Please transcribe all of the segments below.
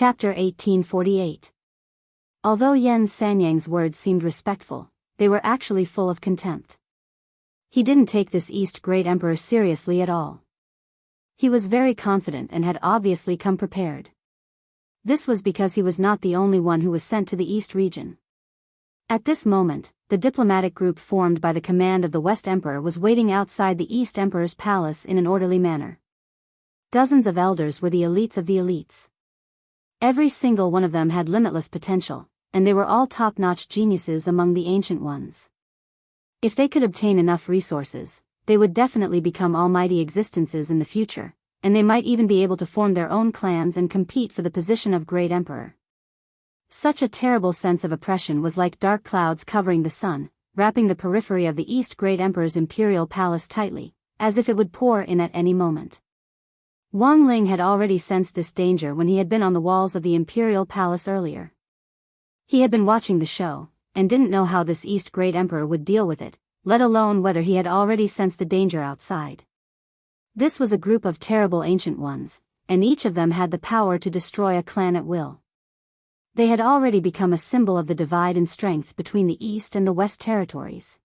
Chapter 1848. Although Yan Sanyang's words seemed respectful, they were actually full of contempt. He didn't take this East Great Emperor seriously at all. He was very confident and had obviously come prepared. This was because he was not the only one who was sent to the East region. At this moment, the diplomatic group formed by the command of the West Emperor was waiting outside the East Emperor's palace in an orderly manner. Dozens of elders were the elites of the elites. Every single one of them had limitless potential, and they were all top-notch geniuses among the ancient ones. If they could obtain enough resources, they would definitely become almighty existences in the future, and they might even be able to form their own clans and compete for the position of Great Emperor. Such a terrible sense of oppression was like dark clouds covering the sun, wrapping the periphery of the East Great Emperor's imperial palace tightly, as if it would pour in at any moment. Wang Ling had already sensed this danger when he had been on the walls of the imperial palace earlier. He had been watching the show, and didn't know how this East Great Emperor would deal with it, let alone whether he had already sensed the danger outside. This was a group of terrible ancient ones, and each of them had the power to destroy a clan at will. They had already become a symbol of the divide in strength between the East and the West territories.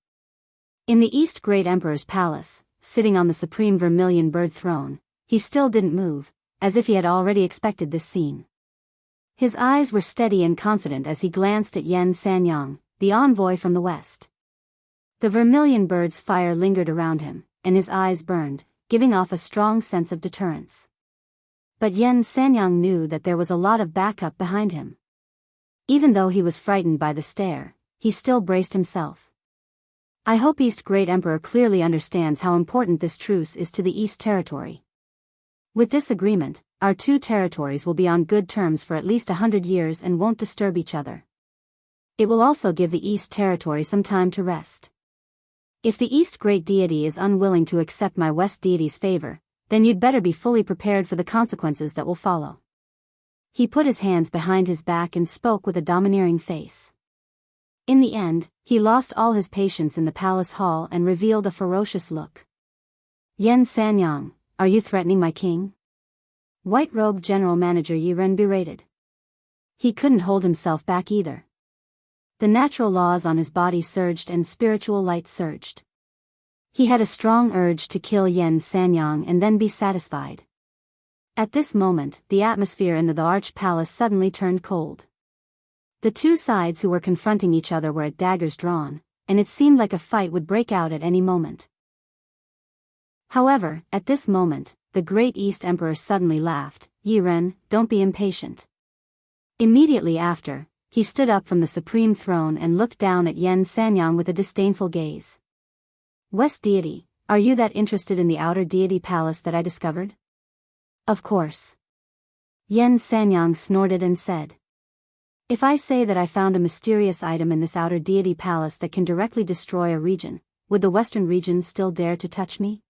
In the East Great Emperor's palace, sitting on the supreme vermilion bird throne, he still didn't move, as if he had already expected this scene. His eyes were steady and confident as he glanced at Yan Sanyang, the envoy from the west. The vermilion bird's fire lingered around him, and his eyes burned, giving off a strong sense of deterrence. But Yan Sanyang knew that there was a lot of backup behind him. Even though he was frightened by the stare, he still braced himself. I hope East Great Emperor clearly understands how important this truce is to the East territory. With this agreement, our two territories will be on good terms for at least 100 years and won't disturb each other. It will also give the East territory some time to rest. If the East Great Deity is unwilling to accept my West Deity's favor, then you'd better be fully prepared for the consequences that will follow. He put his hands behind his back and spoke with a domineering face. In the end, he lost all his patience in the palace hall and revealed a ferocious look. Yan Sanyang, are you threatening my king? White-robed General Manager Yiren berated. He couldn't hold himself back either. The natural laws on his body surged and spiritual light surged. He had a strong urge to kill Yan Sanyang and then be satisfied. At this moment, the atmosphere in the Arch Palace suddenly turned cold. The two sides who were confronting each other were at daggers drawn, and it seemed like a fight would break out at any moment. However, at this moment, the Great East Emperor suddenly laughed. Yiren, don't be impatient. Immediately after, he stood up from the supreme throne and looked down at Yan Sanyang with a disdainful gaze. West Deity, are you that interested in the outer deity palace that I discovered? Of course. Yan Sanyang snorted and said. If I say that I found a mysterious item in this outer deity palace that can directly destroy a region, would the western region still dare to touch me?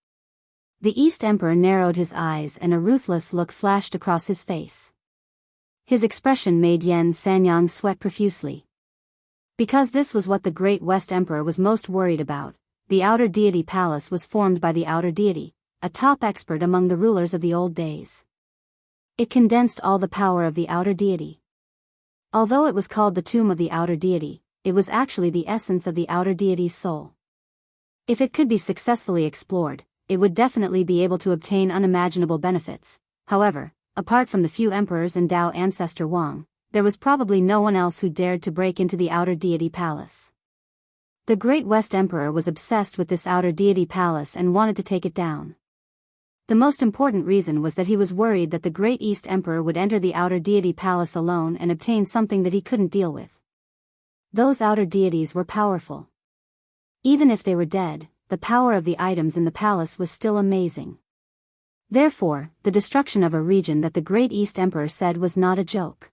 The East Emperor narrowed his eyes and a ruthless look flashed across his face. His expression made Yan Sanyang sweat profusely. Because this was what the Great West Emperor was most worried about, the Outer Deity Palace was formed by the Outer Deity, a top expert among the rulers of the old days. It condensed all the power of the Outer Deity. Although it was called the Tomb of the Outer Deity, it was actually the essence of the Outer Deity's soul. If it could be successfully explored, it would definitely be able to obtain unimaginable benefits. However, apart from the few emperors and Tao ancestor Wang, there was probably no one else who dared to break into the Outer Deity Palace. The Great West Emperor was obsessed with this Outer Deity Palace and wanted to take it down. The most important reason was that he was worried that the Great East Emperor would enter the Outer Deity Palace alone and obtain something that he couldn't deal with. Those outer deities were powerful. Even if they were dead, the power of the items in the palace was still amazing. Therefore, the destruction of a region that the Great East Emperor said was not a joke.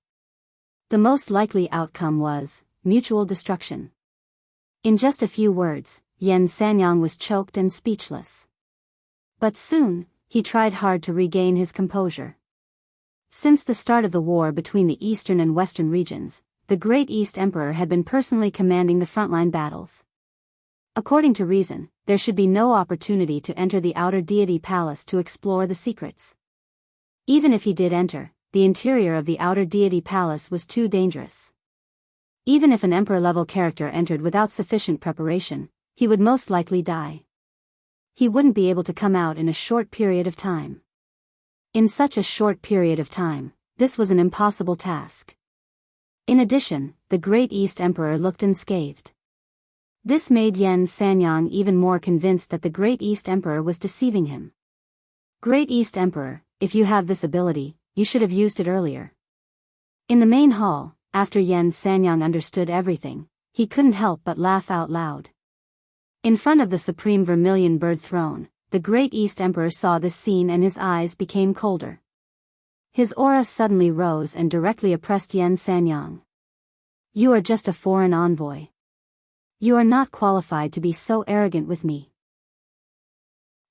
The most likely outcome was mutual destruction. In just a few words, Yan Sanyang was choked and speechless. But soon, he tried hard to regain his composure. Since the start of the war between the eastern and western regions, the Great East Emperor had been personally commanding the frontline battles. According to reason, there should be no opportunity to enter the Outer Deity Palace to explore the secrets. Even if he did enter, the interior of the outer deity palace was too dangerous. Even if an emperor-level character entered without sufficient preparation, he would most likely die. He wouldn't be able to come out in a short period of time. In such a short period of time, this was an impossible task. In addition, the Great East Emperor looked unscathed. This made Yan Sanyang even more convinced that the Great East Emperor was deceiving him. Great East Emperor, if you have this ability, you should have used it earlier. In the main hall, after Yan Sanyang understood everything, he couldn't help but laugh out loud. In front of the supreme vermilion bird throne, the Great East Emperor saw this scene and his eyes became colder. His aura suddenly rose and directly oppressed Yan Sanyang. You are just a foreign envoy. You are not qualified to be so arrogant with me.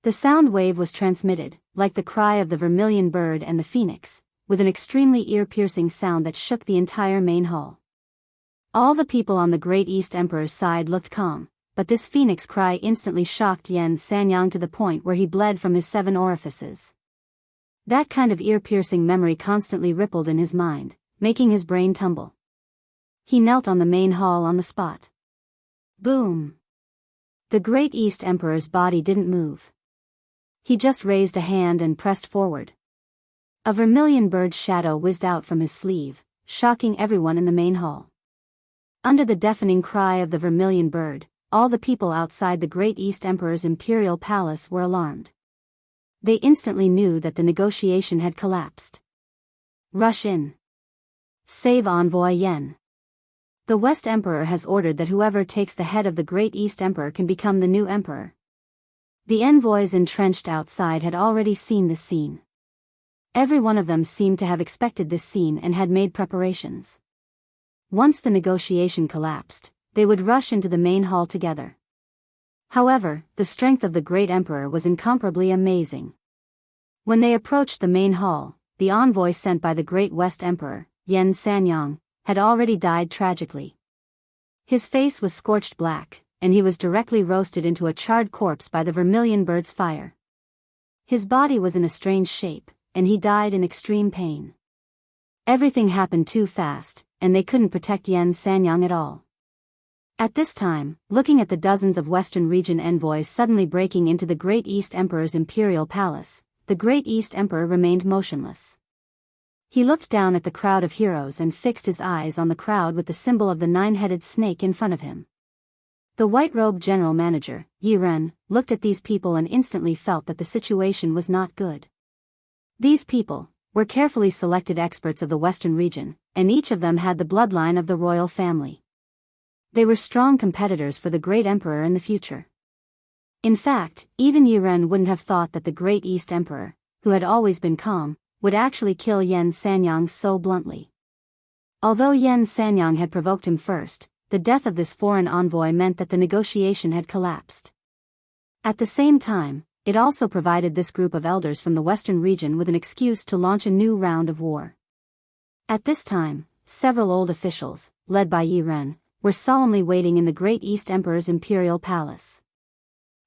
The sound wave was transmitted, like the cry of the vermilion bird and the phoenix, with an extremely ear-piercing sound that shook the entire main hall. All the people on the Great East Emperor's side looked calm, but this phoenix cry instantly shocked Yan Sanyang to the point where he bled from his 7 orifices. That kind of ear-piercing memory constantly rippled in his mind, making his brain tumble. He knelt on the main hall on the spot. Boom! The Great East Emperor's body didn't move. He just raised a hand and pressed forward. A vermilion bird's shadow whizzed out from his sleeve, shocking everyone in the main hall. Under the deafening cry of the vermilion bird, all the people outside the Great East Emperor's imperial palace were alarmed. They instantly knew that the negotiation had collapsed. Rush in. Save Envoy Yen. The West Emperor has ordered that whoever takes the head of the Great East Emperor can become the new emperor. The envoys entrenched outside had already seen this scene. Every one of them seemed to have expected this scene and had made preparations. Once the negotiation collapsed, they would rush into the main hall together. However, the strength of the Great Emperor was incomparably amazing. When they approached the main hall, the envoy sent by the Great West Emperor, Yan Sanyang, had already died tragically. His face was scorched black, and he was directly roasted into a charred corpse by the vermilion bird's fire. His body was in a strange shape, and he died in extreme pain. Everything happened too fast, and they couldn't protect Yan Sanyang at all. At this time, looking at the dozens of Western region envoys suddenly breaking into the Great East Emperor's imperial palace, the Great East Emperor remained motionless. He looked down at the crowd of heroes and fixed his eyes on the crowd with the symbol of the 9-headed snake in front of him. The white-robed general manager, Yi Ren, looked at these people and instantly felt that the situation was not good. These people were carefully selected experts of the Western region, and each of them had the bloodline of the royal family. They were strong competitors for the Great Emperor in the future. In fact, even Yi Ren wouldn't have thought that the Great East Emperor, who had always been calm, would actually kill Yan Sanyang so bluntly. Although Yan Sanyang had provoked him first, the death of this foreign envoy meant that the negotiation had collapsed. At the same time, it also provided this group of elders from the Western region with an excuse to launch a new round of war. At this time, several old officials, led by Yi Ren, were solemnly waiting in the Great East Emperor's imperial palace.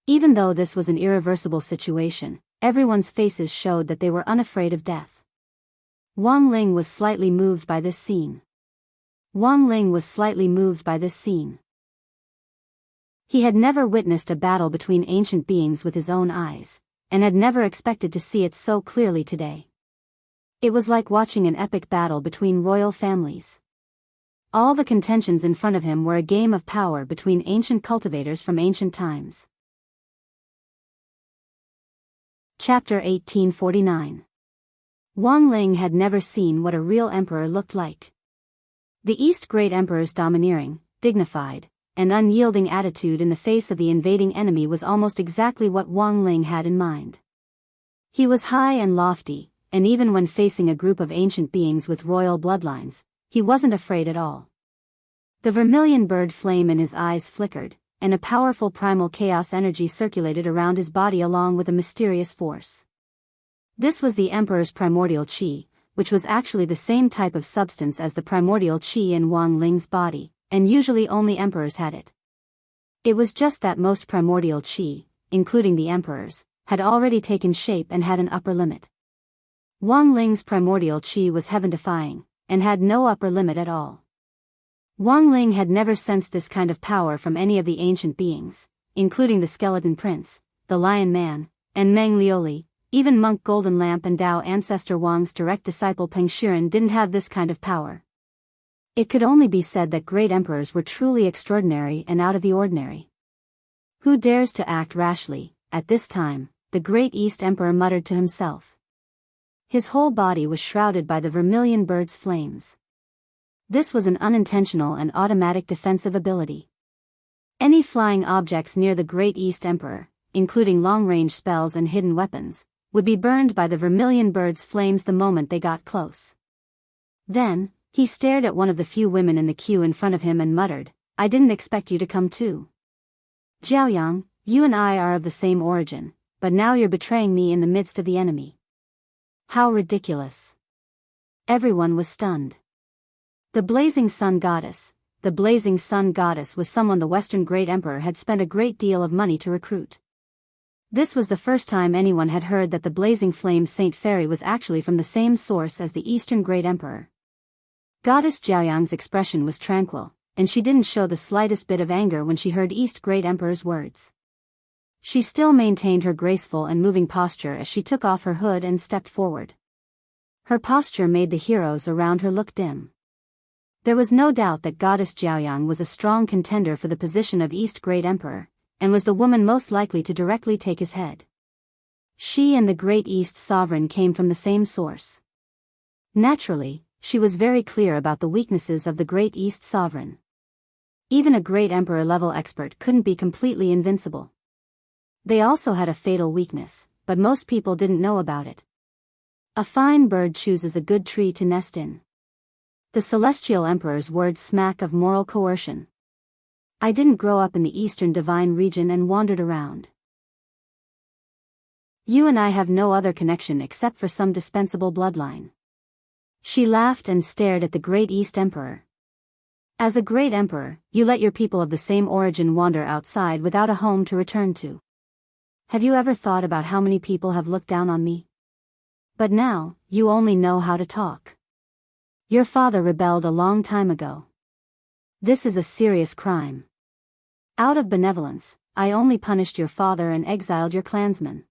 Even though this was an irreversible situation, everyone's faces showed that they were unafraid of death. Wang Ling was slightly moved by this scene. He had never witnessed a battle between ancient beings with his own eyes, and had never expected to see it so clearly today. It was like watching an epic battle between royal families. All the contentions in front of him were a game of power between ancient cultivators from ancient times. Chapter 1849. Wang Ling had never seen what a real emperor looked like. The East Great Emperor's domineering, dignified, and unyielding attitude in the face of the invading enemy was almost exactly what Wang Ling had in mind. He was high and lofty, and even when facing a group of ancient beings with royal bloodlines, he wasn't afraid at all. The vermilion bird flame in his eyes flickered, and a powerful primal chaos energy circulated around his body along with a mysterious force. This was the Emperor's primordial qi, which was actually the same type of substance as the primordial qi in Wang Ling's body, and usually only emperors had it. It was just that most primordial qi, including the emperors, had already taken shape and had an upper limit. Wang Ling's primordial qi was heaven-defying, and had no upper limit at all. Wang Ling had never sensed this kind of power from any of the ancient beings, including the Skeleton Prince, the Lion Man, and Meng Lioli. Even Monk Golden Lamp and Tao ancestor Wang's direct disciple Peng Shiren didn't have this kind of power. It could only be said that great emperors were truly extraordinary and out of the ordinary. Who dares to act rashly, at this time, the great East Emperor muttered to himself. His whole body was shrouded by the vermilion bird's flames. This was an unintentional and automatic defensive ability. Any flying objects near the great East Emperor, including long-range spells and hidden weapons, would be burned by the vermilion bird's flames the moment they got close. Then, he stared at one of the few women in the queue in front of him and muttered, "I didn't expect you to come too. Jiaoyang, you and I are of the same origin, but now you're betraying me in the midst of the enemy. How ridiculous." Everyone was stunned. The Blazing Sun Goddess. The Blazing Sun Goddess was someone the Western Great Emperor had spent a great deal of money to recruit. This was the first time anyone had heard that the Blazing Flame Saint Fairy was actually from the same source as the Eastern Great Emperor. Goddess Jiaoyang's expression was tranquil, and she didn't show the slightest bit of anger when she heard East Great Emperor's words. She still maintained her graceful and moving posture as she took off her hood and stepped forward. Her posture made the heroes around her look dim. There was no doubt that Goddess Jiaoyang was a strong contender for the position of East Great Emperor, and was the woman most likely to directly take his head. She and the Great East Sovereign came from the same source. Naturally, she was very clear about the weaknesses of the Great East Sovereign. Even a Great Emperor-level expert couldn't be completely invincible. They also had a fatal weakness, but most people didn't know about it. A fine bird chooses a good tree to nest in. The Celestial Emperor's words smack of moral coercion. I didn't grow up in the Eastern Divine region and wandered around. You and I have no other connection except for some dispensable bloodline. She laughed and stared at the Great East Emperor. As a great emperor, you let your people of the same origin wander outside without a home to return to. Have you ever thought about how many people have looked down on me? But now, you only know how to talk. Your father rebelled a long time ago. This is a serious crime. Out of benevolence, I only punished your father and exiled your clansmen.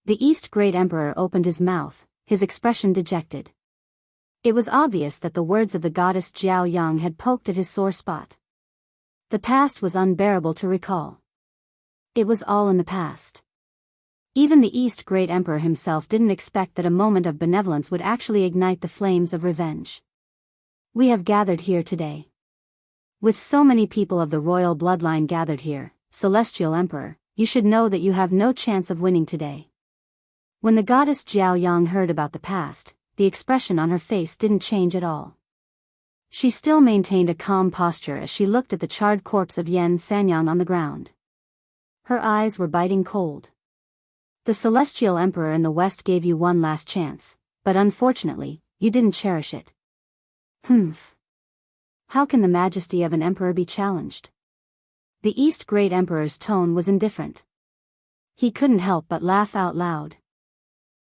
The East Great Emperor opened his mouth, his expression dejected. It was obvious that the words of the goddess Jiaoyang had poked at his sore spot. The past was unbearable to recall. It was all in the past. Even the East Great Emperor himself didn't expect that a moment of benevolence would actually ignite the flames of revenge. We have gathered here today. With so many people of the royal bloodline gathered here, Celestial Emperor, you should know that you have no chance of winning today. When the goddess Jiaoyang heard about the past, the expression on her face didn't change at all. She still maintained a calm posture as she looked at the charred corpse of Yen Sanyang on the ground. Her eyes were biting cold. The Celestial Emperor in the West gave you one last chance, but unfortunately, you didn't cherish it. Humph. How can the majesty of an emperor be challenged? The East Great Emperor's tone was indifferent. He couldn't help but laugh out loud.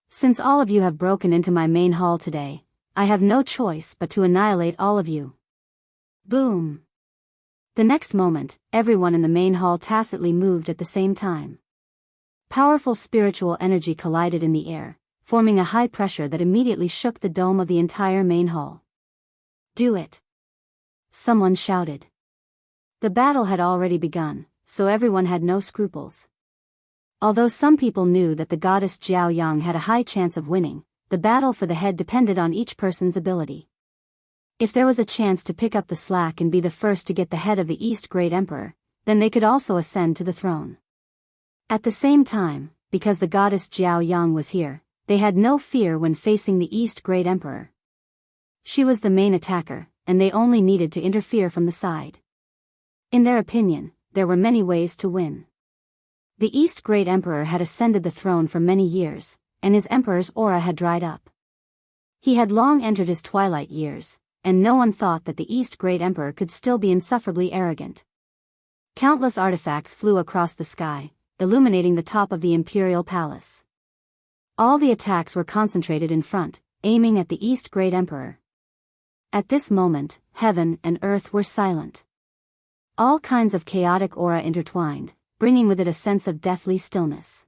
Since all of you have broken into my main hall today, I have no choice but to annihilate all of you. Boom. The next moment, everyone in the main hall tacitly moved at the same time. Powerful spiritual energy collided in the air, forming a high pressure that immediately shook the dome of the entire main hall. Do it. Someone shouted. The battle had already begun, so everyone had no scruples. Although some people knew that the goddess Jiaoyang had a high chance of winning, the battle for the head depended on each person's ability. If there was a chance to pick up the slack and be the first to get the head of the East Great Emperor, then they could also ascend to the throne. At the same time, because the goddess Jiaoyang was here, they had no fear when facing the East Great Emperor. She was the main attacker, and they only needed to interfere from the side. In their opinion, there were many ways to win. The East Great Emperor had ascended the throne for many years, and his emperor's aura had dried up. He had long entered his twilight years, and no one thought that the East Great Emperor could still be insufferably arrogant. Countless artifacts flew across the sky, illuminating the top of the imperial palace. All the attacks were concentrated in front, aiming at the East Great Emperor. At this moment, heaven and earth were silent. All kinds of chaotic aura intertwined, bringing with it a sense of deathly stillness.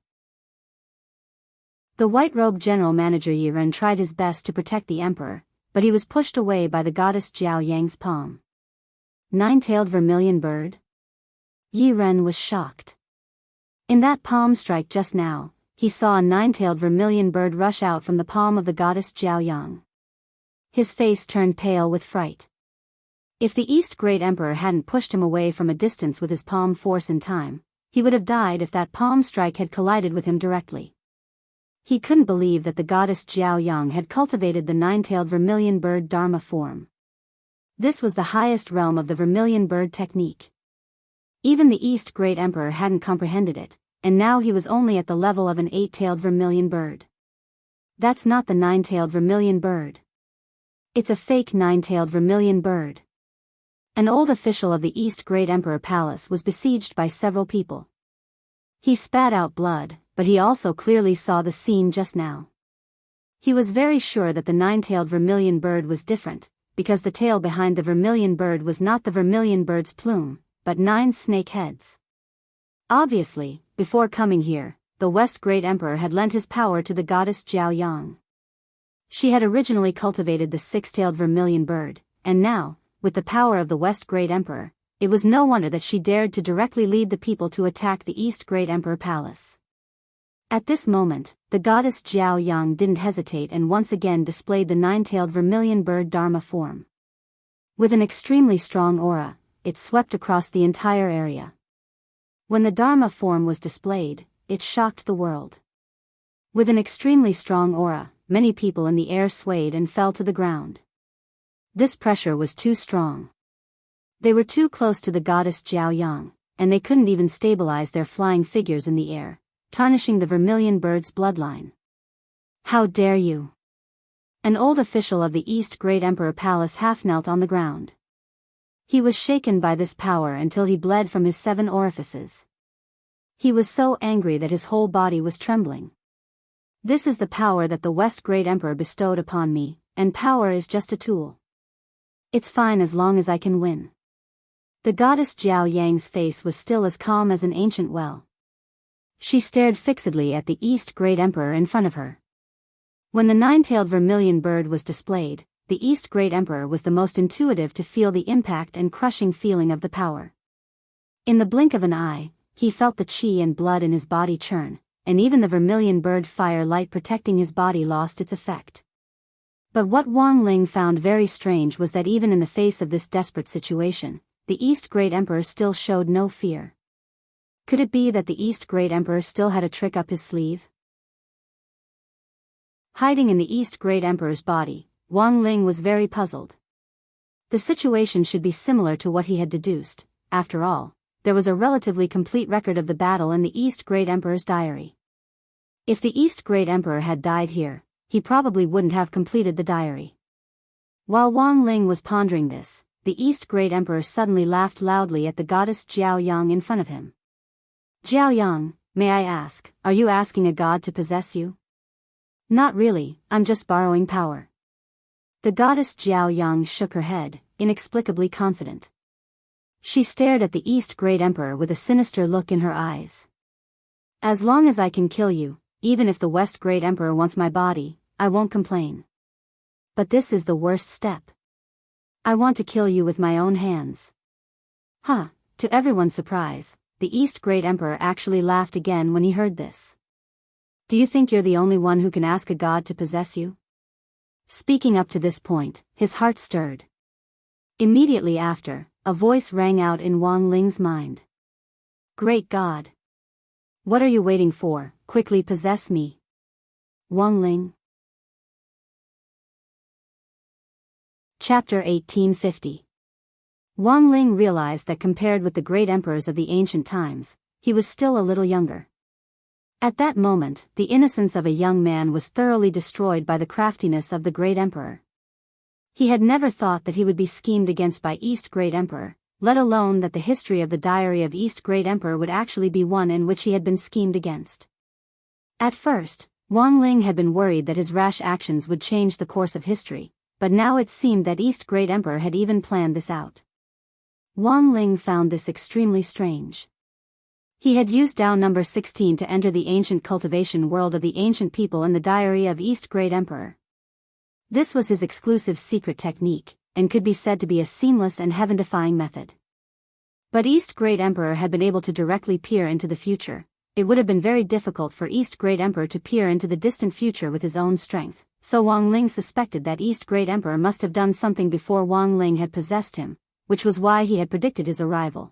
The white-robed general manager Yi Ren tried his best to protect the emperor, but he was pushed away by the goddess Jiao Yang's palm. Nine-tailed vermilion bird? Yi Ren was shocked. In that palm strike just now, he saw a nine-tailed vermilion bird rush out from the palm of the goddess Jiao Yang. His face turned pale with fright. If the East Great Emperor hadn't pushed him away from a distance with his palm force in time, he would have died if that palm strike had collided with him directly. He couldn't believe that the goddess Jiao Yang had cultivated the nine-tailed vermilion bird Dharma form. This was the highest realm of the vermilion bird technique. Even the East Great Emperor hadn't comprehended it, and now he was only at the level of an eight-tailed vermilion bird. That's not the nine-tailed vermilion bird. It's a fake nine-tailed vermilion bird. An old official of the East Great Emperor Palace was besieged by several people. He spat out blood, but he also clearly saw the scene just now. He was very sure that the nine-tailed vermilion bird was different, because the tail behind the vermilion bird was not the vermilion bird's plume, but 9 snake heads. Obviously, before coming here, the West Great Emperor had lent his power to the goddess Jiao Yang. She had originally cultivated the six-tailed vermilion bird, and now, with the power of the West Great Emperor, it was no wonder that she dared to directly lead the people to attack the East Great Emperor Palace. At this moment, the goddess Jiao Yang didn't hesitate and once again displayed the nine-tailed vermilion bird Dharma form. With an extremely strong aura, it swept across the entire area. When the Dharma form was displayed, it shocked the world. With an extremely strong aura, many people in the air swayed and fell to the ground. This pressure was too strong. They were too close to the goddess Jiao Yang, and they couldn't even stabilize their flying figures in the air, tarnishing the vermilion bird's bloodline. How dare you! An old official of the East Great Emperor Palace half-knelt on the ground. He was shaken by this power until he bled from his 7 orifices. He was so angry that his whole body was trembling. This is the power that the West Great Emperor bestowed upon me, and power is just a tool. It's fine as long as I can win. The goddess Jiao Yang's face was still as calm as an ancient well. She stared fixedly at the East Great Emperor in front of her. When the nine-tailed vermilion bird was displayed, the East Great Emperor was the most intuitive to feel the impact and crushing feeling of the power. In the blink of an eye, he felt the chi and blood in his body churn, and even the vermilion bird fire light protecting his body lost its effect. But what Wang Ling found very strange was that even in the face of this desperate situation, the East Great Emperor still showed no fear. Could it be that the East Great Emperor still had a trick up his sleeve? Hiding in the East Great Emperor's body, Wang Ling was very puzzled. The situation should be similar to what he had deduced. After all, there was a relatively complete record of the battle in the East Great Emperor's diary. If the East Great Emperor had died here, he probably wouldn't have completed the diary. While Wang Ling was pondering this, the East Great Emperor suddenly laughed loudly at the goddess Jiao Yang in front of him. Jiao Yang, may I ask, are you asking a god to possess you? Not really, I'm just borrowing power. The goddess Jiao Yang shook her head, inexplicably confident. She stared at the East Great Emperor with a sinister look in her eyes. As long as I can kill you, even if the West Great Emperor wants my body, I won't complain. But this is the worst step. I want to kill you with my own hands. Huh, to everyone's surprise, the East Great Emperor actually laughed again when he heard this. Do you think you're the only one who can ask a god to possess you? Speaking up to this point, his heart stirred. Immediately after, a voice rang out in Wang Ling's mind. Great God! What are you waiting for? Quickly possess me. Wang Ling. Chapter 1850. Wang Ling realized that compared with the great emperors of the ancient times, he was still a little younger. At that moment, the innocence of a young man was thoroughly destroyed by the craftiness of the great emperor. He had never thought that he would be schemed against by East Great Emperor, let alone that the history of the diary of East Great Emperor would actually be one in which he had been schemed against. At first, Wang Ling had been worried that his rash actions would change the course of history, but now it seemed that East Great Emperor had even planned this out. Wang Ling found this extremely strange. He had used Dao number 16 to enter the ancient cultivation world of the ancient people in the diary of East Great Emperor. This was his exclusive secret technique, and could be said to be a seamless and heaven-defying method. But East Great Emperor had been able to directly peer into the future. It would have been very difficult for East Great Emperor to peer into the distant future with his own strength, so Wang Ling suspected that East Great Emperor must have done something before Wang Ling had possessed him, which was why he had predicted his arrival.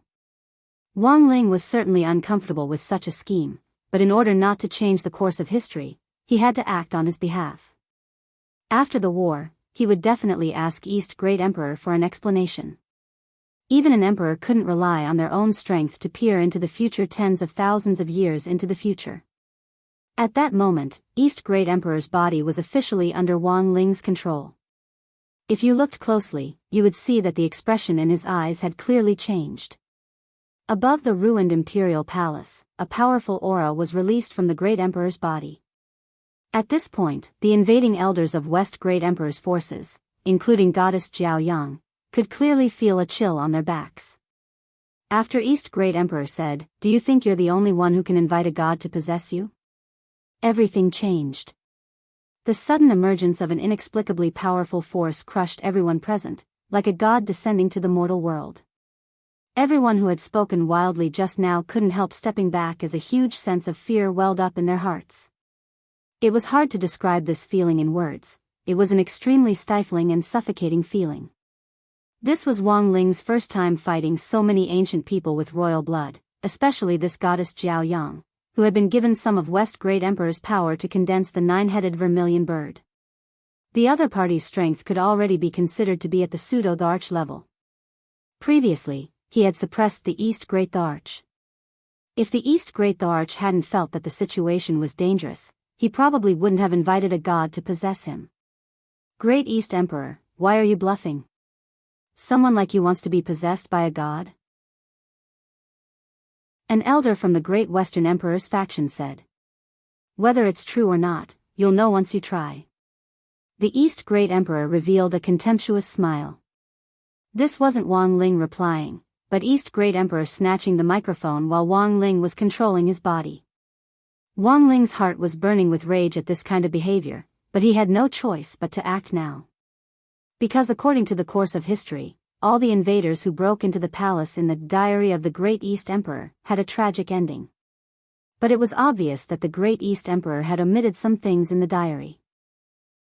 Wang Ling was certainly uncomfortable with such a scheme, but in order not to change the course of history, he had to act on his behalf. After the war, he would definitely ask East Great Emperor for an explanation. Even an emperor couldn't rely on their own strength to peer into the future tens of thousands of years into the future. At that moment, East Great Emperor's body was officially under Wang Ling's control. If you looked closely, you would see that the expression in his eyes had clearly changed. Above the ruined imperial palace, a powerful aura was released from the Great Emperor's body. At this point, the invading elders of West Great Emperor's forces, including Goddess Jiao Yang, could clearly feel a chill on their backs. After East Great Emperor said, "Do you think you're the only one who can invite a god to possess you?" Everything changed. The sudden emergence of an inexplicably powerful force crushed everyone present, like a god descending to the mortal world. Everyone who had spoken wildly just now couldn't help stepping back as a huge sense of fear welled up in their hearts. It was hard to describe this feeling in words. It was an extremely stifling and suffocating feeling. This was Wang Ling's first time fighting so many ancient people with royal blood, especially this goddess Jiao Yang, who had been given some of West Great Emperor's power to condense the nine-headed vermilion bird. The other party's strength could already be considered to be at the pseudo-Tharch level. Previously, he had suppressed the East Great Tharch. If the East Great Tharch hadn't felt that the situation was dangerous, he probably wouldn't have invited a god to possess him. "Great East Emperor, why are you bluffing? Someone like you wants to be possessed by a god?" An elder from the Great Western Emperor's faction said. "Whether it's true or not, you'll know once you try." The East Great Emperor revealed a contemptuous smile. This wasn't Wang Ling replying, but East Great Emperor snatching the microphone while Wang Ling was controlling his body. Wang Ling's heart was burning with rage at this kind of behavior, but he had no choice but to act now. Because according to the course of history, all the invaders who broke into the palace in the diary of the Great East Emperor had a tragic ending. But it was obvious that the Great East Emperor had omitted some things in the diary.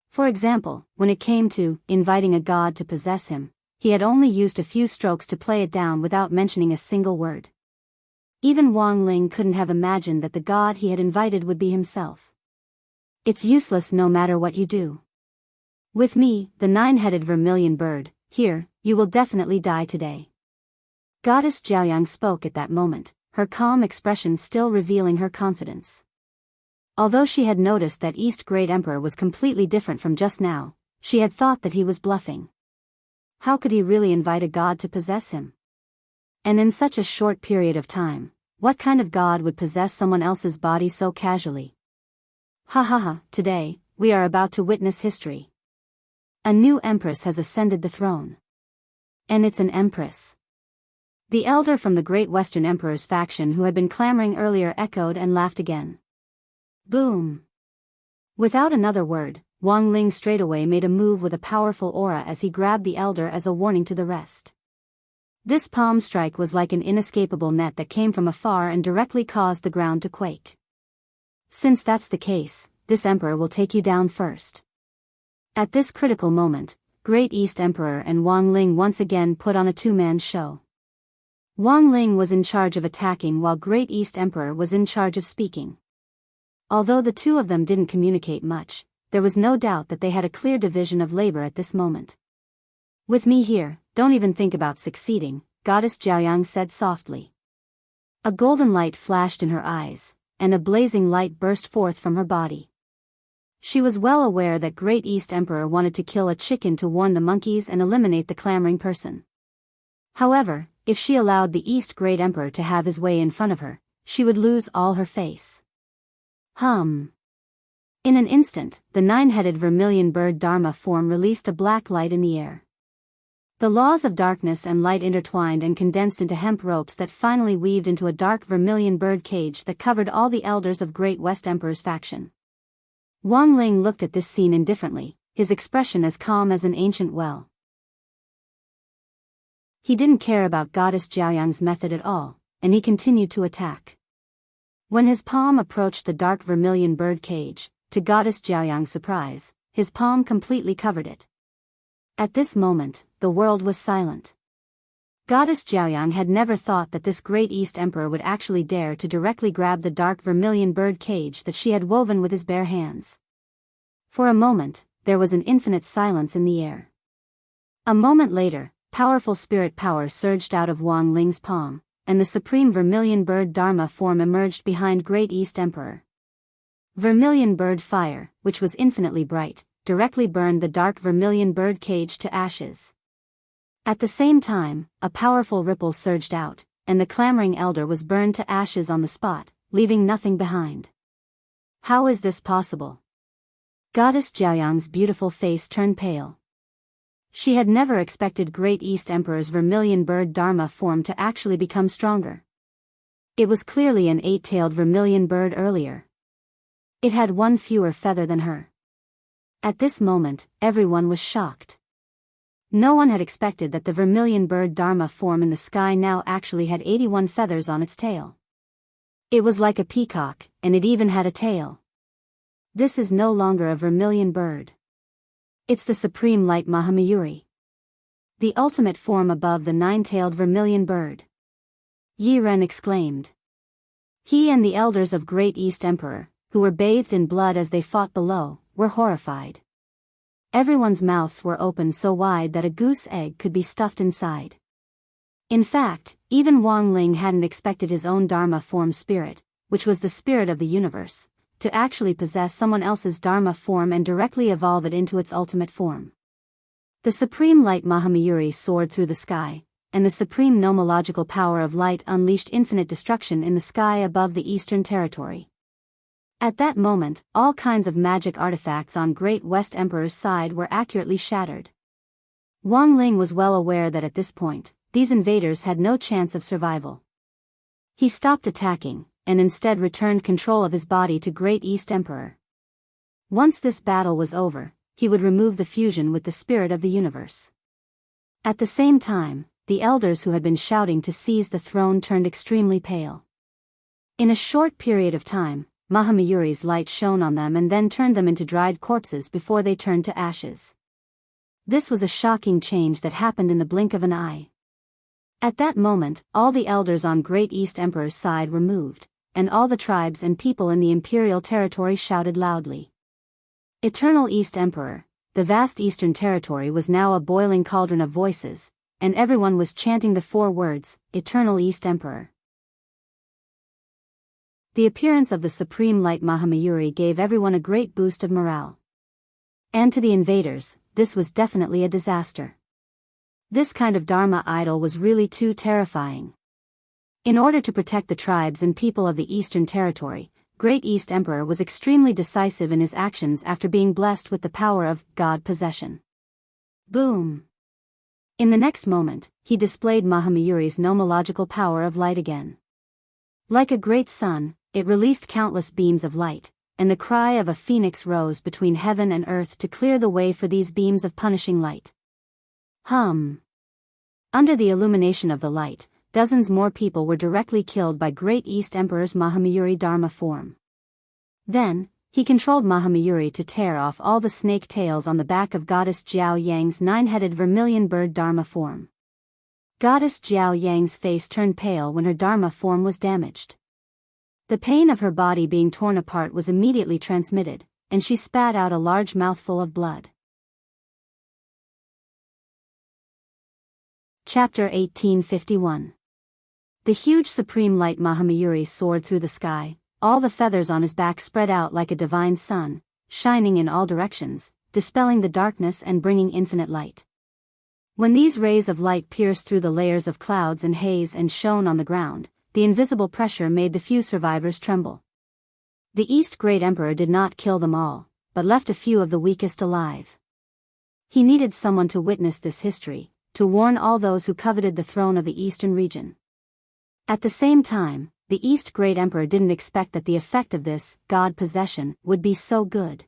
For example, when it came to inviting a god to possess him, he had only used a few strokes to play it down without mentioning a single word. Even Wang Ling couldn't have imagined that the god he had invited would be himself. "It's useless no matter what you do. With me, the nine-headed vermilion bird, here, you will definitely die today." Goddess Jiaoyang spoke at that moment, her calm expression still revealing her confidence. Although she had noticed that East Great Emperor was completely different from just now, she had thought that he was bluffing. How could he really invite a god to possess him? And in such a short period of time, what kind of god would possess someone else's body so casually? Ha ha ha, today, we are about to witness history. A new empress has ascended the throne. And it's an empress. The elder from the Great Western Emperor's faction who had been clamoring earlier echoed and laughed again. Boom! Without another word, Wang Ling straightaway made a move with a powerful aura as he grabbed the elder as a warning to the rest. This palm strike was like an inescapable net that came from afar and directly caused the ground to quake. "Since that's the case, this emperor will take you down first." At this critical moment, Great East Emperor and Wang Ling once again put on a two-man show. Wang Ling was in charge of attacking while Great East Emperor was in charge of speaking. Although the two of them didn't communicate much, there was no doubt that they had a clear division of labor at this moment. "With me here, don't even think about succeeding," Goddess Jiaoyang said softly. A golden light flashed in her eyes, and a blazing light burst forth from her body. She was well aware that Great East Emperor wanted to kill a chicken to warn the monkeys and eliminate the clamoring person. However, if she allowed the East Great Emperor to have his way in front of her, she would lose all her face. In an instant, the nine-headed vermilion bird Dharma form released a black light in the air. The laws of darkness and light intertwined and condensed into hemp ropes that finally weaved into a dark vermilion bird cage that covered all the elders of Great West Emperor's faction. Wang Ling looked at this scene indifferently, his expression as calm as an ancient well. He didn't care about Goddess Jiaoyang's method at all, and he continued to attack. When his palm approached the dark vermilion bird cage, to Goddess Jiaoyang's surprise, his palm completely covered it. At this moment, the world was silent. Goddess Jiaoyang had never thought that this great East Emperor would actually dare to directly grab the dark vermilion bird cage that she had woven with his bare hands. For a moment, there was an infinite silence in the air. A moment later, powerful spirit power surged out of Wang Ling's palm, and the supreme vermilion bird Dharma form emerged behind Great East Emperor. Vermilion bird fire, which was infinitely bright, directly burned the dark vermilion bird cage to ashes. At the same time, a powerful ripple surged out, and the clamoring elder was burned to ashes on the spot, leaving nothing behind. How is this possible? Goddess Jiaoyang's beautiful face turned pale. She had never expected Great East Emperor's vermilion bird Dharma form to actually become stronger. It was clearly an 8-tailed vermilion bird earlier. It had one fewer feather than her. At this moment, everyone was shocked. No one had expected that the vermilion bird Dharma form in the sky now actually had 81 feathers on its tail. It was like a peacock, and it even had a tail. This is no longer a vermilion bird. It's the supreme light Mahamayuri. The ultimate form above the 9-tailed vermilion bird. Yi Ren exclaimed. He and the elders of Great East Emperor, who were bathed in blood as they fought below, were horrified. Everyone's mouths were open so wide that a goose egg could be stuffed inside. In fact, even Wang Ling hadn't expected his own Dharma form spirit, which was the spirit of the universe, to actually possess someone else's Dharma form and directly evolve it into its ultimate form. The supreme light Mahamayuri soared through the sky, and the supreme nomological power of light unleashed infinite destruction in the sky above the Eastern Territory. At that moment, all kinds of magic artifacts on Great West Emperor's side were accurately shattered. Wang Ling was well aware that at this point, these invaders had no chance of survival. He stopped attacking, and instead returned control of his body to Great East Emperor. Once this battle was over, he would remove the fusion with the spirit of the universe. At the same time, the elders who had been shouting to seize the throne turned extremely pale. In a short period of time, Mahamayuri's light shone on them and then turned them into dried corpses before they turned to ashes. This was a shocking change that happened in the blink of an eye. At that moment, all the elders on Great East Emperor's side were moved, and all the tribes and people in the imperial territory shouted loudly. Eternal East Emperor, the vast Eastern Territory was now a boiling cauldron of voices, and everyone was chanting the 4 words, Eternal East Emperor. The appearance of the Supreme Light Mahamayuri gave everyone a great boost of morale. And to the invaders, this was definitely a disaster. This kind of Dharma idol was really too terrifying. In order to protect the tribes and people of the Eastern Territory, Great East Emperor was extremely decisive in his actions after being blessed with the power of God possession. Boom! In the next moment, he displayed Mahamayuri's nomological power of light again. Like a great sun, it released countless beams of light, and the cry of a phoenix rose between heaven and earth to clear the way for these beams of punishing light. Hum! Under the illumination of the light, dozens more people were directly killed by Great East Emperor's Mahamayuri Dharma form. Then, he controlled Mahamayuri to tear off all the snake tails on the back of Goddess Jiao Yang's 9-headed vermilion bird Dharma form. Goddess Jiao Yang's face turned pale when her Dharma form was damaged. The pain of her body being torn apart was immediately transmitted, and she spat out a large mouthful of blood. Chapter 1851. The huge supreme light Mahamayuri soared through the sky, all the feathers on his back spread out like a divine sun, shining in all directions, dispelling the darkness and bringing infinite light. When these rays of light pierced through the layers of clouds and haze and shone on the ground, the invisible pressure made the few survivors tremble. The East Great Emperor did not kill them all, but left a few of the weakest alive. He needed someone to witness this history, to warn all those who coveted the throne of the Eastern region. At the same time, the East Great Emperor didn't expect that the effect of this god possession would be so good.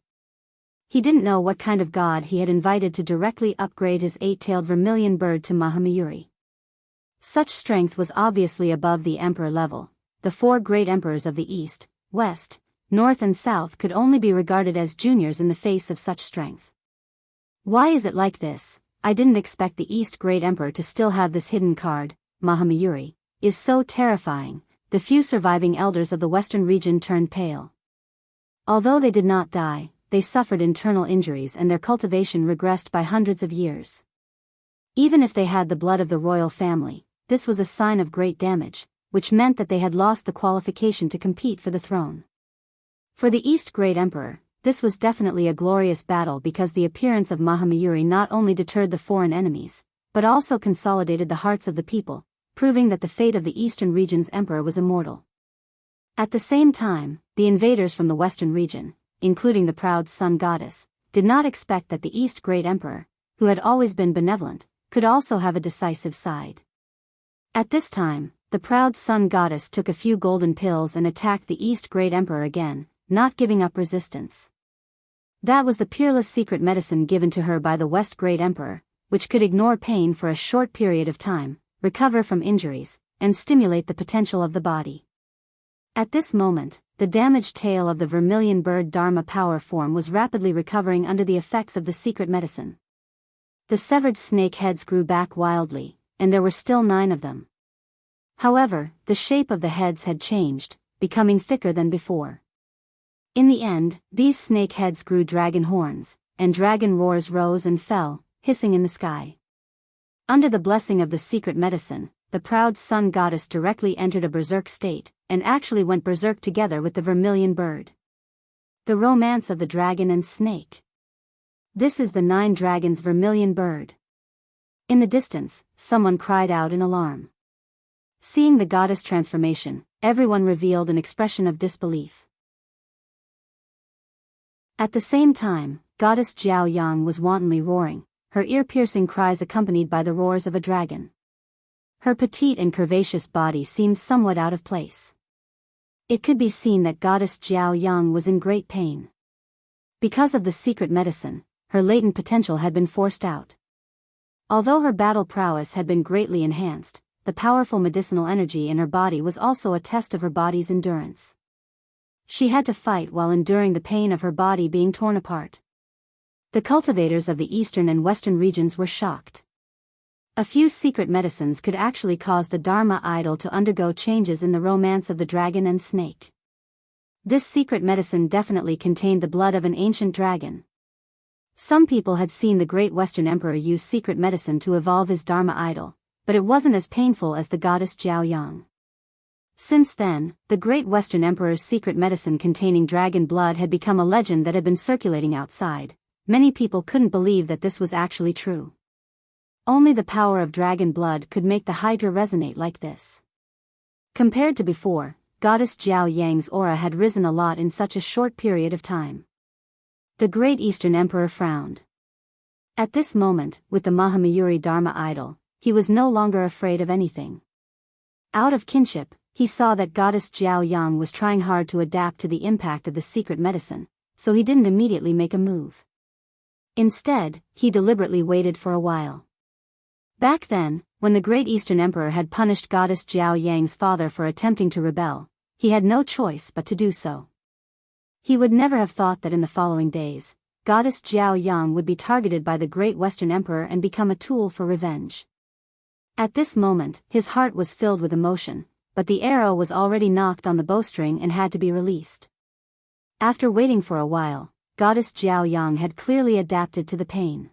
He didn't know what kind of god he had invited to directly upgrade his 8-tailed vermilion bird to Mahamayuri. Such strength was obviously above the emperor level. The 4 great emperors of the East, West, North and South could only be regarded as juniors in the face of such strength. Why is it like this? I didn't expect the East Great Emperor to still have this hidden card. Mahamayuri is so terrifying. The few surviving elders of the Western region turned pale. Although they did not die, they suffered internal injuries and their cultivation regressed by hundreds of years. Even if they had the blood of the royal family, this was a sign of great damage, which meant that they had lost the qualification to compete for the throne. For the East Great Emperor, this was definitely a glorious battle because the appearance of Mahamayuri not only deterred the foreign enemies, but also consolidated the hearts of the people, proving that the fate of the Eastern region's emperor was immortal. At the same time, the invaders from the Western region, including the proud sun goddess, did not expect that the East Great Emperor, who had always been benevolent, could also have a decisive side. At this time, the proud sun goddess took a few golden pills and attacked the East Great Emperor again, not giving up resistance. That was the peerless secret medicine given to her by the West Great Emperor, which could ignore pain for a short period of time, recover from injuries, and stimulate the potential of the body. At this moment, the damaged tail of the vermilion bird Dharma power form was rapidly recovering under the effects of the secret medicine. The severed snake heads grew back wildly, and there were still 9 of them. However, the shape of the heads had changed, becoming thicker than before. In the end, these snake heads grew dragon horns, and dragon roars rose and fell, hissing in the sky. Under the blessing of the secret medicine, the proud sun goddess directly entered a berserk state, and actually went berserk together with the vermilion bird. The romance of the dragon and snake. This is the 9 dragons vermilion bird. In the distance, someone cried out in alarm. Seeing the goddess transformation, everyone revealed an expression of disbelief. At the same time, goddess Jiao Yang was wantonly roaring, her ear-piercing cries accompanied by the roars of a dragon. Her petite and curvaceous body seemed somewhat out of place. It could be seen that goddess Jiao Yang was in great pain. Because of the secret medicine, her latent potential had been forced out. Although her battle prowess had been greatly enhanced, the powerful medicinal energy in her body was also a test of her body's endurance. She had to fight while enduring the pain of her body being torn apart. The cultivators of the eastern and western regions were shocked. A few secret medicines could actually cause the Dharma idol to undergo changes in the romance of the dragon and snake. This secret medicine definitely contained the blood of an ancient dragon. Some people had seen the great Western Emperor use secret medicine to evolve his Dharma idol, but it wasn't as painful as the goddess Jiao Yang. Since then, the great Western Emperor's secret medicine containing dragon blood had become a legend that had been circulating outside. Many people couldn't believe that this was actually true. Only the power of dragon blood could make the Hydra resonate like this. Compared to before, goddess Jiao Yang's aura had risen a lot in such a short period of time. The great Eastern Emperor frowned. At this moment, with the Mahamayuri Dharma idol, he was no longer afraid of anything. Out of kinship, he saw that goddess Jiao Yang was trying hard to adapt to the impact of the secret medicine, so he didn't immediately make a move. Instead, he deliberately waited for a while. Back then, when the great Eastern Emperor had punished goddess Jiao Yang's father for attempting to rebel, he had no choice but to do so. He would never have thought that in the following days, goddess Jiao Yang would be targeted by the great Western Emperor and become a tool for revenge. At this moment, his heart was filled with emotion, but the arrow was already knocked on the bowstring and had to be released. After waiting for a while, goddess Jiao Yang had clearly adapted to the pain.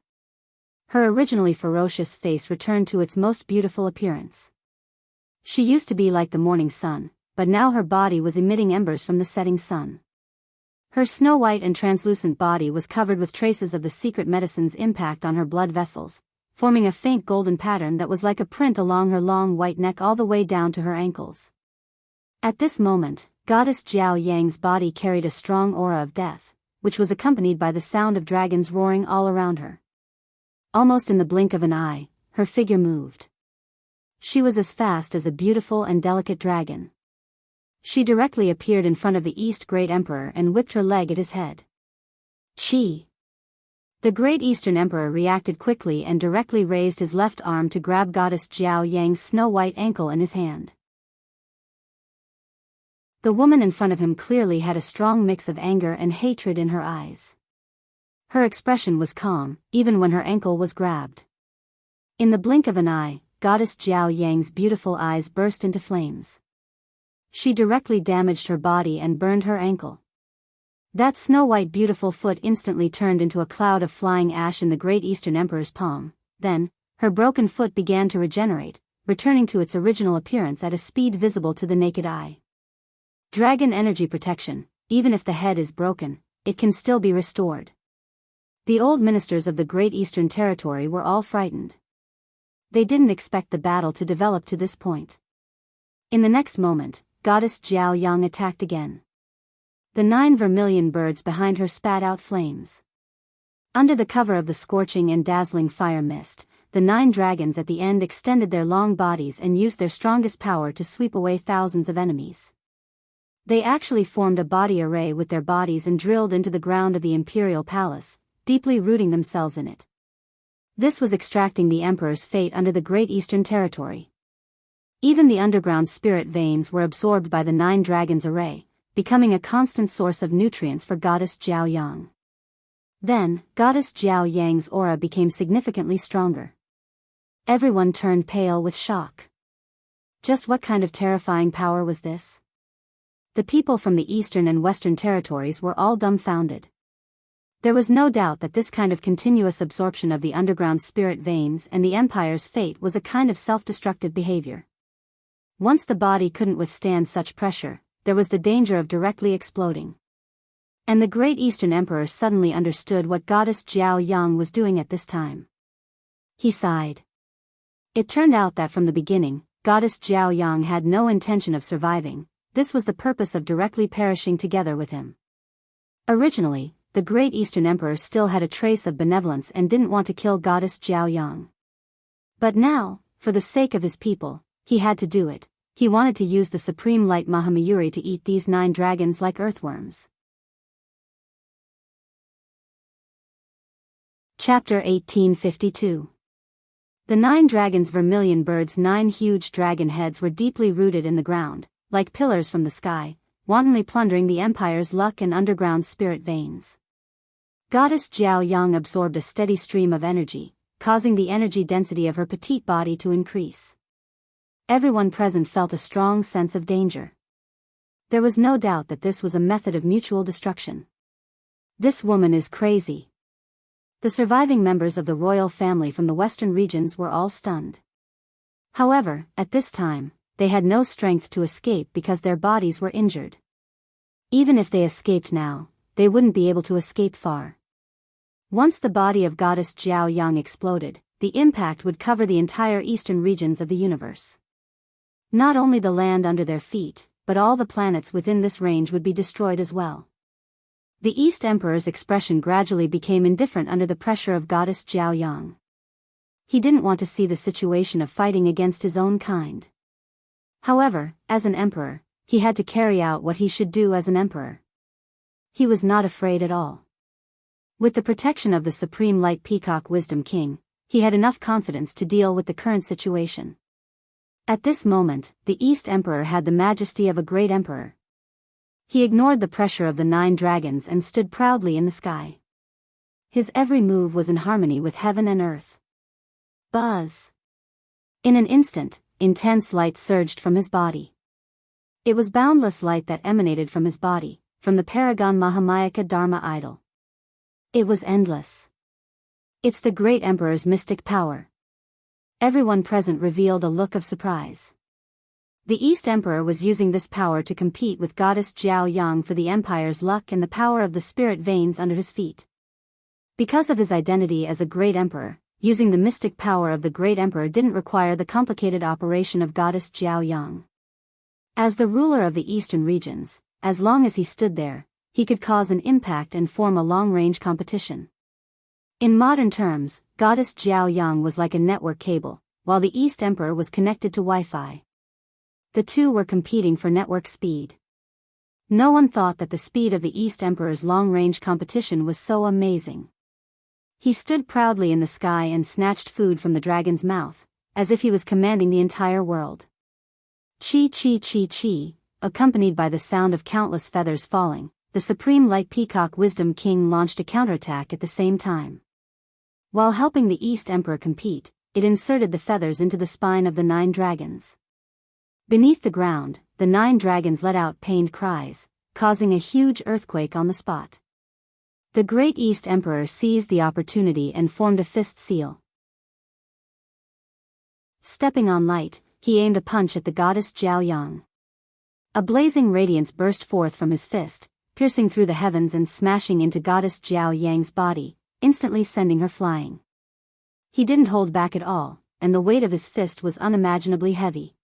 Her originally ferocious face returned to its most beautiful appearance. She used to be like the morning sun, but now her body was emitting embers from the setting sun. Her snow-white and translucent body was covered with traces of the secret medicine's impact on her blood vessels, forming a faint golden pattern that was like a print along her long white neck all the way down to her ankles. At this moment, Goddess Jiao Yang's body carried a strong aura of death, which was accompanied by the sound of dragons roaring all around her. Almost in the blink of an eye, her figure moved. She was as fast as a beautiful and delicate dragon. She directly appeared in front of the East Great Emperor and whipped her leg at his head. Chi! The Great Eastern Emperor reacted quickly and directly raised his left arm to grab Goddess Jiao Yang's snow-white ankle in his hand. The woman in front of him clearly had a strong mix of anger and hatred in her eyes. Her expression was calm, even when her ankle was grabbed. In the blink of an eye, Goddess Jiao Yang's beautiful eyes burst into flames. She directly damaged her body and burned her ankle. That snow-white beautiful foot instantly turned into a cloud of flying ash in the Great Eastern Emperor's palm. Then, her broken foot began to regenerate, returning to its original appearance at a speed visible to the naked eye. Dragon energy protection: even if the head is broken, it can still be restored. The old ministers of the Great Eastern Territory were all frightened. They didn't expect the battle to develop to this point. In the next moment, Goddess Jiao Yang attacked again. The 9 vermilion birds behind her spat out flames. Under the cover of the scorching and dazzling fire mist, the 9 dragons at the end extended their long bodies and used their strongest power to sweep away thousands of enemies. They actually formed a body array with their bodies and drilled into the ground of the imperial palace, deeply rooting themselves in it. This was extracting the emperor's fate under the Great Eastern Territory. Even the underground spirit veins were absorbed by the 9 dragons' array, becoming a constant source of nutrients for Goddess Jiao Yang. Then, Goddess Jiao Yang's aura became significantly stronger. Everyone turned pale with shock. Just what kind of terrifying power was this? The people from the Eastern and Western territories were all dumbfounded. There was no doubt that this kind of continuous absorption of the underground spirit veins and the Empire's fate was a kind of self-destructive behavior. Once the body couldn't withstand such pressure, there was the danger of directly exploding. And the Great Eastern Emperor suddenly understood what Goddess Jiao Yang was doing at this time. He sighed. It turned out that from the beginning, Goddess Jiao Yang had no intention of surviving. This was the purpose of directly perishing together with him. Originally, the Great Eastern Emperor still had a trace of benevolence and didn't want to kill Goddess Jiao Yang. But now, for the sake of his people, he had to do it. He wanted to use the Supreme Light Mahamayuri to eat these 9 dragons like earthworms. Chapter 1852. The 9 dragons' vermilion birds' 9 huge dragon heads were deeply rooted in the ground, like pillars from the sky, wantonly plundering the Empire's luck and underground spirit veins. Goddess Jiao Yang absorbed a steady stream of energy, causing the energy density of her petite body to increase. Everyone present felt a strong sense of danger. There was no doubt that this was a method of mutual destruction. This woman is crazy. The surviving members of the royal family from the western regions were all stunned. However, at this time, they had no strength to escape because their bodies were injured. Even if they escaped now, they wouldn't be able to escape far. Once the body of Goddess Jiao Yang exploded, the impact would cover the entire eastern regions of the universe. Not only the land under their feet, but all the planets within this range would be destroyed as well. The East Emperor's expression gradually became indifferent under the pressure of Goddess Jiao Yang. He didn't want to see the situation of fighting against his own kind. However, as an emperor, he had to carry out what he should do as an emperor. He was not afraid at all. With the protection of the Supreme Light Peacock Wisdom King, he had enough confidence to deal with the current situation. At this moment, the East Emperor had the majesty of a great emperor. He ignored the pressure of the 9 dragons and stood proudly in the sky. His every move was in harmony with heaven and earth. Buzz! In an instant, intense light surged from his body. It was boundless light that emanated from his body, from the Paragon Mahamayaka Dharma idol. It was endless. It's the great emperor's mystic power. Everyone present revealed a look of surprise. The East Emperor was using this power to compete with Goddess Jiao Yang for the Empire's luck and the power of the spirit veins under his feet. Because of his identity as a great emperor, using the mystic power of the great emperor didn't require the complicated operation of Goddess Jiao Yang. As the ruler of the eastern regions, as long as he stood there, he could cause an impact and form a long-range competition. In modern terms, Goddess Jiao Yang was like a network cable, while the East Emperor was connected to Wi-Fi. The two were competing for network speed. No one thought that the speed of the East Emperor's long-range competition was so amazing. He stood proudly in the sky and snatched food from the dragon's mouth, as if he was commanding the entire world. Chi chi chi chi, accompanied by the sound of countless feathers falling, the Supreme Light Peacock Wisdom King launched a counterattack at the same time. While helping the East Emperor compete, it inserted the feathers into the spine of the 9 dragons. Beneath the ground, the 9 dragons let out pained cries, causing a huge earthquake on the spot. The Great East Emperor seized the opportunity and formed a fist seal. Stepping on light, he aimed a punch at the goddess Jiao Yang. A blazing radiance burst forth from his fist, piercing through the heavens and smashing into goddess Jiao Yang's body, instantly sending her flying. He didn't hold back at all, and the weight of his fist was unimaginably heavy.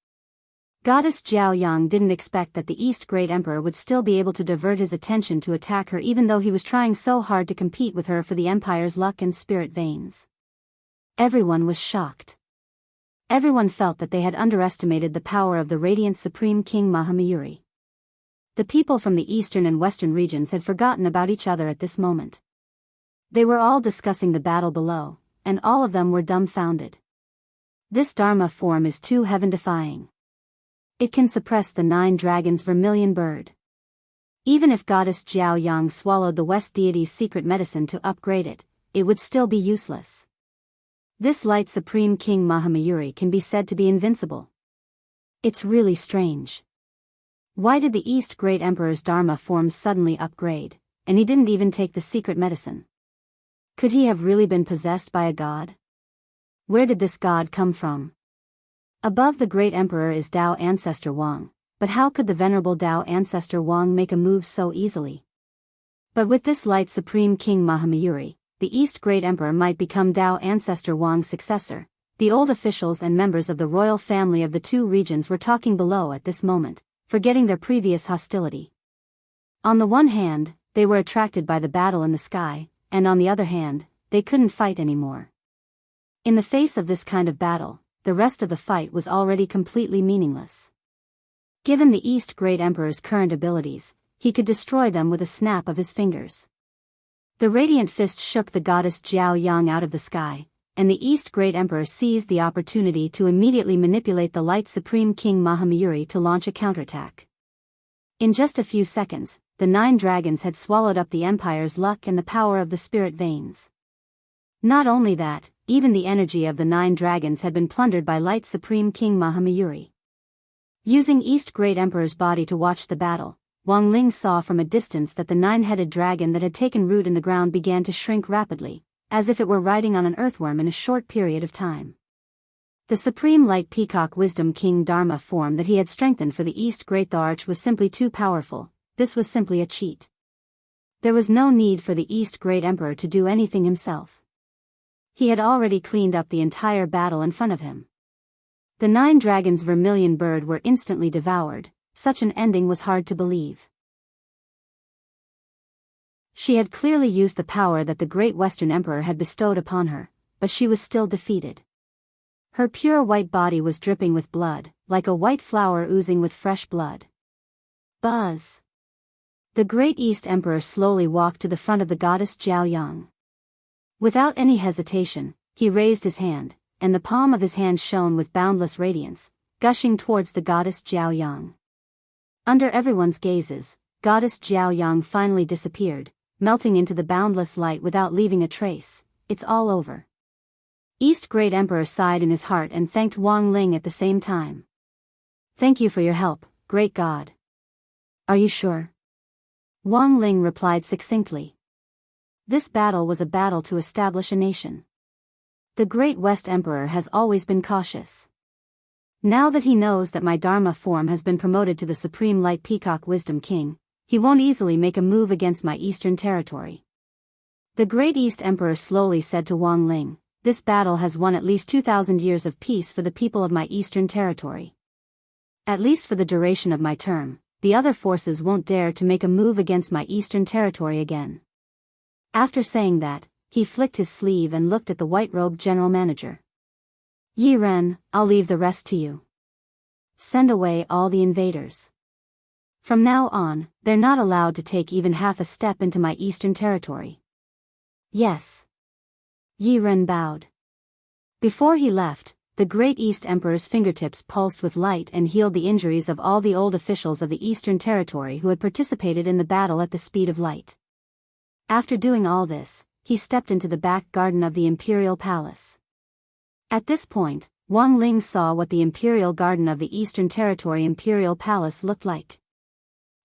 Goddess Jiao Yang didn't expect that the East Great Emperor would still be able to divert his attention to attack her even though he was trying so hard to compete with her for the Empire's luck and spirit veins. Everyone was shocked. Everyone felt that they had underestimated the power of the radiant Supreme King Mahamayuri. The people from the eastern and western regions had forgotten about each other at this moment. They were all discussing the battle below, and all of them were dumbfounded. This Dharma form is too heaven-defying. It can suppress the 9 dragons' vermilion bird. Even if Goddess Jiao Yang swallowed the West deity's secret medicine to upgrade it, it would still be useless. This light Supreme King Mahamayuri can be said to be invincible. It's really strange. Why did the East Great Emperor's Dharma form suddenly upgrade, and he didn't even take the secret medicine? Could he have really been possessed by a god? Where did this god come from? Above the Great Emperor is Tao Ancestor Wang, but how could the venerable Tao Ancestor Wang make a move so easily? But with this light Supreme King Mahamayuri, the East Great Emperor might become Tao Ancestor Wang's successor. The old officials and members of the royal family of the 2 regions were talking below at this moment, forgetting their previous hostility. On the one hand, they were attracted by the battle in the sky, and on the other hand, they couldn't fight anymore. In the face of this kind of battle, the rest of the fight was already completely meaningless. Given the East Great Emperor's current abilities, he could destroy them with a snap of his fingers. The radiant fist shook the goddess Jiao Yang out of the sky, and the East Great Emperor seized the opportunity to immediately manipulate the light Supreme King Mahamayuri to launch a counterattack. In just a few seconds, the 9 dragons had swallowed up the Empire's luck and the power of the spirit veins. Not only that, even the energy of the 9 dragons had been plundered by light Supreme King Mahamayuri. Using East Great Emperor's body to watch the battle, Wang Ling saw from a distance that the 9-headed dragon that had taken root in the ground began to shrink rapidly, as if it were riding on an earthworm in a short period of time. The Supreme Light Peacock Wisdom King Dharma form that he had strengthened for the East Great the Arch was simply too powerful. This was simply a cheat. There was no need for the East Great Emperor to do anything himself. He had already cleaned up the entire battle in front of him. The 9 dragons' vermilion bird were instantly devoured. Such an ending was hard to believe. She had clearly used the power that the Great Western Emperor had bestowed upon her, but she was still defeated. Her pure white body was dripping with blood, like a white flower oozing with fresh blood. Buzz! The Great East Emperor slowly walked to the front of the goddess Jiao Yang. Without any hesitation, he raised his hand, and the palm of his hand shone with boundless radiance, gushing towards the goddess Jiao Yang. Under everyone's gazes, goddess Jiao Yang finally disappeared, melting into the boundless light without leaving a trace. It's all over. East Great Emperor sighed in his heart and thanked Wang Ling at the same time. Thank you for your help, great god. Are you sure? Wang Ling replied succinctly. This battle was a battle to establish a nation. The Great West Emperor has always been cautious. Now that he knows that my Dharma form has been promoted to the Supreme Light Peacock Wisdom King, he won't easily make a move against my eastern territory. The Great East Emperor slowly said to Wang Ling, this battle has won at least 2,000 years of peace for the people of my eastern territory. At least for the duration of my term, the other forces won't dare to make a move against my eastern territory again. After saying that, he flicked his sleeve and looked at the white-robed general manager. Yi Ren, I'll leave the rest to you. Send away all the invaders. From now on, they're not allowed to take even half a step into my eastern territory. Yes. Yi Ren bowed. Before he left, the Great East Emperor's fingertips pulsed with light and healed the injuries of all the old officials of the Eastern Territory who had participated in the battle at the speed of light. After doing all this, he stepped into the back garden of the Imperial Palace. At this point, Wang Ling saw what the Imperial Garden of the Eastern Territory Imperial Palace looked like.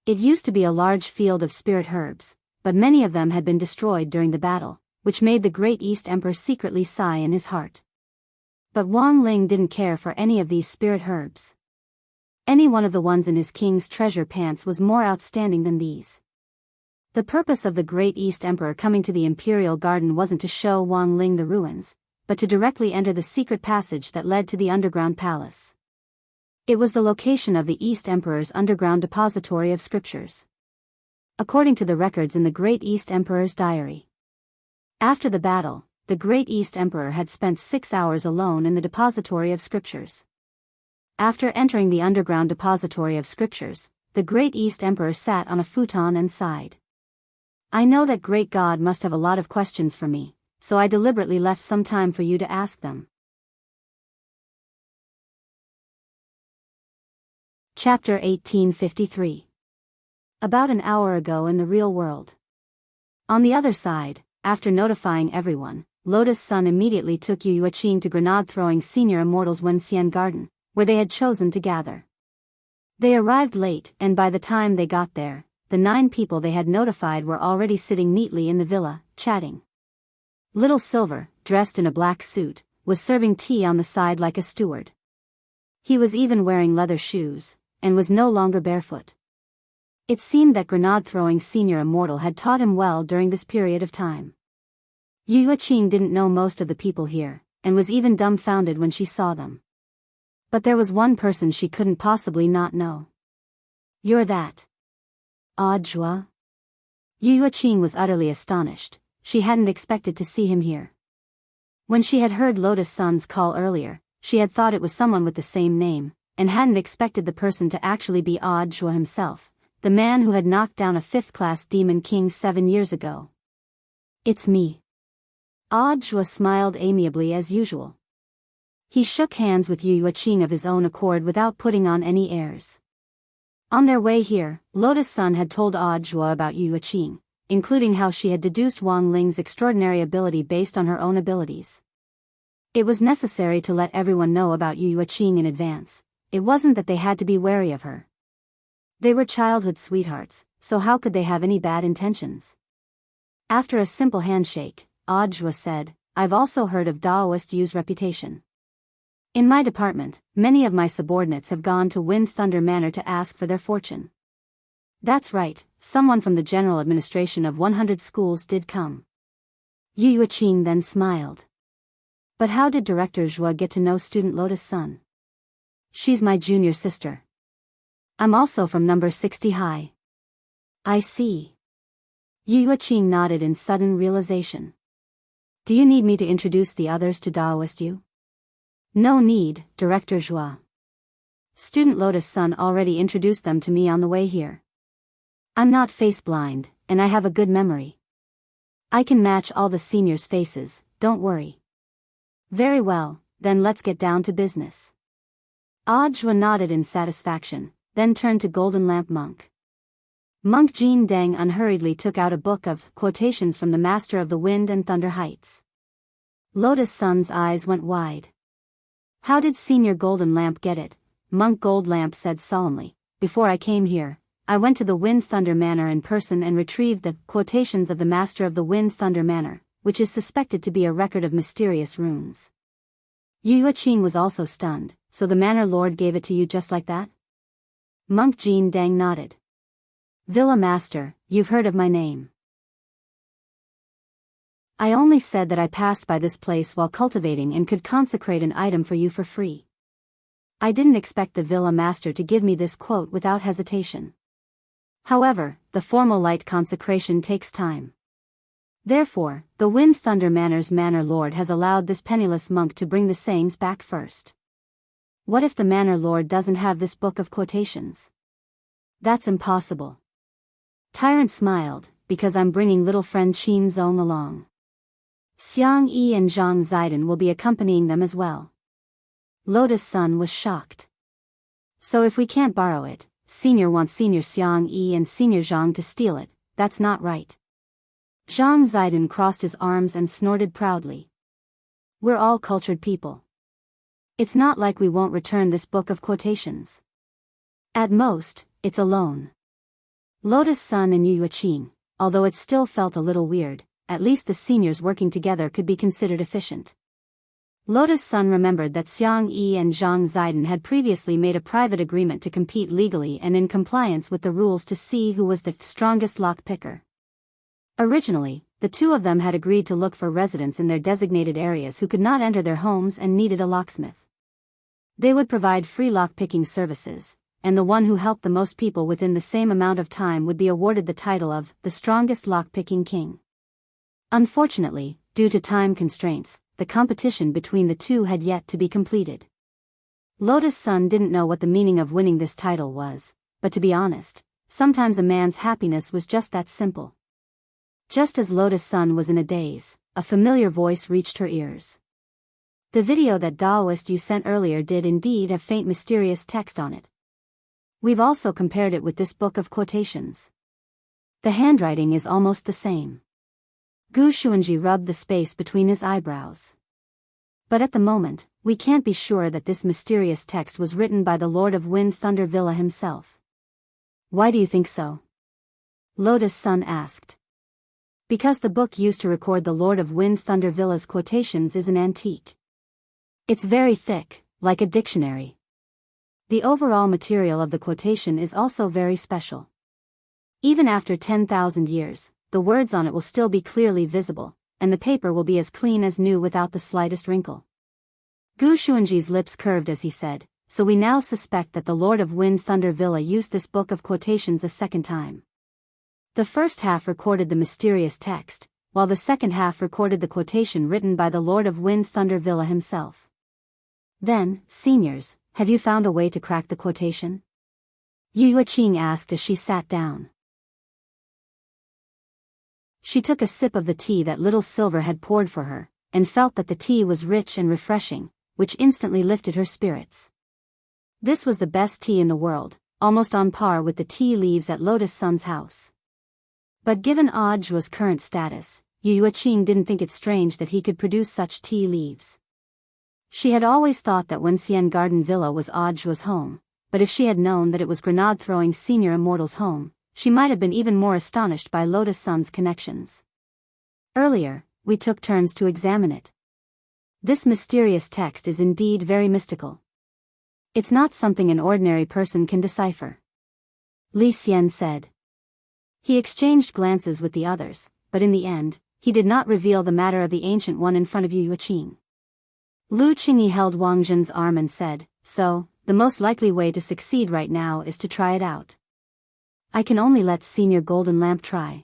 It used to be a large field of spirit herbs, but many of them had been destroyed during the battle, which made the Great East Emperor secretly sigh in his heart. But Wang Ling didn't care for any of these spirit herbs. Any one of the ones in his king's treasure pants was more outstanding than these. The purpose of the Great East Emperor coming to the Imperial Garden wasn't to show Wang Ling the ruins, but to directly enter the secret passage that led to the underground palace. It was the location of the East Emperor's underground depository of scriptures. According to the records in the Great East Emperor's diary. After the battle, the Great East Emperor had spent 6 hours alone in the depository of scriptures. After entering the underground depository of scriptures, the Great East Emperor sat on a futon and sighed. I know that Great God must have a lot of questions for me, so I deliberately left some time for you to ask them. Chapter 1853. About an hour ago in the real world. On the other side, after notifying everyone, Lotus Sun immediately took Yu Yuqing to grenade-throwing senior immortals Wenxian Garden, where they had chosen to gather. They arrived late, and by the time they got there, the 9 people they had notified were already sitting neatly in the villa, chatting. Little Silver, dressed in a black suit, was serving tea on the side like a steward. He was even wearing leather shoes, and was no longer barefoot. It seemed that grenade-throwing senior immortal had taught him well during this period of time. Yu Yuqing didn't know most of the people here, and was even dumbfounded when she saw them. But there was one person she couldn't possibly not know. You're that Audra? Yu Yuqing was utterly astonished. She hadn't expected to see him here. When she had heard Lotus Sun's call earlier, she had thought it was someone with the same name, and hadn't expected the person to actually be Audra himself, the man who had knocked down a 5th-class demon king 7 years ago. It's me. Audra smiled amiably as usual. He shook hands with Yu Yuqing of his own accord without putting on any airs. On their way here, Lotus Sun had told Audra about Yu Yuqing, including how she had deduced Wang Ling's extraordinary ability based on her own abilities. It was necessary to let everyone know about Yu Yuqing in advance. It wasn't that they had to be wary of her. They were childhood sweethearts, so how could they have any bad intentions? After a simple handshake, Audra said, I've also heard of Daoist Yu's reputation. In my department, many of my subordinates have gone to Wind Thunder Manor to ask for their fortune. That's right, someone from the general administration of 100 schools did come. Yu Yuqing then smiled. But how did Director Zhua get to know student Lotus Sun? She's my junior sister. I'm also from number 60 high. I see. Yu Yuqing nodded in sudden realization. Do you need me to introduce the others to Daoist Yu? No need, Director Zhua. Student Lotus Sun already introduced them to me on the way here. I'm not face-blind, and I have a good memory. I can match all the seniors' faces, don't worry. Very well, then let's get down to business. Audra nodded in satisfaction, then turned to Golden Lamp Monk. Monk Jin Deng unhurriedly took out a book of quotations from the Master of the Wind and Thunder Heights. Lotus Sun's eyes went wide. How did Senior Golden Lamp get it? Monk Gold Lamp said solemnly. Before I came here, I went to the Wind Thunder Manor in person and retrieved the quotations of the Master of the Wind Thunder Manor, which is suspected to be a record of mysterious runes. Yu Yuqing was also stunned. So the Manor Lord gave it to you just like that? Monk Jin Deng nodded. Villa Master, you've heard of my name. I only said that I passed by this place while cultivating and could consecrate an item for you for free. I didn't expect the villa master to give me this quote without hesitation. However, the formal light consecration takes time. Therefore, the Wind Thunder Manor's manor lord has allowed this penniless monk to bring the sayings back first. What if the manor lord doesn't have this book of quotations? That's impossible. Tyrant smiled, because I'm bringing little friend Qin Zong along. Xiang Yi and Zhang Zidon will be accompanying them as well. Lotus Sun was shocked. So if we can't borrow it, Senior wants Senior Xiang Yi and Senior Zhang to steal it, that's not right. Zhang Zidon crossed his arms and snorted proudly. We're all cultured people. It's not like we won't return this book of quotations. At most, it's a loan. Lotus Sun and Yu Yuqing, although it still felt a little weird, at least the seniors working together could be considered efficient. Lotus Sun remembered that Xiang Yi and Zhang Zidon had previously made a private agreement to compete legally and in compliance with the rules to see who was the strongest lockpicker. Originally, the two of them had agreed to look for residents in their designated areas who could not enter their homes and needed a locksmith. They would provide free lockpicking services, and the one who helped the most people within the same amount of time would be awarded the title of the strongest lockpicking king. Unfortunately, due to time constraints, the competition between the two had yet to be completed. Lotus Sun didn't know what the meaning of winning this title was, but to be honest, sometimes a man's happiness was just that simple. Just as Lotus Sun was in a daze, a familiar voice reached her ears. The video that Daoist you sent earlier did indeed have faint mysterious text on it. We've also compared it with this book of quotations. The handwriting is almost the same. Gu Xuanji rubbed the space between his eyebrows. But at the moment, we can't be sure that this mysterious text was written by the Lord of Wind Thunder Villa himself. Why do you think so? Lotus Sun asked. Because the book used to record the Lord of Wind Thunder Villa's quotations is an antique. It's very thick, like a dictionary. The overall material of the quotation is also very special. Even after 10,000 years, the words on it will still be clearly visible, and the paper will be as clean as new without the slightest wrinkle. Gu Xuanji's lips curved as he said, so we now suspect that the Lord of Wind Thunder Villa used this book of quotations a second time. The first half recorded the mysterious text, while the second half recorded the quotation written by the Lord of Wind Thunder Villa himself. Then, seniors, have you found a way to crack the quotation? Yu Yuqing asked as she sat down. She took a sip of the tea that Little Silver had poured for her, and felt that the tea was rich and refreshing, which instantly lifted her spirits. This was the best tea in the world, almost on par with the tea leaves at Lotus Sun's house. But given Audiobook's current status, Yu Yuqing didn't think it strange that he could produce such tea leaves. She had always thought that Wenxian Garden Villa was Audiobook's home, but if she had known that it was Grenade-throwing Senior Immortal's home, she might have been even more astonished by Lotus Sun's connections. Earlier, we took turns to examine it. This mysterious text is indeed very mystical. It's not something an ordinary person can decipher. Li Xian said. He exchanged glances with the others, but in the end, he did not reveal the matter of the Ancient One in front of Yu Yuqing. Lu Qingyi held Wang Zhen's arm and said, so, the most likely way to succeed right now is to try it out. I can only let Senior Golden Lamp try.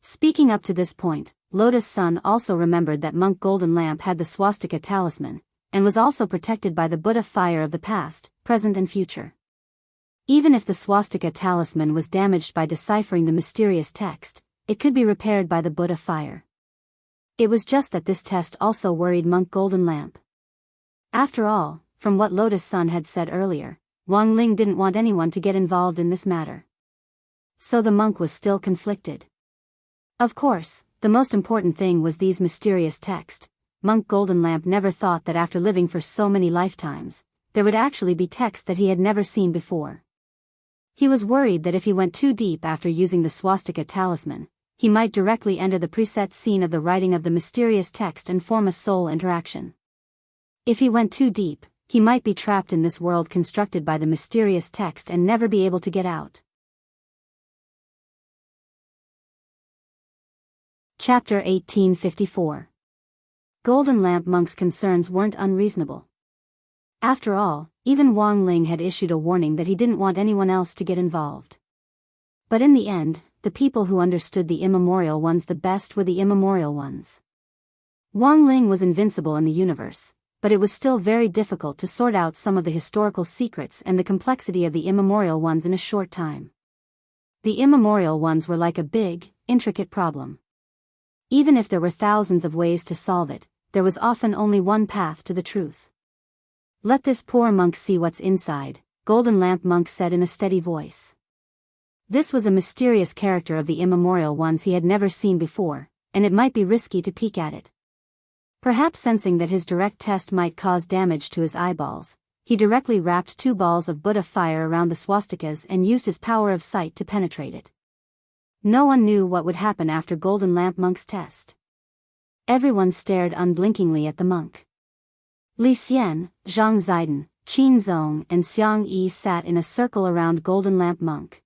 Speaking up to this point, Lotus Sun also remembered that Monk Golden Lamp had the swastika talisman, and was also protected by the Buddha fire of the past, present and future. Even if the swastika talisman was damaged by deciphering the mysterious text, it could be repaired by the Buddha fire. It was just that this test also worried Monk Golden Lamp. After all, from what Lotus Sun had said earlier, Wang Ling didn't want anyone to get involved in this matter. So the monk was still conflicted. Of course, the most important thing was these mysterious texts. Monk Golden Lamp never thought that after living for so many lifetimes, there would actually be texts that he had never seen before. He was worried that if he went too deep after using the swastika talisman, he might directly enter the preset scene of the writing of the mysterious text and form a soul interaction. If he went too deep, he might be trapped in this world constructed by the mysterious text and never be able to get out. Chapter 1854. Golden Lamp Monk's concerns weren't unreasonable. After all, Even Wang Ling had issued a warning that he didn't want anyone else to get involved. But in the end, the people who understood the immemorial ones the best were the immemorial ones. Wang Ling was invincible in the universe, but it was still very difficult to sort out some of the historical secrets and the complexity of the immemorial ones in a short time. The immemorial ones were like a big, intricate problem. Even if there were thousands of ways to solve it, there was often only one path to the truth. "Let this poor monk see what's inside," Golden Lamp Monk said in a steady voice. This was a mysterious character of the immemorial ones he had never seen before, and it might be risky to peek at it. Perhaps sensing that his direct test might cause damage to his eyeballs, he directly wrapped 2 balls of Buddha fire around the swastikas and used his power of sight to penetrate it. No one knew what would happen after Golden Lamp Monk's test. Everyone stared unblinkingly at the monk. Li Xian, Zhang Ziden, Qin Zong and Xiang Yi sat in a circle around Golden Lamp Monk.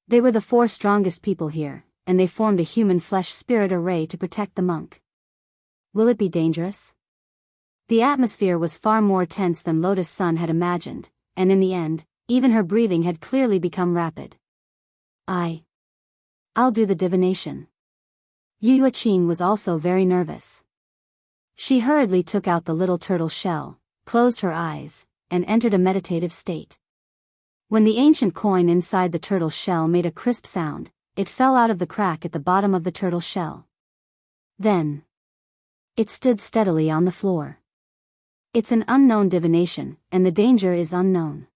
They were the 4 strongest people here, and they formed a human flesh spirit array to protect the monk. Will it be dangerous? The atmosphere was far more tense than Lotus Sun had imagined, and in the end, even her breathing had clearly become rapid. I'll do the divination. Yu Yuqing was also very nervous. She hurriedly took out the little turtle shell, closed her eyes, and entered a meditative state. When the ancient coin inside the turtle shell made a crisp sound, it fell out of the crack at the bottom of the turtle shell. Then, it stood steadily on the floor. It's an unknown divination, and the danger is unknown.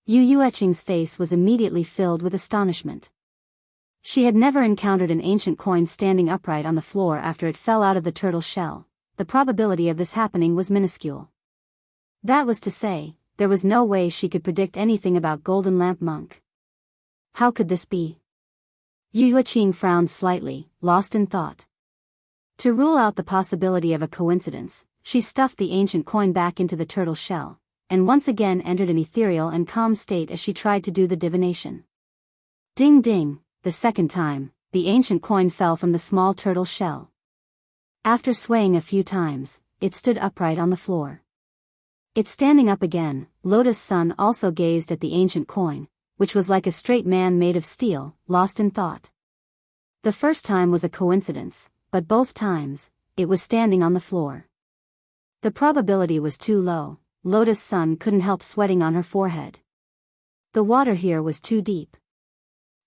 Yu Yuqing's face was immediately filled with astonishment. She had never encountered an ancient coin standing upright on the floor after it fell out of the turtle shell. The probability of this happening was minuscule. That was to say, there was no way she could predict anything about Golden Lamp Monk. How could this be? Yu Yuqing frowned slightly, lost in thought. To rule out the possibility of a coincidence, she stuffed the ancient coin back into the turtle shell, and once again entered an ethereal and calm state as she tried to do the divination. Ding ding, the second time, the ancient coin fell from the small turtle shell. After swaying a few times, it stood upright on the floor. It standing up again, Lotus Sun also gazed at the ancient coin, which was like a straight man made of steel, lost in thought. The first time was a coincidence, but both times, it was standing on the floor. The probability was too low. Lotus Sun couldn't help sweating on her forehead. The water here was too deep.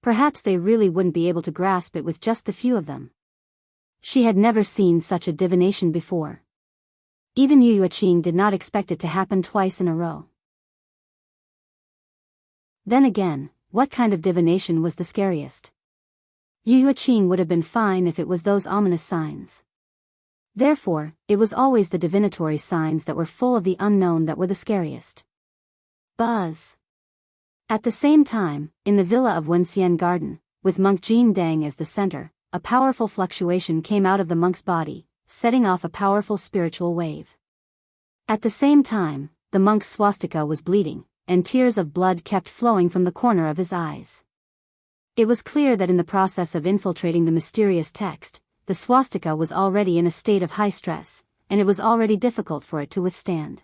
Perhaps they really wouldn't be able to grasp it with just the few of them. She had never seen such a divination before. Even Yu Yuqing did not expect it to happen twice in a row. Then again, what kind of divination was the scariest? Yu Yuqing would have been fine if it was those ominous signs. Therefore, it was always the divinatory signs that were full of the unknown that were the scariest. Buzz. At the same time, in the villa of Wenxian Garden, with monk Jin Dang as the center, a powerful fluctuation came out of the monk's body, setting off a powerful spiritual wave. At the same time, the monk's swastika was bleeding, and tears of blood kept flowing from the corner of his eyes. It was clear that in the process of infiltrating the mysterious text, the swastika was already in a state of high stress, and it was already difficult for it to withstand.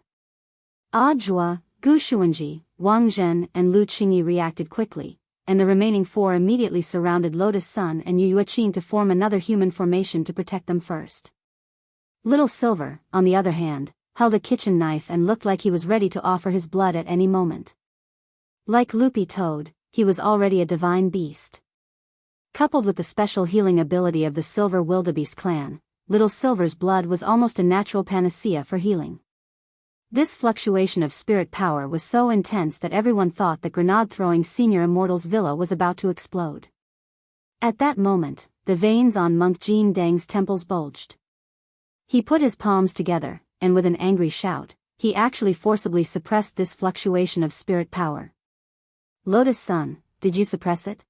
Jua, Gu Xuanji, Wang Zhen and Lu Qingyi reacted quickly, and the remaining 4 immediately surrounded Lotus Sun and Yu Yuqing to form another human formation to protect them first. Little Silver, on the other hand, held a kitchen knife and looked like he was ready to offer his blood at any moment. Like Loopy Toad, he was already a divine beast. Coupled with the special healing ability of the Silver Wildebeest clan, Little Silver's blood was almost a natural panacea for healing. This fluctuation of spirit power was so intense that everyone thought the grenade-throwing Senior Immortal's villa was about to explode. At that moment, the veins on monk Jin Dang's temples bulged. He put his palms together, and with an angry shout, he actually forcibly suppressed this fluctuation of spirit power. Lotus Sun, did you suppress it?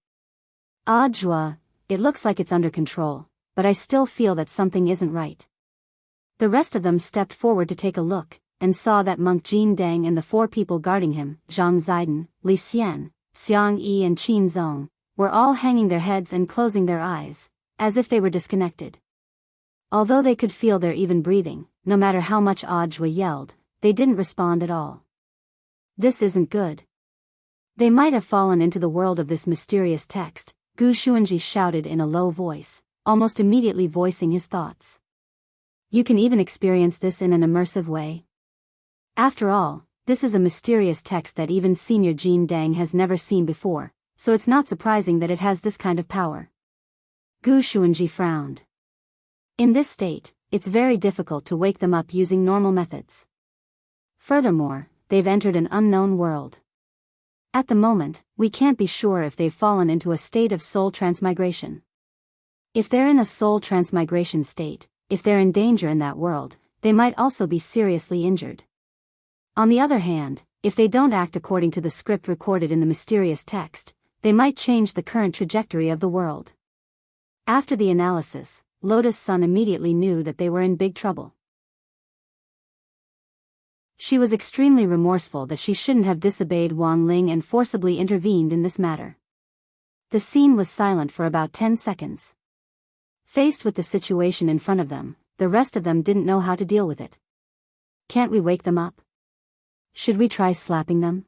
Jua, it looks like it's under control, but I still feel that something isn't right. The rest of them stepped forward to take a look, and saw that monk Jin Dang and the 4 people guarding him, Zhang Ziden, Li Xian, Xiang Yi and Qin Zong, were all hanging their heads and closing their eyes, as if they were disconnected. Although they could feel their even breathing, no matter how much Jua yelled, they didn't respond at all. This isn't good. They might have fallen into the world of this mysterious text, Gu Xuanji shouted in a low voice, almost immediately voicing his thoughts. You can even experience this in an immersive way. After all, this is a mysterious text that even Senior Jin Dang has never seen before, so it's not surprising that it has this kind of power. Gu Xuanji frowned. In this state, it's very difficult to wake them up using normal methods. Furthermore, they've entered an unknown world. At the moment, we can't be sure if they've fallen into a state of soul transmigration. If they're in a soul transmigration state, if they're in danger in that world, they might also be seriously injured. On the other hand, if they don't act according to the script recorded in the mysterious text, they might change the current trajectory of the world. After the analysis, Lotus Sun immediately knew that they were in big trouble. She was extremely remorseful that she shouldn't have disobeyed Wang Ling and forcibly intervened in this matter. The scene was silent for about 10 seconds. Faced with the situation in front of them, the rest of them didn't know how to deal with it. Can't we wake them up? Should we try slapping them?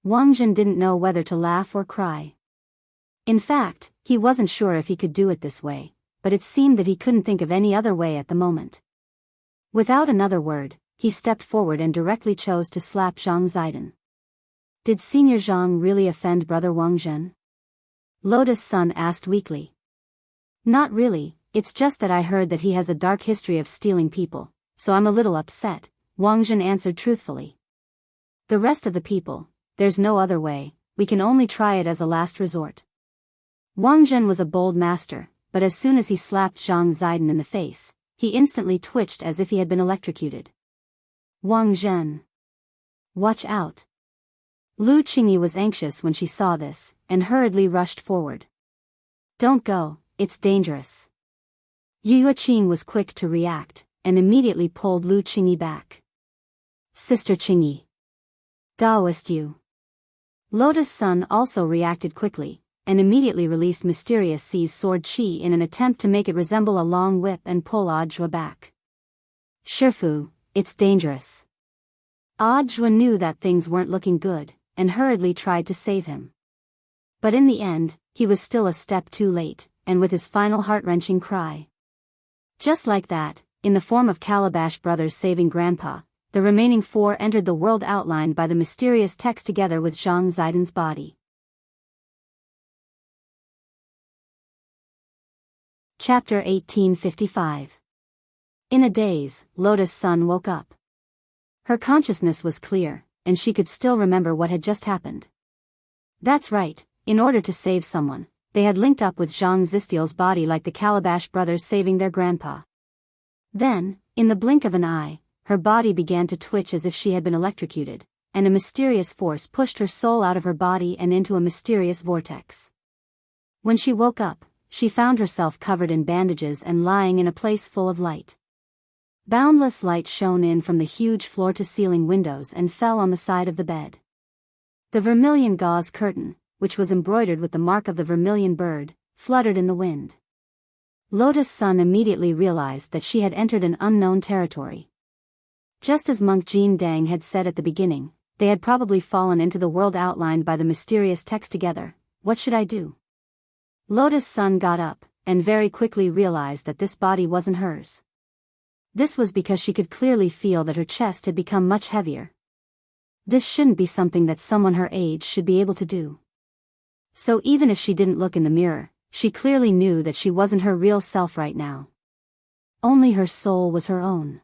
Wang Jin didn't know whether to laugh or cry. In fact, he wasn't sure if he could do it this way, but it seemed that he couldn't think of any other way at the moment. Without another word, he stepped forward and directly chose to slap Zhang Ziden. Did Senior Zhang really offend Brother Wang Zhen? Lotus Sun asked weakly. Not really, it's just that I heard that he has a dark history of stealing people, so I'm a little upset, Wang Zhen answered truthfully. The rest of the people, there's no other way, we can only try it as a last resort. Wang Zhen was a bold master, but as soon as he slapped Zhang Ziden in the face, he instantly twitched as if he had been electrocuted. Wang Zhen. Watch out. Lu Qingyi was anxious when she saw this, and hurriedly rushed forward. Don't go, it's dangerous. Yu Yuqing was quick to react, and immediately pulled Lu Qingyi back. Sister Qingyi. Daoist Yu. Lotus Sun also reacted quickly, and immediately released Mysterious C's sword Qi in an attempt to make it resemble a long whip and pull Audjue back. Shifu, it's dangerous. Audjue knew that things weren't looking good, and hurriedly tried to save him. But in the end, he was still a step too late, and with his final heart-wrenching cry. Just like that, in the form of Calabash brothers saving Grandpa, the remaining four entered the world outlined by the mysterious text together with Zhang Ziden's body. Chapter 1855. In a daze, Lotus Sun woke up. Her consciousness was clear, and she could still remember what had just happened. That's right, in order to save someone, they had linked up with Zhang Zistiel's body like the Calabash brothers saving their grandpa. Then, in the blink of an eye, her body began to twitch as if she had been electrocuted, and a mysterious force pushed her soul out of her body and into a mysterious vortex. When she woke up, she found herself covered in bandages and lying in a place full of light. Boundless light shone in from the huge floor-to-ceiling windows and fell on the side of the bed. The vermilion gauze curtain, which was embroidered with the mark of the vermilion bird, fluttered in the wind. Lotus Sun immediately realized that she had entered an unknown territory. Just as Monk Jin Dang had said at the beginning, they had probably fallen into the world outlined by the mysterious text together. What should I do? Lotus Sun got up, and very quickly realized that this body wasn't hers. This was because she could clearly feel that her chest had become much heavier. This shouldn't be something that someone her age should be able to do. So even if she didn't look in the mirror, she clearly knew that she wasn't her real self right now. Only her soul was her own.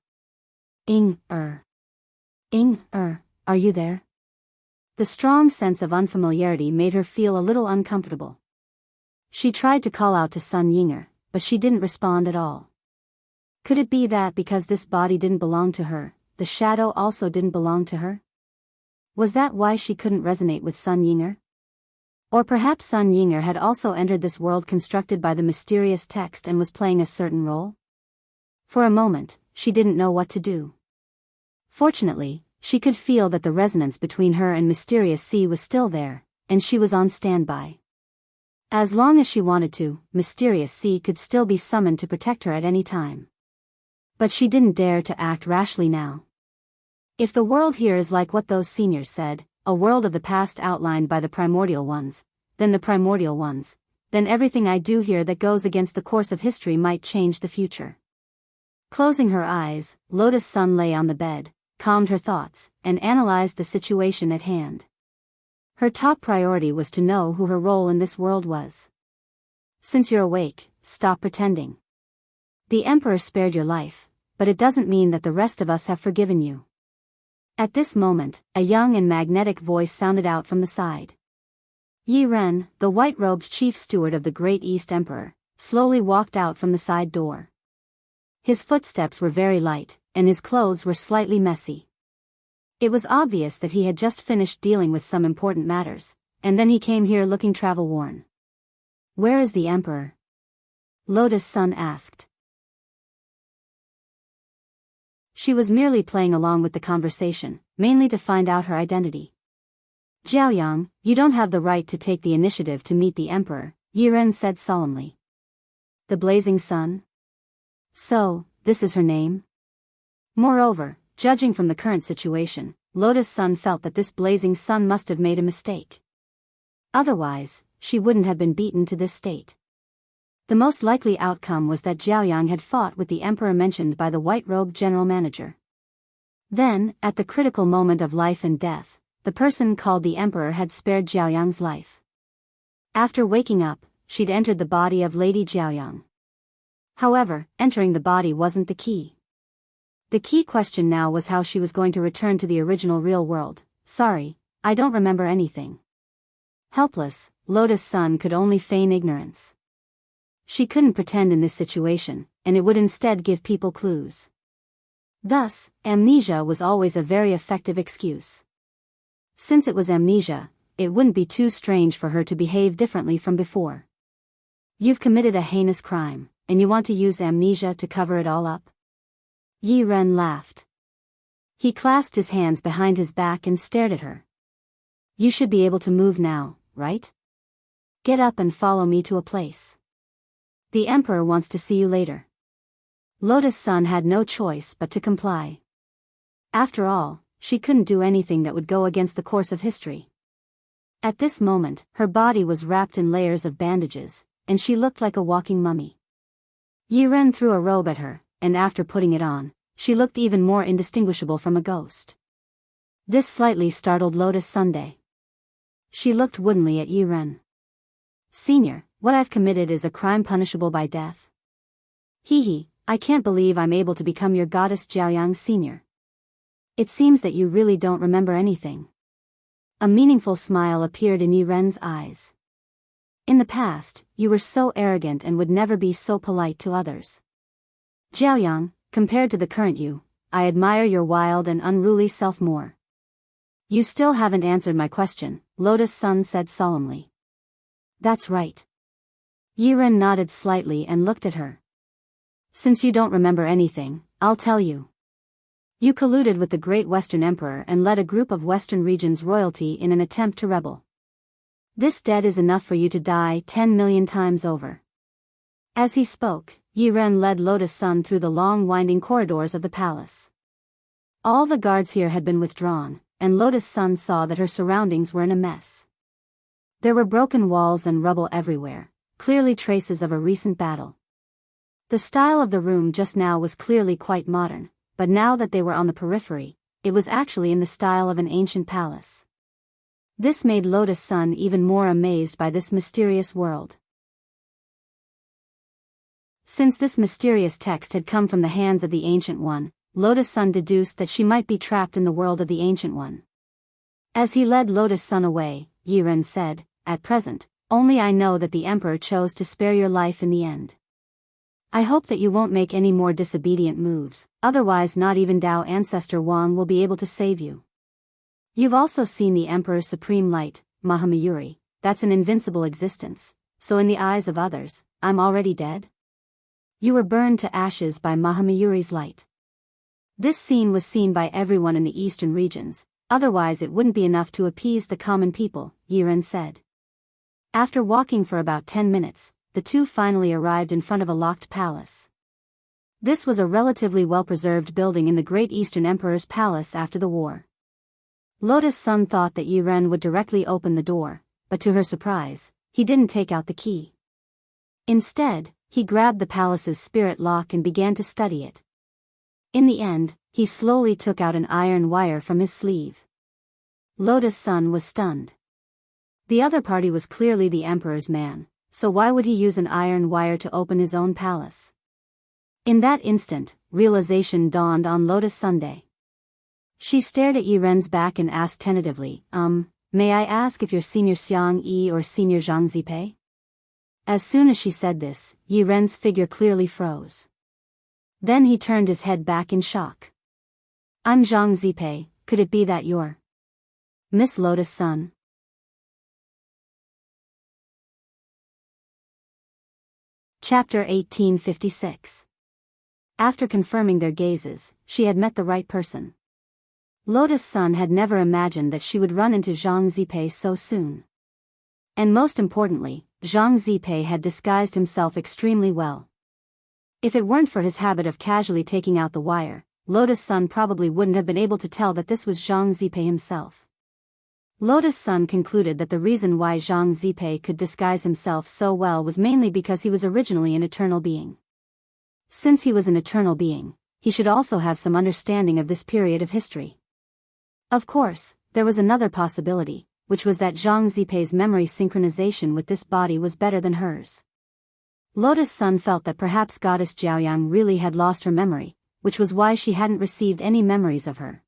Are you there? The strong sense of unfamiliarity made her feel a little uncomfortable. She tried to call out to Sun Yinger, but she didn't respond at all. Could it be that because this body didn't belong to her, the shadow also didn't belong to her? Was that why she couldn't resonate with Sun Yinger? Or perhaps Sun Yinger had also entered this world constructed by the mysterious text and was playing a certain role? For a moment, she didn't know what to do. Fortunately, she could feel that the resonance between her and Mysterious C was still there, and she was on standby. As long as she wanted to, Mysterious C could still be summoned to protect her at any time. But she didn't dare to act rashly now. If the world here is like what those seniors said, a world of the past outlined by the primordial ones, then everything I do here that goes against the course of history might change the future. Closing her eyes, Lotus Sun lay on the bed, calmed her thoughts, and analyzed the situation at hand. Her top priority was to know who her role in this world was. Since you're awake, stop pretending. The Emperor spared your life, but it doesn't mean that the rest of us have forgiven you. At this moment, a young and magnetic voice sounded out from the side. Yi Ren, the white-robed chief steward of the Great East Emperor, slowly walked out from the side door. His footsteps were very light, and his clothes were slightly messy. It was obvious that he had just finished dealing with some important matters, and then he came here looking travel-worn. "Where is the Emperor?" Lotus Sun asked. She was merely playing along with the conversation, mainly to find out her identity. "Jiaoyang, you don't have the right to take the initiative to meet the Emperor," Yi Ren said solemnly. "The Blazing Sun? So, this is her name?" Moreover, judging from the current situation, Lotus Sun felt that this Blazing Sun must have made a mistake. Otherwise, she wouldn't have been beaten to this state. The most likely outcome was that Jiaoyang had fought with the Emperor mentioned by the white-robed general manager. Then, at the critical moment of life and death, the person called the Emperor had spared Jiaoyang's life. After waking up, she'd entered the body of Lady Jiaoyang. However, entering the body wasn't the key. The key question now was how she was going to return to the original real world. "Sorry, I don't remember anything." Helpless, Lotus Sun could only feign ignorance. She couldn't pretend in this situation, and it would instead give people clues. Thus, amnesia was always a very effective excuse. Since it was amnesia, it wouldn't be too strange for her to behave differently from before. "You've committed a heinous crime, and you want to use amnesia to cover it all up?" Yi Ren laughed. He clasped his hands behind his back and stared at her. "You should be able to move now, right? Get up and follow me to a place. The Emperor wants to see you later." Lotus Sun had no choice but to comply. After all, she couldn't do anything that would go against the course of history. At this moment, her body was wrapped in layers of bandages, and she looked like a walking mummy. Yi Ren threw a robe at her, and after putting it on, she looked even more indistinguishable from a ghost. This slightly startled Lotus Sunday. She looked woodenly at Yi Ren. "Senior, what I've committed is a crime punishable by death. Hee, I can't believe I'm able to become your goddess Jiaoyang Senior. It seems that you really don't remember anything." A meaningful smile appeared in Yi Ren's eyes. "In the past, you were so arrogant and would never be so polite to others. Jiaoyang, compared to the current you, I admire your wild and unruly self more." "You still haven't answered my question," Lotus Sun said solemnly. "That's right." Yi Ren nodded slightly and looked at her. "Since you don't remember anything, I'll tell you. You colluded with the Great Western Emperor and led a group of Western regions royalty in an attempt to rebel. This debt is enough for you to die 10 million times over." As he spoke, Yi Ren led Lotus Sun through the long winding corridors of the palace. All the guards here had been withdrawn, and Lotus Sun saw that her surroundings were in a mess. There were broken walls and rubble everywhere, clearly traces of a recent battle. The style of the room just now was clearly quite modern, but now that they were on the periphery, it was actually in the style of an ancient palace. This made Lotus Sun even more amazed by this mysterious world. Since this mysterious text had come from the hands of the Ancient One, Lotus Sun deduced that she might be trapped in the world of the Ancient One. As he led Lotus Sun away, Yi Ren said, "At present, only I know that the Emperor chose to spare your life in the end. I hope that you won't make any more disobedient moves, otherwise not even Dao Ancestor Wang will be able to save you. You've also seen the Emperor's supreme light, Mahamayuri, that's an invincible existence, so in the eyes of others, I'm already dead? You were burned to ashes by Mahamayuri's light." This scene was seen by everyone in the eastern regions, otherwise it wouldn't be enough to appease the common people, Yi Ren said. After walking for about 10 minutes, the two finally arrived in front of a locked palace. This was a relatively well-preserved building in the Great Eastern Emperor's palace after the war. Lotus Sun thought that Yi Ren would directly open the door, but to her surprise, he didn't take out the key. Instead, he grabbed the palace's spirit lock and began to study it. In the end, he slowly took out an iron wire from his sleeve. Lotus Sun was stunned. The other party was clearly the Emperor's man, so why would he use an iron wire to open his own palace? In that instant, realization dawned on Lotus Sunday. She stared at Yi Ren's back and asked tentatively, may I ask if you're Senior Xiang Yi or Senior Zhang Zipei? As soon as she said this, Yi Ren's figure clearly froze. Then he turned his head back in shock. I'm Zhang Zipei, could it be that you're Miss Lotus Sun? Chapter 1856. After confirming their gazes, she had met the right person. Lotus Sun had never imagined that she would run into Zhang Zipei so soon. And most importantly, Zhang Zipei had disguised himself extremely well. If it weren't for his habit of casually taking out the wire, Lotus Sun probably wouldn't have been able to tell that this was Zhang Zipei himself. Lotus Sun concluded that the reason why Zhang Zipei could disguise himself so well was mainly because he was originally an eternal being. Since he was an eternal being, he should also have some understanding of this period of history. Of course, there was another possibility, which was that Zhang Zipei's memory synchronization with this body was better than hers. Lotus Sun felt that perhaps Goddess Jiaoyang really had lost her memory, which was why she hadn't received any memories of her.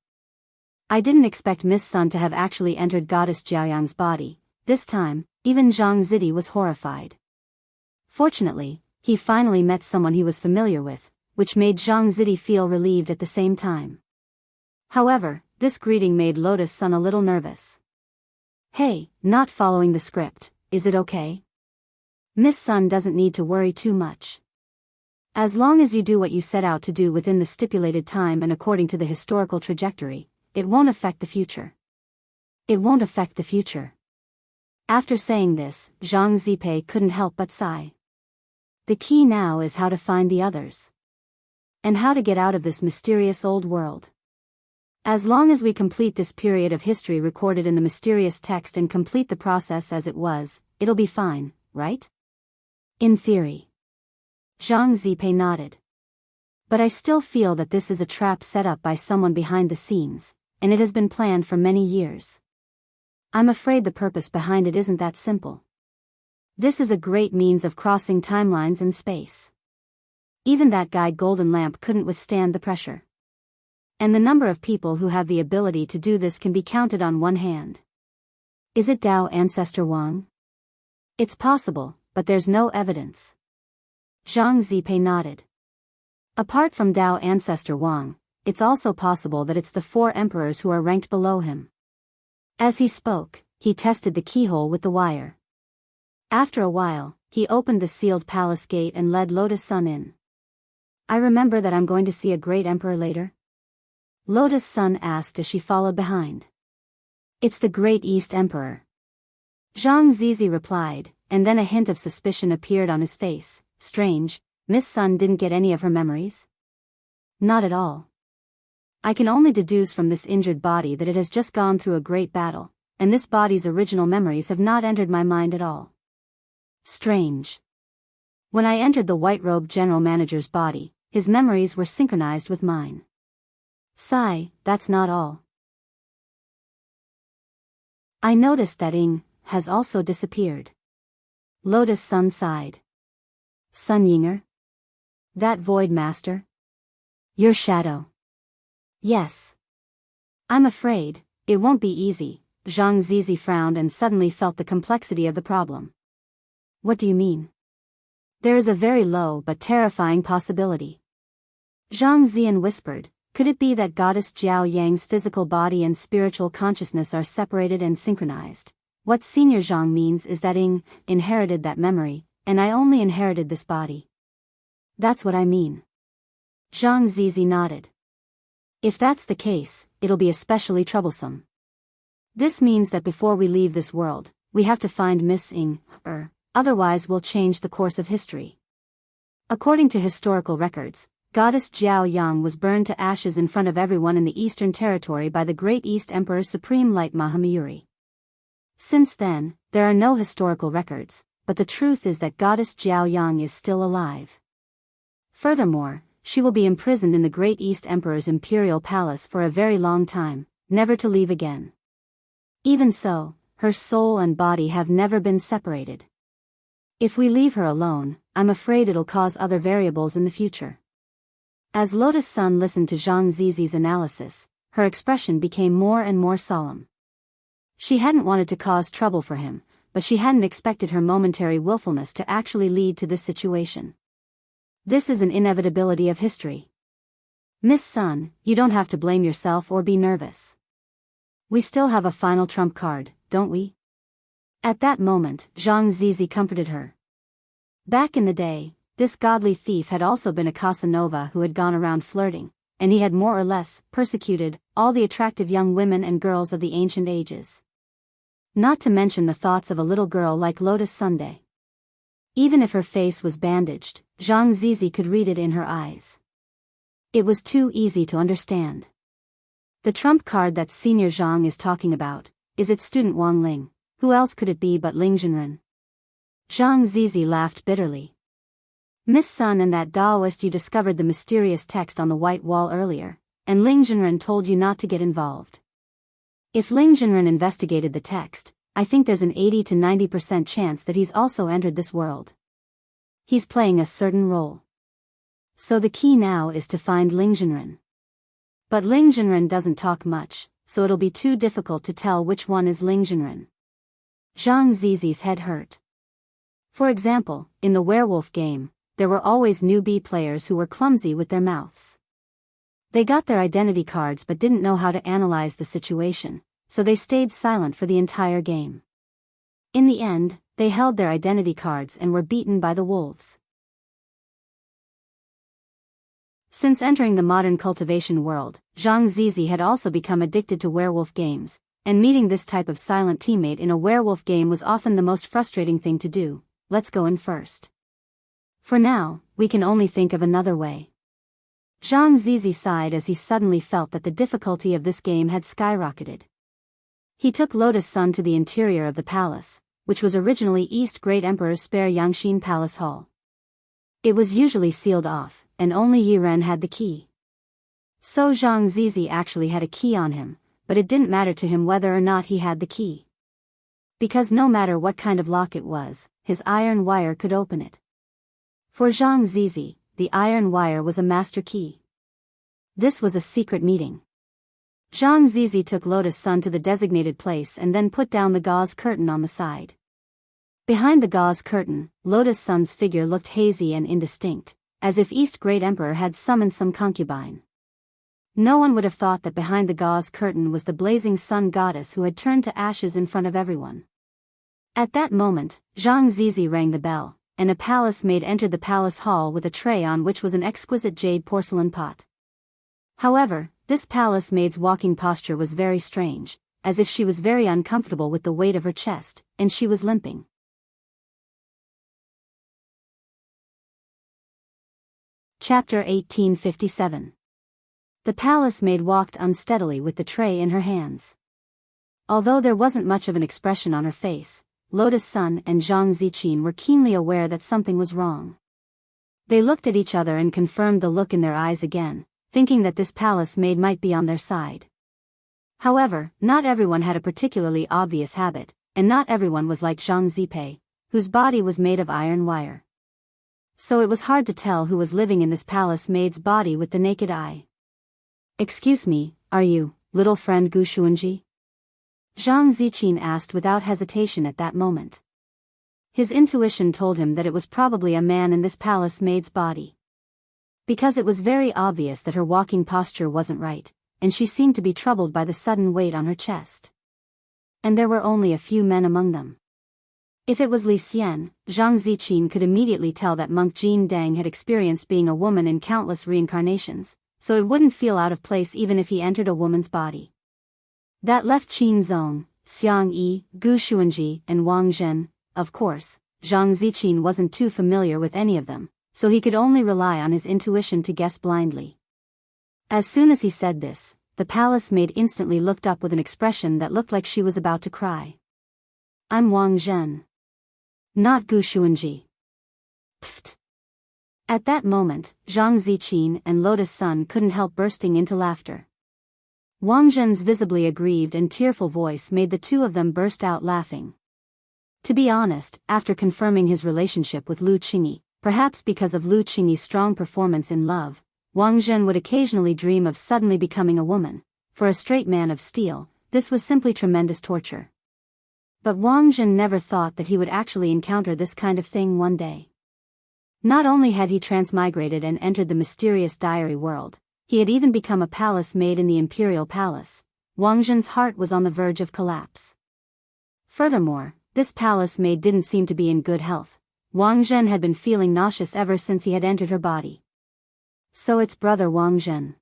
I didn't expect Miss Sun to have actually entered Goddess Jiaoyang's body. This time, even Zhang Zidi was horrified. Fortunately, he finally met someone he was familiar with, which made Zhang Zidi feel relieved at the same time. However, this greeting made Lotus Sun a little nervous. Hey, not following the script, is it okay? Miss Sun doesn't need to worry too much. As long as you do what you set out to do within the stipulated time and according to the historical trajectory, it won't affect the future. It won't affect the future. After saying this, Zhang Zipei couldn't help but sigh. The key now is how to find the others. And how to get out of this mysterious old world. As long as we complete this period of history recorded in the mysterious text and complete the process as it was, it'll be fine, right? In theory. Zhang Zipei nodded. But I still feel that this is a trap set up by someone behind the scenes, and it has been planned for many years. I'm afraid the purpose behind it isn't that simple. This is a great means of crossing timelines and space. Even that guy Golden Lamp couldn't withstand the pressure. And the number of people who have the ability to do this can be counted on one hand. Is it Dao Ancestor Wang? It's possible, but there's no evidence. Zhang Zipei nodded. Apart from Dao Ancestor Wang, it's also possible that it's the 4 emperors who are ranked below him. As he spoke, he tested the keyhole with the wire. After a while, he opened the sealed palace gate and led Lotus Sun in. I remember that I'm going to see a great emperor later? Lotus Sun asked as she followed behind. It's the Great East Emperor. Zhang Zizi replied, and then a hint of suspicion appeared on his face. Strange, Miss Sun didn't get any of her memories? Not at all. I can only deduce from this injured body that it has just gone through a great battle, and this body's original memories have not entered my mind at all. Strange. When I entered the white-robed general manager's body, his memories were synchronized with mine. Sigh, that's not all. I noticed that Ying has also disappeared. Lotus Sun sighed. Sun Yinger? That Void Master? Your shadow? Yes. I'm afraid, it won't be easy. Zhang Zizi frowned and suddenly felt the complexity of the problem. What do you mean? There is a very low but terrifying possibility. Zhang Zian whispered, could it be that Goddess Jiao Yang's physical body and spiritual consciousness are separated and synchronized? What Senior Zhang means is that Ying inherited that memory, and I only inherited this body. That's what I mean. Zhang Zizi nodded. If that's the case, it'll be especially troublesome. This means that before we leave this world, we have to find Miss Ying, otherwise we'll change the course of history. According to historical records, Goddess Jiao Yang was burned to ashes in front of everyone in the Eastern Territory by the Great East Emperor's Supreme Light Mahamayuri. Since then, there are no historical records, but the truth is that Goddess Jiao Yang is still alive. Furthermore, she will be imprisoned in the Great East Emperor's imperial palace for a very long time, never to leave again. Even so, her soul and body have never been separated. If we leave her alone, I'm afraid it'll cause other variables in the future. As Lotus Sun listened to Zhang Zizi's analysis, her expression became more and more solemn. She hadn't wanted to cause trouble for him, but she hadn't expected her momentary willfulness to actually lead to this situation. This is an inevitability of history. Miss Sun, you don't have to blame yourself or be nervous. We still have a final trump card, don't we? At that moment, Zhang Zizi comforted her. Back in the day, this godly thief had also been a Casanova who had gone around flirting, and he had more or less persecuted all the attractive young women and girls of the ancient ages. Not to mention the thoughts of a little girl like Lotus Sunday. Even if her face was bandaged, Zhang Zizi could read it in her eyes. It was too easy to understand. The trump card that Senior Zhang is talking about, is its student Wang Ling. Who else could it be but Ling Zhenren? Zhang Zizi laughed bitterly. Miss Sun and that Taoist you discovered the mysterious text on the white wall earlier, and Ling Zhenren told you not to get involved. If Ling Zhenren investigated the text, I think there's an 80 to 90% chance that he's also entered this world. He's playing a certain role. So the key now is to find Ling Zhenren. But Ling Zhenren doesn't talk much, so it'll be too difficult to tell which one is Ling Zhenren. Zhang Zizi's head hurt. For example, in the werewolf game, there were always newbie players who were clumsy with their mouths. They got their identity cards but didn't know how to analyze the situation, so they stayed silent for the entire game. In the end, they held their identity cards and were beaten by the wolves. Since entering the modern cultivation world, Zhang Zizi had also become addicted to werewolf games, and meeting this type of silent teammate in a werewolf game was often the most frustrating thing to do. Let's go in first. For now, we can only think of another way. Zhang Zizi sighed as he suddenly felt that the difficulty of this game had skyrocketed. He took Lotus Sun to the interior of the palace, which was originally East Great Emperor's spare Yangxin Palace Hall. It was usually sealed off, and only Yiren had the key. So Zhang Zizi actually had a key on him, but it didn't matter to him whether or not he had the key. Because no matter what kind of lock it was, his iron wire could open it. For Zhang Zizi, the iron wire was a master key. This was a secret meeting. Zhang Zizi took Lotus Sun to the designated place and then put down the gauze curtain on the side. Behind the gauze curtain, Lotus Sun's figure looked hazy and indistinct, as if East Great Emperor had summoned some concubine. No one would have thought that behind the gauze curtain was the blazing sun goddess who had turned to ashes in front of everyone. At that moment, Zhang Zizi rang the bell, and a palace maid entered the palace hall with a tray on which was an exquisite jade porcelain pot. However, this palace maid's walking posture was very strange, as if she was very uncomfortable with the weight of her chest, and she was limping. Chapter 1857. The palace maid walked unsteadily with the tray in her hands. Although there wasn't much of an expression on her face, Lotus Sun and Zhang Ziqin were keenly aware that something was wrong. They looked at each other and confirmed the look in their eyes again, thinking that this palace maid might be on their side. However, not everyone had a particularly obvious habit, and not everyone was like Zhang Zipei, whose body was made of iron wire. So it was hard to tell who was living in this palace maid's body with the naked eye. "Excuse me, are you, little friend Gu Xuanji?" Zhang Ziqin asked without hesitation at that moment. His intuition told him that it was probably a man in this palace maid's body. Because it was very obvious that her walking posture wasn't right, and she seemed to be troubled by the sudden weight on her chest. And there were only a few men among them. If it was Li Xian, Zhang Ziqin could immediately tell that monk Jin Dang had experienced being a woman in countless reincarnations, so it wouldn't feel out of place even if he entered a woman's body. That left Qin Zong, Xiang Yi, Gu Xuanji, and Wang Zhen. Of course, Zhang Ziqin wasn't too familiar with any of them, so he could only rely on his intuition to guess blindly. As soon as he said this, the palace maid instantly looked up with an expression that looked like she was about to cry. "I'm Wang Zhen. Not Gu Xuanji." Pfft. At that moment, Zhang Ziqin and Lotus Sun couldn't help bursting into laughter. Wang Zhen's visibly aggrieved and tearful voice made the two of them burst out laughing. To be honest, after confirming his relationship with Lu Qingyi, perhaps because of Lu Qingyi's strong performance in love, Wang Zhen would occasionally dream of suddenly becoming a woman. For a straight man of steel, this was simply tremendous torture. But Wang Zhen never thought that he would actually encounter this kind of thing one day. Not only had he transmigrated and entered the mysterious diary world, he had even become a palace maid in the imperial palace. Wang Zhen's heart was on the verge of collapse. Furthermore, this palace maid didn't seem to be in good health. Wang Zhen had been feeling nauseous ever since he had entered her body. "So it's brother Wang Zhen.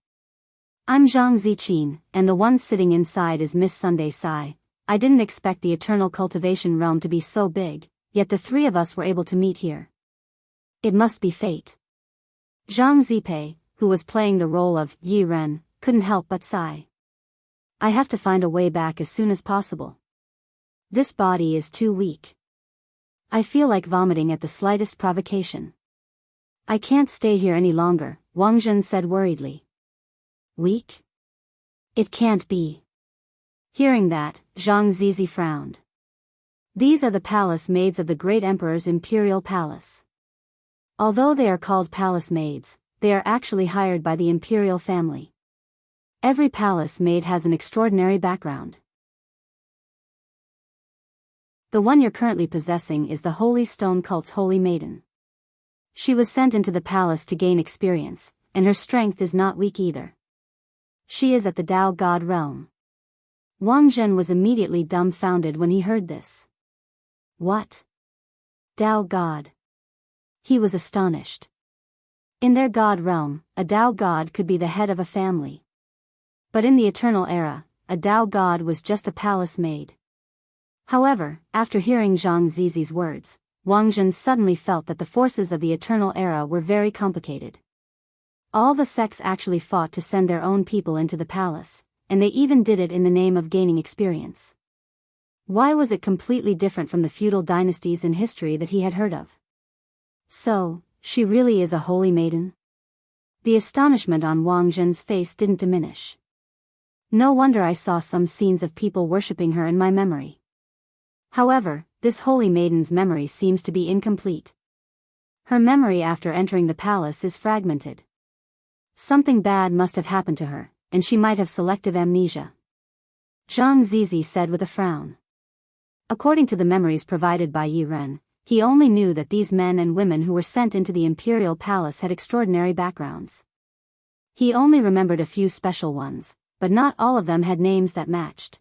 I'm Zhang Ziqin, and the one sitting inside is Miss Sunday Sai. I didn't expect the eternal cultivation realm to be so big, yet the three of us were able to meet here. It must be fate." Zhang Zipei, who was playing the role of Yi Ren, couldn't help but sigh. "I have to find a way back as soon as possible. This body is too weak. I feel like vomiting at the slightest provocation. I can't stay here any longer," Wang Zhen said worriedly. "Weak? It can't be." Hearing that, Zhang Zizi frowned. These are the palace maids of the great emperor's imperial palace. Although they are called palace maids, they are actually hired by the imperial family. Every palace maid has an extraordinary background. The one you're currently possessing is the Holy Stone Cult's holy maiden. She was sent into the palace to gain experience, and her strength is not weak either. She is at the Tao God realm. Wang Zhen was immediately dumbfounded when he heard this. What? Tao God? He was astonished. In their god realm, a Tao God could be the head of a family. But in the Eternal Era, a Tao God was just a palace maid. However, after hearing Zhang Zizi's words, Wang Zhen suddenly felt that the forces of the Eternal Era were very complicated. All the sects actually fought to send their own people into the palace, and they even did it in the name of gaining experience. Why was it completely different from the feudal dynasties in history that he had heard of? So, she really is a holy maiden? The astonishment on Wang Zhen's face didn't diminish. No wonder I saw some scenes of people worshipping her in my memory. However, this holy maiden's memory seems to be incomplete. Her memory after entering the palace is fragmented. Something bad must have happened to her, and she might have selective amnesia. Zhang Zizi said with a frown. According to the memories provided by Yi Ren, he only knew that these men and women who were sent into the imperial palace had extraordinary backgrounds. He only remembered a few special ones, but not all of them had names that matched.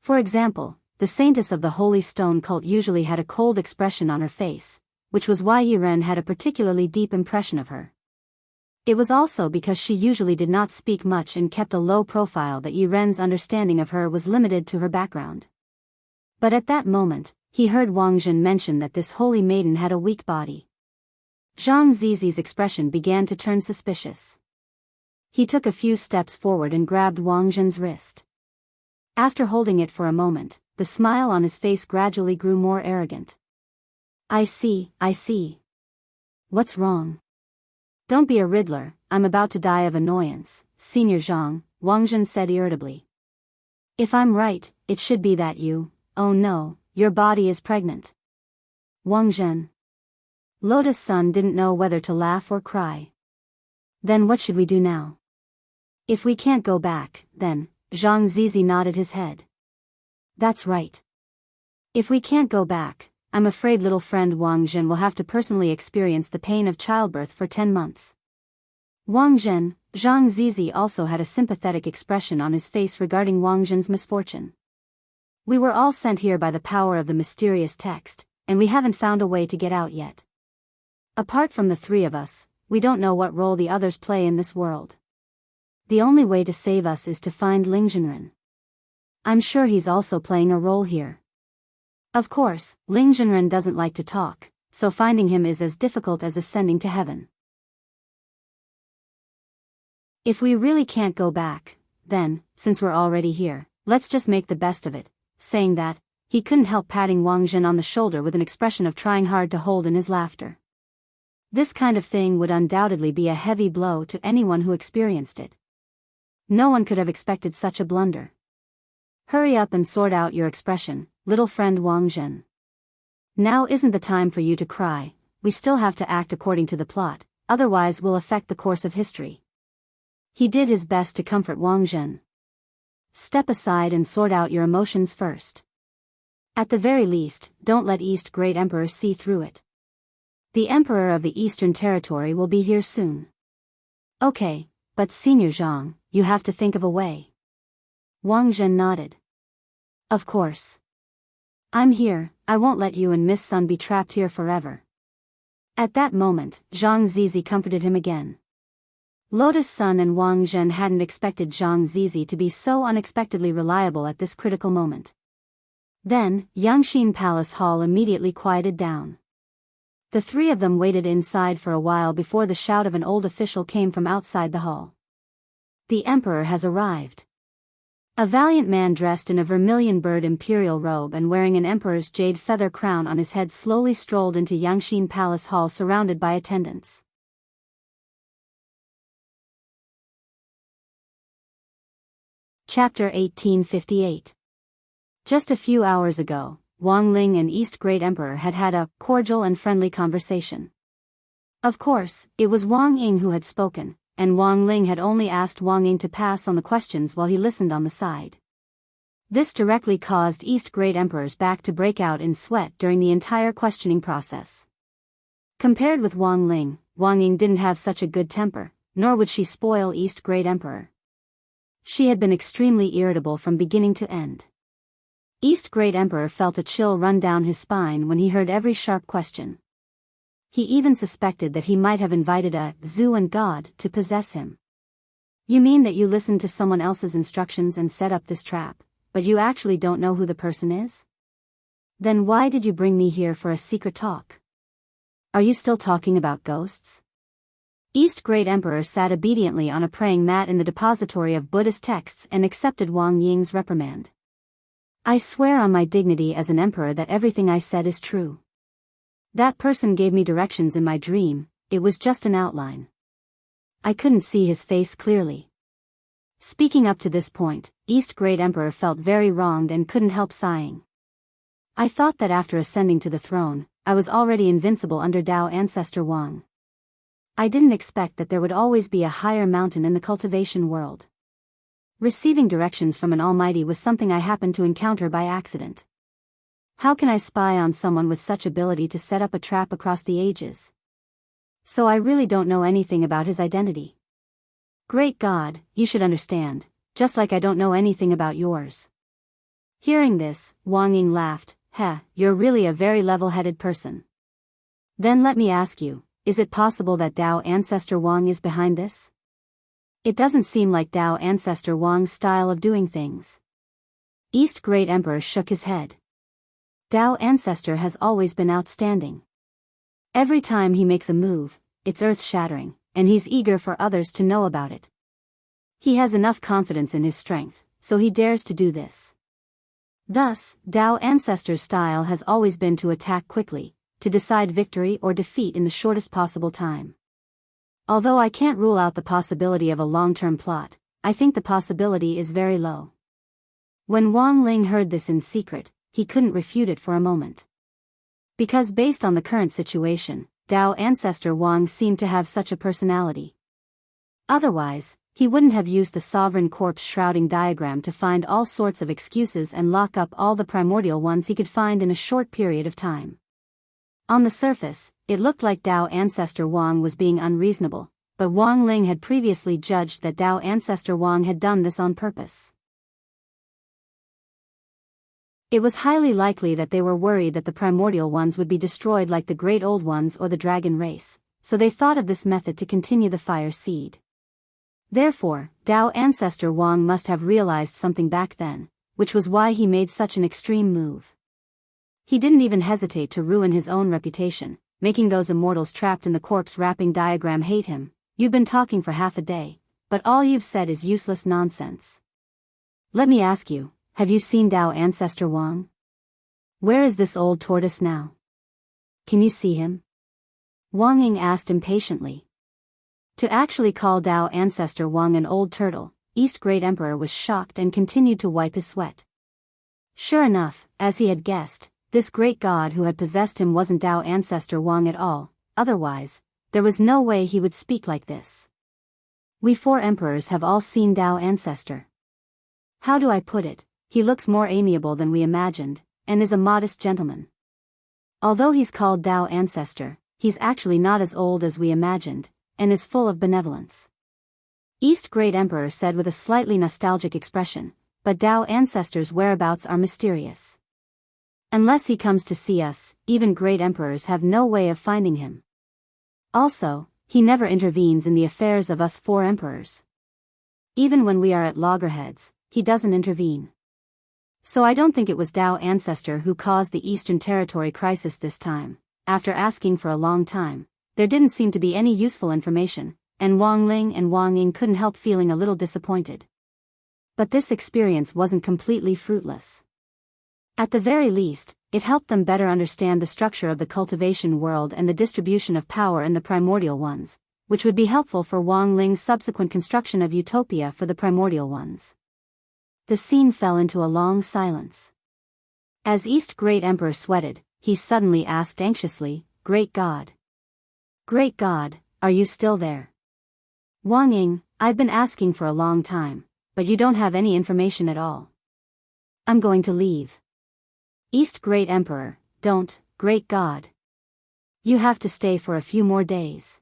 For example, the saintess of the Holy Stone Cult usually had a cold expression on her face, which was why Yi Ren had a particularly deep impression of her. It was also because she usually did not speak much and kept a low profile that Yi Ren's understanding of her was limited to her background. But at that moment, he heard Wang Zhen mention that this holy maiden had a weak body. Zhang Zizi's expression began to turn suspicious. He took a few steps forward and grabbed Wang Zhen's wrist. After holding it for a moment, the smile on his face gradually grew more arrogant. I see. What's wrong? Don't be a riddler, I'm about to die of annoyance, Senior Zhang, Wang Zhen said irritably. If I'm right, it should be that you, oh no, your body is pregnant. Wang Zhen. Lotus Sun didn't know whether to laugh or cry. Then what should we do now? If we can't go back, then, Zhang Zizi nodded his head. That's right. If we can't go back, I'm afraid little friend Wang Zhen will have to personally experience the pain of childbirth for 10 months. Wang Zhen, Zhang Zizi also had a sympathetic expression on his face regarding Wang Zhen's misfortune. We were all sent here by the power of the mysterious text, and we haven't found a way to get out yet. Apart from the three of us, we don't know what role the others play in this world. The only way to save us is to find Ling Zhenren. I'm sure he's also playing a role here. Of course, Ling Zhenren doesn't like to talk, so finding him is as difficult as ascending to heaven. If we really can't go back, then, since we're already here, let's just make the best of it. Saying that, he couldn't help patting Wang Zhen on the shoulder with an expression of trying hard to hold in his laughter. This kind of thing would undoubtedly be a heavy blow to anyone who experienced it. No one could have expected such a blunder. Hurry up and sort out your expression, little friend Wang Zhen. Now isn't the time for you to cry, we still have to act according to the plot, otherwise we'll affect the course of history. He did his best to comfort Wang Zhen. Step aside and sort out your emotions first. At the very least, don't let East Great Emperor see through it. The Emperor of the Eastern Territory will be here soon. Okay, but Senior Zhang, you have to think of a way. Wang Zhen nodded. Of course. I'm here, I won't let you and Miss Sun be trapped here forever. At that moment, Zhang Zizi comforted him again. Lotus Sun and Wang Zhen hadn't expected Zhang Zizi to be so unexpectedly reliable at this critical moment. Then, Yangxin Palace Hall immediately quieted down. The three of them waited inside for a while before the shout of an old official came from outside the hall. The Emperor has arrived. A valiant man dressed in a vermilion bird imperial robe and wearing an emperor's jade feather crown on his head slowly strolled into Yangxin Palace Hall surrounded by attendants. Chapter 1858. Just a few hours ago, Wang Ling and East Great Emperor had had a cordial and friendly conversation. Of course, it was Wang Ying who had spoken, and Wang Ling had only asked Wang Ying to pass on the questions while he listened on the side. This directly caused East Great Emperor's back to break out in sweat during the entire questioning process. Compared with Wang Ling, Wang Ying didn't have such a good temper, nor would she spoil East Great Emperor. She had been extremely irritable from beginning to end. East Great Emperor felt a chill run down his spine when he heard every sharp question. He even suspected that he might have invited a Zhu and God to possess him. You mean that you listened to someone else's instructions and set up this trap, but you actually don't know who the person is? Then why did you bring me here for a secret talk? Are you still talking about ghosts? East Great Emperor sat obediently on a praying mat in the depository of Buddhist texts and accepted Wang Ying's reprimand. I swear on my dignity as an emperor that everything I said is true. That person gave me directions in my dream, it was just an outline. I couldn't see his face clearly. Speaking up to this point, East Great Emperor felt very wronged and couldn't help sighing. I thought that after ascending to the throne, I was already invincible under Tao ancestor Wang. I didn't expect that there would always be a higher mountain in the cultivation world. Receiving directions from an almighty was something I happened to encounter by accident. How can I spy on someone with such ability to set up a trap across the ages? So I really don't know anything about his identity. Great God, you should understand, just like I don't know anything about yours. Hearing this, Wang Ying laughed. You're really a very level-headed person. Then let me ask you, is it possible that Tao ancestor Wang is behind this? It doesn't seem like Tao ancestor Wang's style of doing things. East Great Emperor shook his head. Tao ancestor has always been outstanding. Every time he makes a move, it's earth-shattering, and he's eager for others to know about it. He has enough confidence in his strength, so he dares to do this. Thus, Tao ancestor's style has always been to attack quickly, to decide victory or defeat in the shortest possible time. Although I can't rule out the possibility of a long-term plot, I think the possibility is very low. When Wang Ling heard this in secret, he couldn't refute it for a moment. Because based on the current situation, Tao ancestor Wang seemed to have such a personality. Otherwise, he wouldn't have used the sovereign corpse shrouding diagram to find all sorts of excuses and lock up all the primordial ones he could find in a short period of time. On the surface, it looked like Tao ancestor Wang was being unreasonable, but Wang Ling had previously judged that Tao ancestor Wang had done this on purpose. It was highly likely that they were worried that the primordial ones would be destroyed like the Great Old Ones or the Dragon race, so they thought of this method to continue the fire seed. Therefore, Tao ancestor Wang must have realized something back then, which was why he made such an extreme move. He didn't even hesitate to ruin his own reputation, making those immortals trapped in the corpse-wrapping diagram hate him. You've been talking for half a day, but all you've said is useless nonsense. Let me ask you, have you seen Dao Ancestor Wang? Where is this old tortoise now? Can you see him? Wang Ying asked impatiently. To actually call Dao Ancestor Wang an old turtle, East Great Emperor was shocked and continued to wipe his sweat. Sure enough, as he had guessed, this great god who had possessed him wasn't Dao Ancestor Wang at all. Otherwise, there was no way he would speak like this. We 4 emperors have all seen Dao Ancestor. How do I put it? He looks more amiable than we imagined, and is a modest gentleman. Although he's called Dao Ancestor, he's actually not as old as we imagined, and is full of benevolence. East Great Emperor said with a slightly nostalgic expression, but Dao Ancestor's whereabouts are mysterious. Unless he comes to see us, even great emperors have no way of finding him. Also, he never intervenes in the affairs of us 4 emperors. Even when we are at loggerheads, he doesn't intervene. So I don't think it was Dao Ancestor who caused the Eastern Territory crisis this time. After asking for a long time, there didn't seem to be any useful information, and Wang Ling and Wang Ying couldn't help feeling a little disappointed. But this experience wasn't completely fruitless. At the very least, it helped them better understand the structure of the cultivation world and the distribution of power in the primordial ones, which would be helpful for Wang Ling's subsequent construction of utopia for the primordial ones. The scene fell into a long silence. As East Great Emperor sweated, he suddenly asked anxiously, "Great God. Great God, are you still there?" Wang Ying, I've been asking for a long time, but you don't have any information at all. I'm going to leave. East Great Emperor, don't, Great God. You have to stay for a few more days.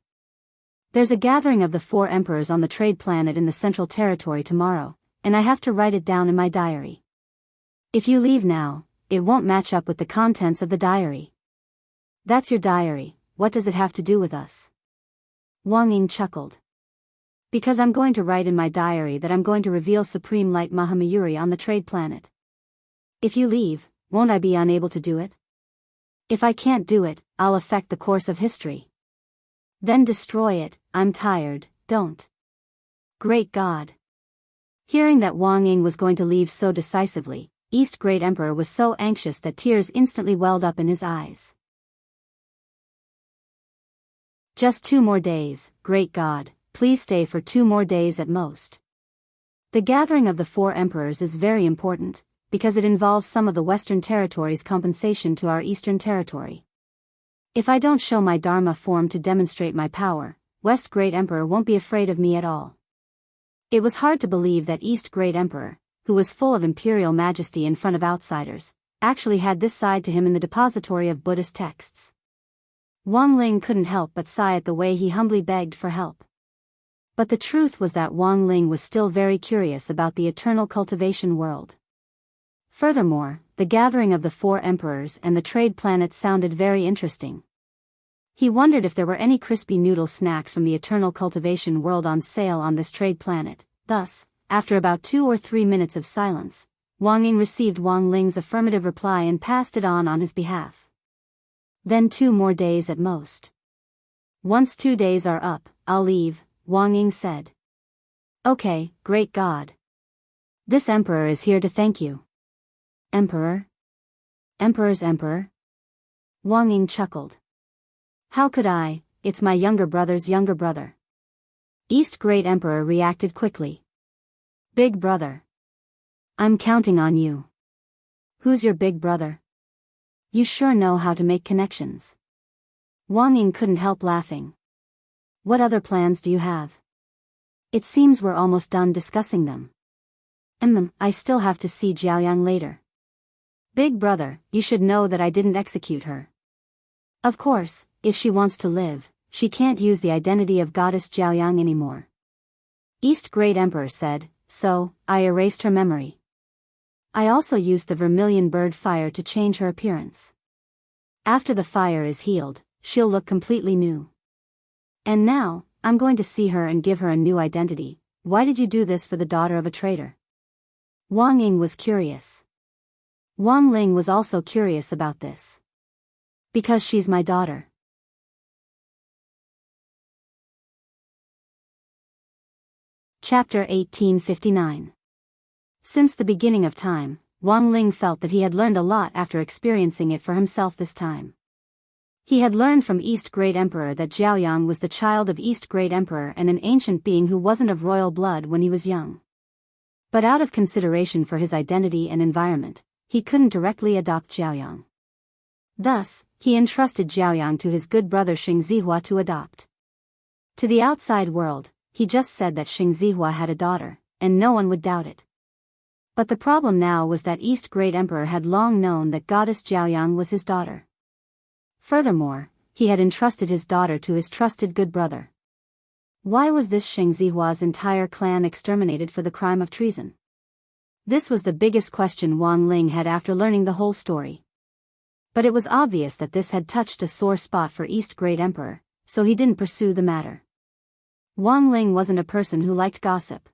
There's a gathering of the 4 emperors on the trade planet in the Central Territory tomorrow, and I have to write it down in my diary. If you leave now, it won't match up with the contents of the diary. That's your diary, what does it have to do with us? Wang Ying chuckled. Because I'm going to write in my diary that I'm going to reveal Supreme Light Mahamayuri on the trade planet. If you leave, won't I be unable to do it? If I can't do it, I'll affect the course of history. Then destroy it, I'm tired, don't. Great God. Hearing that Wang Ying was going to leave so decisively, East Great Emperor was so anxious that tears instantly welled up in his eyes. Just 2 more days, Great God, please stay for 2 more days at most. The gathering of the 4 emperors is very important, because it involves some of the Western Territory's compensation to our Eastern Territory. If I don't show my Dharma form to demonstrate my power, West Great Emperor won't be afraid of me at all. It was hard to believe that East Great Emperor, who was full of imperial majesty in front of outsiders, actually had this side to him in the depository of Buddhist texts. Wang Ling couldn't help but sigh at the way he humbly begged for help. But the truth was that Wang Ling was still very curious about the eternal cultivation world. Furthermore, the gathering of the 4 emperors and the trade planet sounded very interesting. He wondered if there were any crispy noodle snacks from the eternal cultivation world on sale on this trade planet. Thus, after about 2 or 3 minutes of silence, Wang Ying received Wang Ling's affirmative reply and passed it on his behalf. Then 2 more days at most. Once 2 days are up, I'll leave, Wang Ying said. Okay, Great God. This emperor is here to thank you. Emperor? Emperor's emperor? Wang Ying chuckled. How could I? It's my younger brother's younger brother. East Great Emperor reacted quickly. Big brother. I'm counting on you. Who's your big brother? You sure know how to make connections. Wang Ying couldn't help laughing. What other plans do you have? It seems we're almost done discussing them. I still have to see Jiaoyang later. Big brother, you should know that I didn't execute her. Of course, if she wants to live, she can't use the identity of goddess Jiaoyang anymore. East Great Emperor said, so, I erased her memory. I also used the vermilion bird fire to change her appearance. After the fire is healed, she'll look completely new. And now, I'm going to see her and give her a new identity. Why did you do this for the daughter of a traitor? Wang Ying was curious. Wang Ling was also curious about this. Because she's my daughter. Chapter 1859. Since the beginning of time, Wang Ling felt that he had learned a lot after experiencing it for himself this time. He had learned from East Great Emperor that Zhaoyang was the child of East Great Emperor and an ancient being who wasn't of royal blood when he was young. But out of consideration for his identity and environment, he couldn't directly adopt Zhaoyang. Thus, he entrusted Zhaoyang to his good brother Xing Zihua to adopt. To the outside world, he just said that Xing Zihua had a daughter, and no one would doubt it. But the problem now was that East Great Emperor had long known that goddess Zhaoyang was his daughter. Furthermore, he had entrusted his daughter to his trusted good brother. Why was this Xing Zihua's entire clan exterminated for the crime of treason? This was the biggest question Wang Ling had after learning the whole story. But it was obvious that this had touched a sore spot for East Great Emperor, so he didn't pursue the matter. Wang Ling wasn't a person who liked gossip.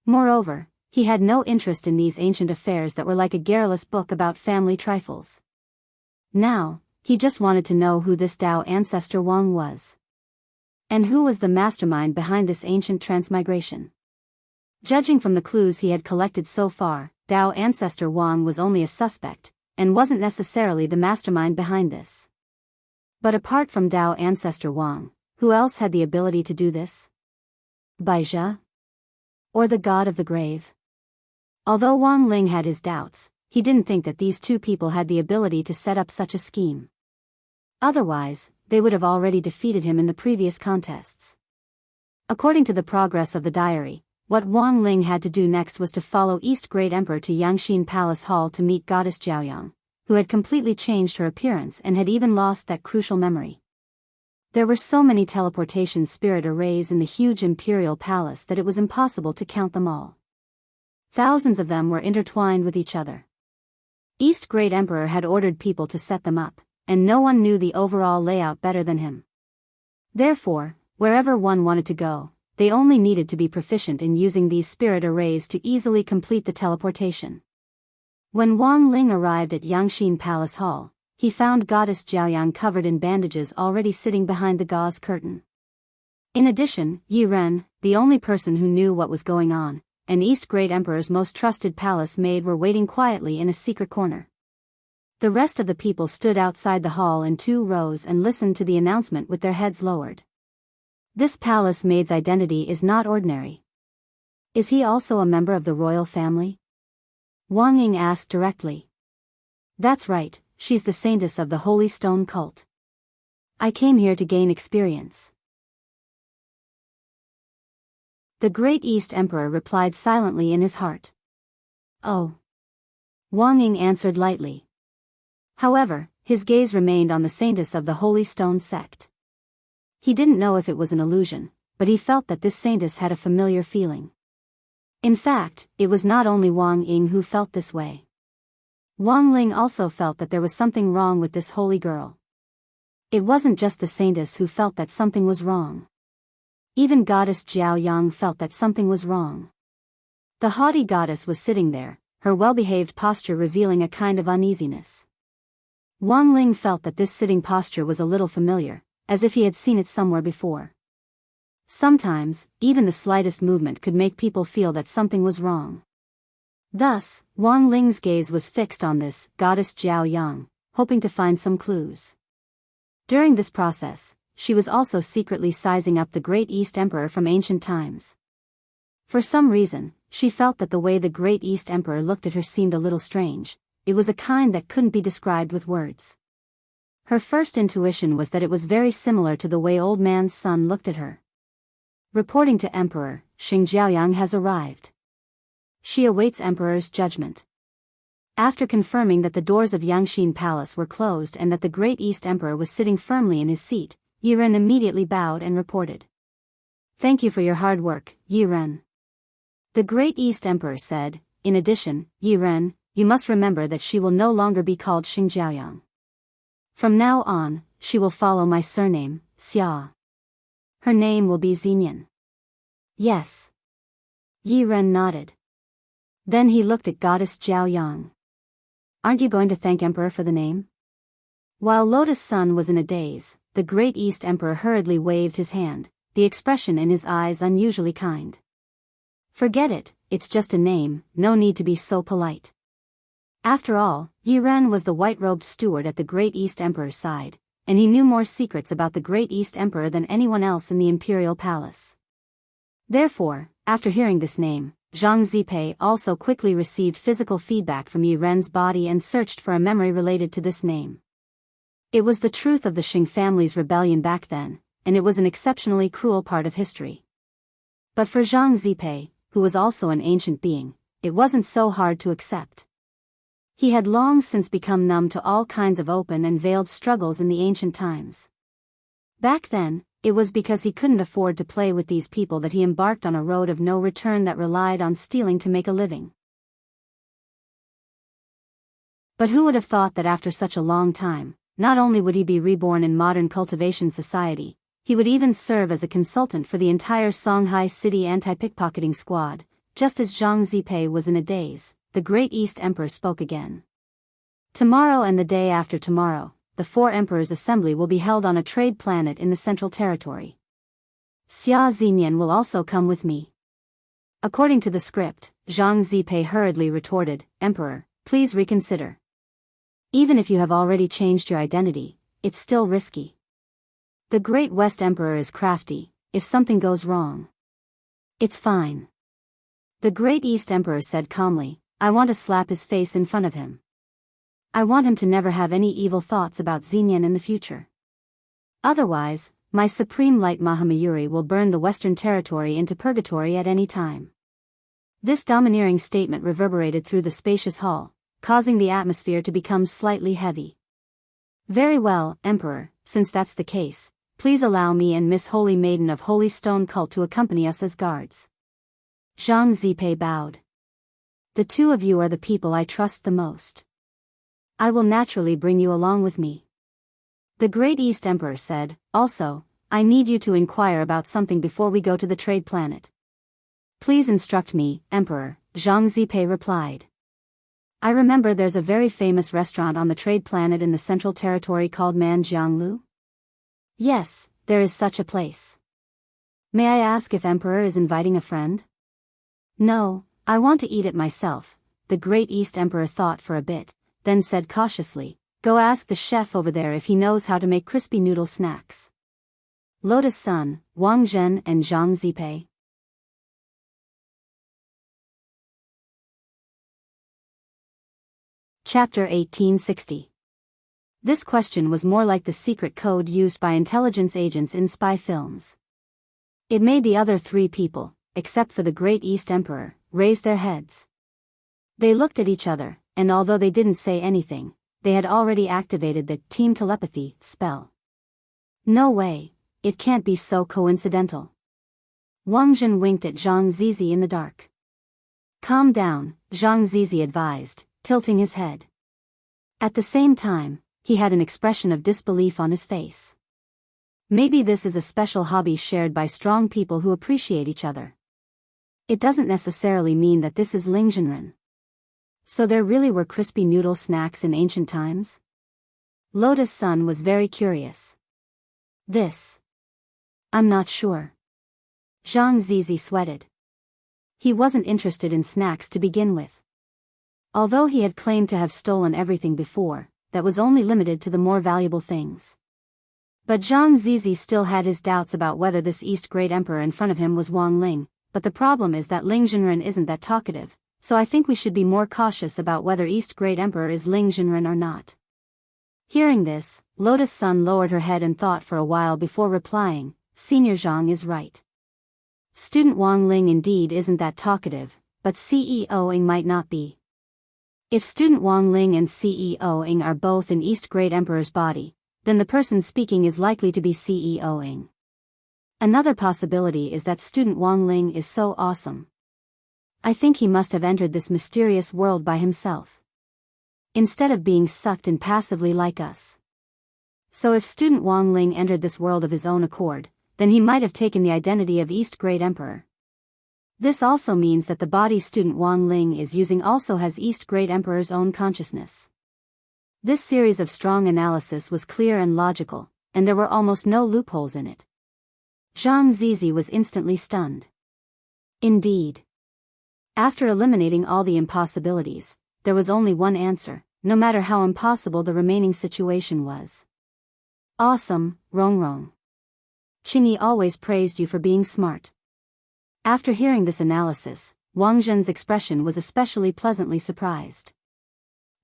Moreover, he had no interest in these ancient affairs that were like a garrulous book about family trifles. Now, he just wanted to know who this Dao ancestor Wang was. And who was the mastermind behind this ancient transmigration. Judging from the clues he had collected so far, Dao ancestor Wang was only a suspect, and wasn't necessarily the mastermind behind this. But apart from Dao ancestor Wang, who else had the ability to do this? Baizha? Or the god of the grave? Although Wang Ling had his doubts, he didn't think that these two people had the ability to set up such a scheme. Otherwise, they would have already defeated him in the previous contests. According to the progress of the diary, what Wang Ling had to do next was to follow East Great Emperor to Yangxin Palace Hall to meet goddess Zhaoyang, who had completely changed her appearance and had even lost that crucial memory. There were so many teleportation spirit arrays in the huge imperial palace that it was impossible to count them all. Thousands of them were intertwined with each other. East Great Emperor had ordered people to set them up, and no one knew the overall layout better than him. Therefore, wherever one wanted to go, they only needed to be proficient in using these spirit arrays to easily complete the teleportation. When Wang Ling arrived at Yangxin Palace Hall, he found goddess Zhaoyang covered in bandages already sitting behind the gauze curtain. In addition, Yi Ren, the only person who knew what was going on, and East Great Emperor's most trusted palace maid were waiting quietly in a secret corner. The rest of the people stood outside the hall in 2 rows and listened to the announcement with their heads lowered. This palace maid's identity is not ordinary. Is he also a member of the royal family? Wang Ying asked directly. That's right, she's the saintess of the Holy Stone cult. I came here to gain experience. The Great East Emperor replied silently in his heart. Oh. Wang Ying answered lightly. However, his gaze remained on the saintess of the Holy Stone sect. He didn't know if it was an illusion, but he felt that this saintess had a familiar feeling. In fact, it was not only Wang Ying who felt this way. Wang Ling also felt that there was something wrong with this holy girl. It wasn't just the saintess who felt that something was wrong. Even goddess Zhaoyang felt that something was wrong. The haughty goddess was sitting there, her well-behaved posture revealing a kind of uneasiness. Wang Ling felt that this sitting posture was a little familiar, as if he had seen it somewhere before. Sometimes, even the slightest movement could make people feel that something was wrong. Thus, Wang Ling's gaze was fixed on this goddess Zhaoyang, hoping to find some clues. During this process, she was also secretly sizing up the Great East Emperor from ancient times. For some reason, she felt that the way the Great East Emperor looked at her seemed a little strange. It was a kind that couldn't be described with words. Her first intuition was that it was very similar to the way Old Man's son looked at her. Reporting to Emperor, Xing Zhaoyang has arrived. She awaits Emperor's judgment. After confirming that the doors of Yangxin Palace were closed and that the Great East Emperor was sitting firmly in his seat, Yi Ren immediately bowed and reported. Thank you for your hard work, Yi Ren. The Great East Emperor said, in addition, Yi Ren, you must remember that she will no longer be called Xing Zhaoyang. From now on, she will follow my surname, Xia. Her name will be Xinyan. Yes. Yi Ren nodded. Then he looked at goddess Zhaoyang. Aren't you going to thank Emperor for the name? While Lotus Sun was in a daze, the Great East Emperor hurriedly waved his hand, the expression in his eyes unusually kind. Forget it, it's just a name, no need to be so polite. After all, Yi Ren was the white-robed steward at the Great East Emperor's side, and he knew more secrets about the Great East Emperor than anyone else in the imperial palace. Therefore, after hearing this name, Zhang Zipei also quickly received physical feedback from Yi Ren's body and searched for a memory related to this name. It was the truth of the Xing family's rebellion back then, and it was an exceptionally cruel part of history. But for Zhang Zipei, who was also an ancient being, it wasn't so hard to accept. He had long since become numb to all kinds of open and veiled struggles in the ancient times. Back then, it was because he couldn't afford to play with these people that he embarked on a road of no return that relied on stealing to make a living. But who would have thought that after such a long time, not only would he be reborn in modern cultivation society, he would even serve as a consultant for the entire Songhai City anti-pickpocketing squad. Just as Zhang Zipei was in a daze, the Great East Emperor spoke again. Tomorrow and the day after tomorrow, the Four Emperors' Assembly will be held on a trade planet in the Central Territory. Xia Zimian will also come with me. According to the script, Zhang Zipei hurriedly retorted, Emperor, please reconsider. Even if you have already changed your identity, it's still risky. The Great West Emperor is crafty. If something goes wrong, it's fine. The Great East Emperor said calmly, I want to slap his face in front of him. I want him to never have any evil thoughts about Xinyan in the future. Otherwise, my Supreme Light Mahamayuri will burn the Western Territory into purgatory at any time. This domineering statement reverberated through the spacious hall, causing the atmosphere to become slightly heavy. Very well, Emperor, since that's the case, please allow me and Miss Holy Maiden of Holy Stone Cult to accompany us as guards. Zhang Zipei bowed. The two of you are the people I trust the most. I will naturally bring you along with me. The Great East Emperor said, also, I need you to inquire about something before we go to the trade planet. Please instruct me, Emperor, Zhang Zipei replied. I remember there's a very famous restaurant on the trade planet in the Central Territory called Manjianglu. Yes, there is such a place. May I ask if Emperor is inviting a friend? No, I want to eat it myself, the Great East Emperor thought for a bit, then said cautiously, go ask the chef over there if he knows how to make crispy noodle snacks. Lotus Sun, Wang Zhen and Zhang Zipei. Chapter 1860. This question was more like the secret code used by intelligence agents in spy films. It made the other three people, except for the Great East Emperor, raise their heads. They looked at each other, and although they didn't say anything, they had already activated the team telepathy spell. No way, it can't be so coincidental. Wang Zhen winked at Zhang Zizi in the dark. Calm down, Zhang Zizi advised, tilting his head. At the same time, he had an expression of disbelief on his face. Maybe this is a special hobby shared by strong people who appreciate each other. It doesn't necessarily mean that this is Lingzhenren. So there really were crispy noodle snacks in ancient times? Lotus Sun was very curious. I'm not sure. Zhang Zizi sweated. He wasn't interested in snacks to begin with. Although he had claimed to have stolen everything before, that was only limited to the more valuable things. But Zhang Zizi still had his doubts about whether this East Great Emperor in front of him was Wang Ling, but the problem is that Lingzhenren isn't that talkative, so I think we should be more cautious about whether East Great Emperor is Lingzhenren or not. Hearing this, Lotus Sun lowered her head and thought for a while before replying, Senior Zhang is right. Student Wang Ling indeed isn't that talkative, but CEO Ing might not be. If Student Wang Ling and CEO Ing are both in East Great Emperor's body, then the person speaking is likely to be CEO Ing. Another possibility is that Student Wang Ling is so awesome. I think he must have entered this mysterious world by himself, instead of being sucked in passively like us. So if Student Wang Ling entered this world of his own accord, then he might have taken the identity of East Great Emperor. This also means that the body Student Wang Ling is using also has East Great Emperor's own consciousness. This series of strong analysis was clear and logical, and there were almost no loopholes in it. Zhang Zizi was instantly stunned. Indeed. After eliminating all the impossibilities, there was only one answer, no matter how impossible the remaining situation was. Awesome, Rongrong. Qingyi always praised you for being smart. After hearing this analysis, Wang Zhen's expression was especially pleasantly surprised.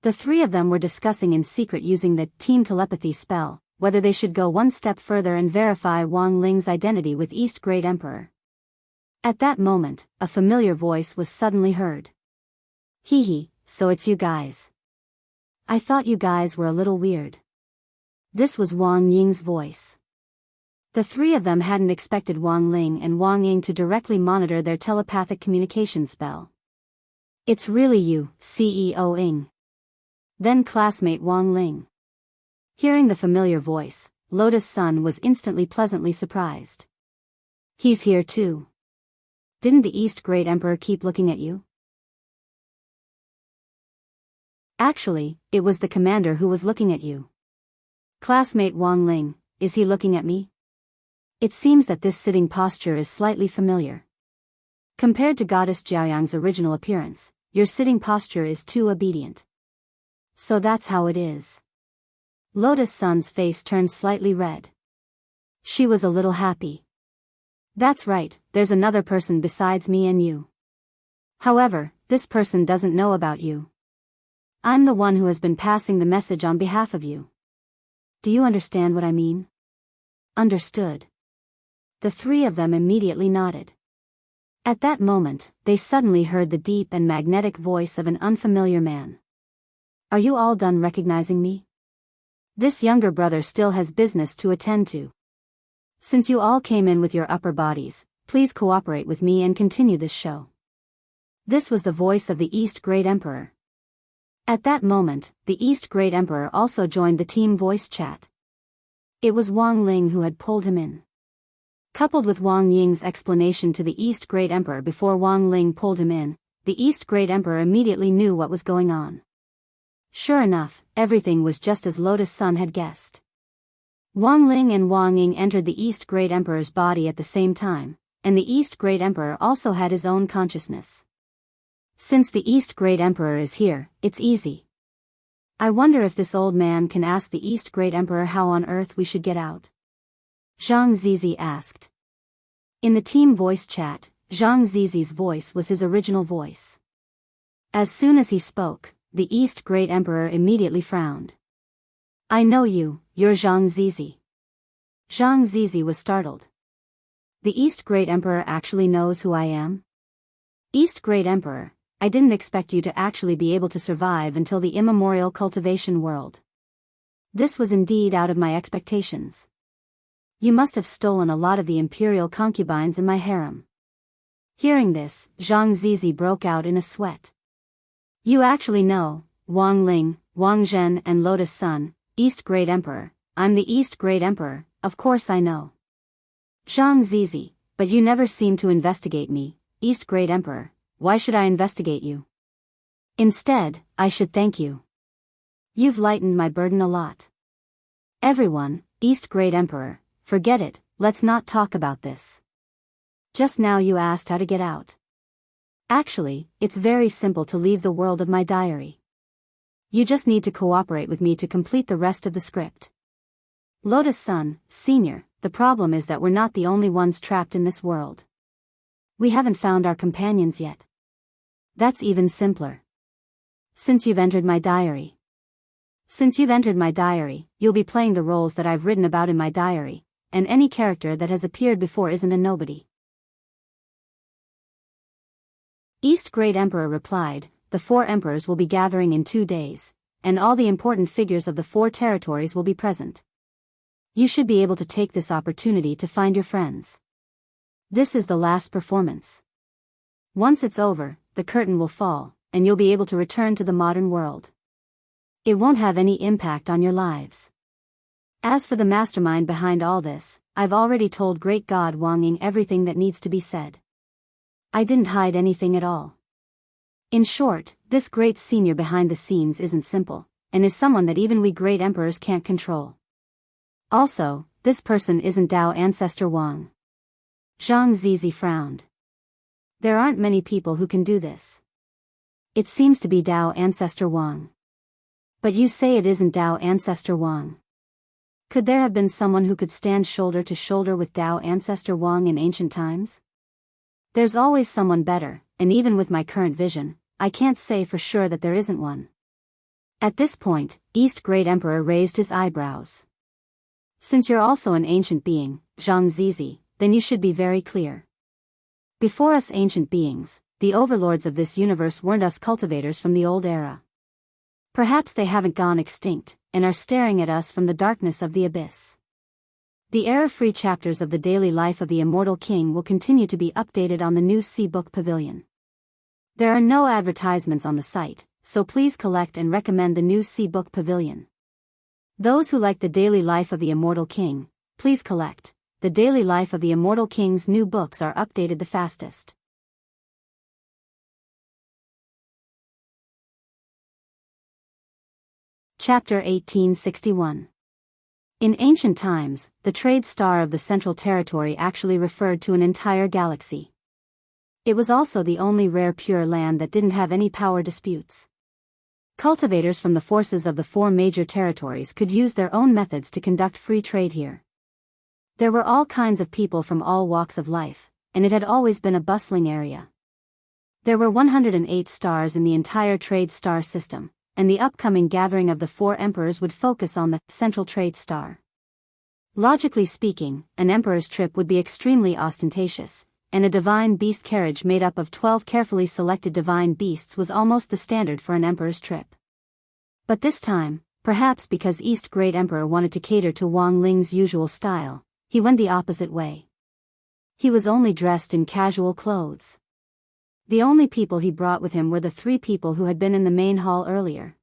The three of them were discussing in secret using the team telepathy spell, whether they should go one step further and verify Wang Ling's identity with East Great Emperor. At that moment, a familiar voice was suddenly heard. Hee hee, so it's you guys. I thought you guys were a little weird. This was Wang Ying's voice. The three of them hadn't expected Wang Ling and Wang Ying to directly monitor their telepathic communication spell. It's really you, CEO Ying. Then classmate Wang Ling. Hearing the familiar voice, Lotus Sun was instantly pleasantly surprised. He's here too. Didn't the East Great Emperor keep looking at you? Actually, it was the commander who was looking at you. Classmate Wang Ling, is he looking at me? It seems that this sitting posture is slightly familiar. Compared to Goddess Jiaoyang's original appearance, your sitting posture is too obedient. So that's how it is. Lotus Sun's face turned slightly red. She was a little happy. That's right, there's another person besides me and you. However, this person doesn't know about you. I'm the one who has been passing the message on behalf of you. Do you understand what I mean? Understood. The three of them immediately nodded. At that moment, they suddenly heard the deep and magnetic voice of an unfamiliar man. Are you all done recognizing me? This younger brother still has business to attend to. Since you all came in with your upper bodies, please cooperate with me and continue this show. This was the voice of the East Great Emperor. At that moment, the East Great Emperor also joined the team voice chat. It was Wang Ling who had pulled him in. Coupled with Wang Ying's explanation to the East Great Emperor before Wang Ling pulled him in, the East Great Emperor immediately knew what was going on. Sure enough, everything was just as Lotus Sun had guessed. Wang Ling and Wang Ying entered the East Great Emperor's body at the same time, and the East Great Emperor also had his own consciousness. Since the East Great Emperor is here, it's easy. I wonder if this old man can ask the East Great Emperor how on earth we should get out. Zhang Zizi asked. In the team voice chat, Zhang Zizi's voice was his original voice. As soon as he spoke, the East Great Emperor immediately frowned. I know you, you're Zhang Zizi. Zhang Zizi was startled. The East Great Emperor actually knows who I am? East Great Emperor, I didn't expect you to actually be able to survive until the immemorial cultivation world. This was indeed out of my expectations. You must have stolen a lot of the imperial concubines in my harem. Hearing this, Zhang Zizi broke out in a sweat. You actually know, Wang Ling, Wang Zhen and Lotus Sun, East Great Emperor, I'm the East Great Emperor, of course I know. Zhang Zizi, but you never seem to investigate me, East Great Emperor, why should I investigate you? Instead, I should thank you. You've lightened my burden a lot. Everyone, East Great Emperor, forget it, let's not talk about this. Just now you asked how to get out. Actually, it's very simple to leave the world of my diary. You just need to cooperate with me to complete the rest of the script. Lotus Sun, Senior, the problem is that we're not the only ones trapped in this world. We haven't found our companions yet. That's even simpler. Since you've entered my diary. You'll be playing the roles that I've written about in my diary, and any character that has appeared before isn't a nobody. East Great Emperor replied, the 4 emperors will be gathering in 2 days, and all the important figures of the 4 territories will be present. You should be able to take this opportunity to find your friends. This is the last performance. Once it's over, the curtain will fall, and you'll be able to return to the modern world. It won't have any impact on your lives. As for the mastermind behind all this, I've already told Great God Wang Ying everything that needs to be said. I didn't hide anything at all. In short, this great senior behind the scenes isn't simple, and is someone that even we great emperors can't control. Also, this person isn't Dao Ancestor Wang. Zhang Zizi frowned. There aren't many people who can do this. It seems to be Dao Ancestor Wang. But you say it isn't Dao Ancestor Wang. Could there have been someone who could stand shoulder to shoulder with Dao Ancestor Wang in ancient times? There's always someone better, and even with my current vision, I can't say for sure that there isn't one. At this point, East Great Emperor raised his eyebrows. Since you're also an ancient being, Zhang Zizi, then you should be very clear. Before us ancient beings, the overlords of this universe weren't us cultivators from the old era. Perhaps they haven't gone extinct, and are staring at us from the darkness of the abyss. The error-free chapters of the daily life of the Immortal King will continue to be updated on the new C-Book Pavilion. There are no advertisements on the site, so please collect and recommend the new C-Book Pavilion. Those who like the daily life of the Immortal King, please collect. The daily life of the Immortal King's new books are updated the fastest. Chapter 1861. In ancient times, the trade star of the Central Territory actually referred to an entire galaxy. It was also the only rare pure land that didn't have any power disputes. Cultivators from the forces of the 4 major territories could use their own methods to conduct free trade here. There were all kinds of people from all walks of life, and it had always been a bustling area. There were 108 stars in the entire trade star system, and the upcoming gathering of the 4 emperors would focus on the central trade star. Logically speaking, an emperor's trip would be extremely ostentatious, and a divine beast carriage made up of 12 carefully selected divine beasts was almost the standard for an emperor's trip. But this time, perhaps because East Great Emperor wanted to cater to Wang Ling's usual style, he went the opposite way. He was only dressed in casual clothes. The only people he brought with him were the 3 people who had been in the main hall earlier.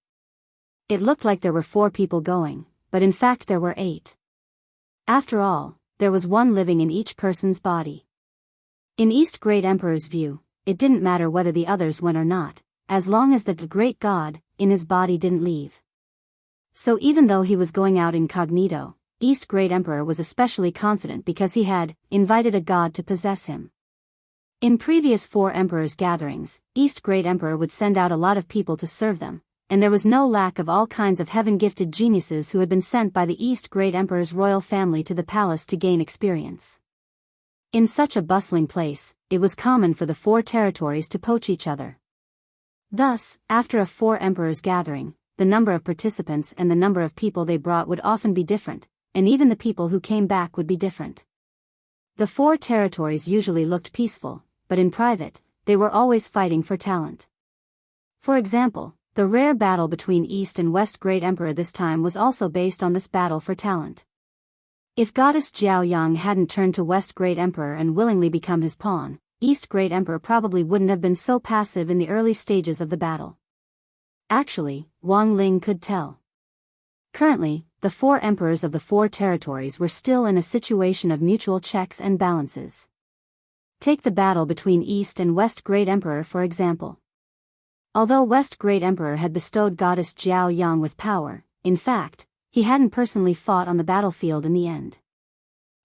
It looked like there were 4 people going, but in fact there were 8. After all, there was one living in each person's body. In East Great Emperor's view, it didn't matter whether the others went or not, as long as the great god, in his body didn't leave. So even though he was going out incognito, East Great Emperor was especially confident because he had invited a god to possess him. In previous 4 emperors' gatherings, East Great Emperor would send out a lot of people to serve them, and there was no lack of all kinds of heaven-gifted geniuses who had been sent by the East Great Emperor's royal family to the palace to gain experience. In such a bustling place, it was common for the 4 territories to poach each other. Thus, after a 4 emperors' gathering, the number of participants and the number of people they brought would often be different, and even the people who came back would be different. The 4 territories usually looked peaceful, but in private, they were always fighting for talent. For example, the rare battle between East and West Great Emperor this time was also based on this battle for talent. If Goddess Jiao Yang hadn't turned to West Great Emperor and willingly become his pawn, East Great Emperor probably wouldn't have been so passive in the early stages of the battle. Actually, Wang Ling could tell. Currently, the 4 emperors of the 4 territories were still in a situation of mutual checks and balances. Take the battle between East and West Great Emperor for example. Although West Great Emperor had bestowed Goddess Jiao Yang with power, in fact, he hadn't personally fought on the battlefield in the end.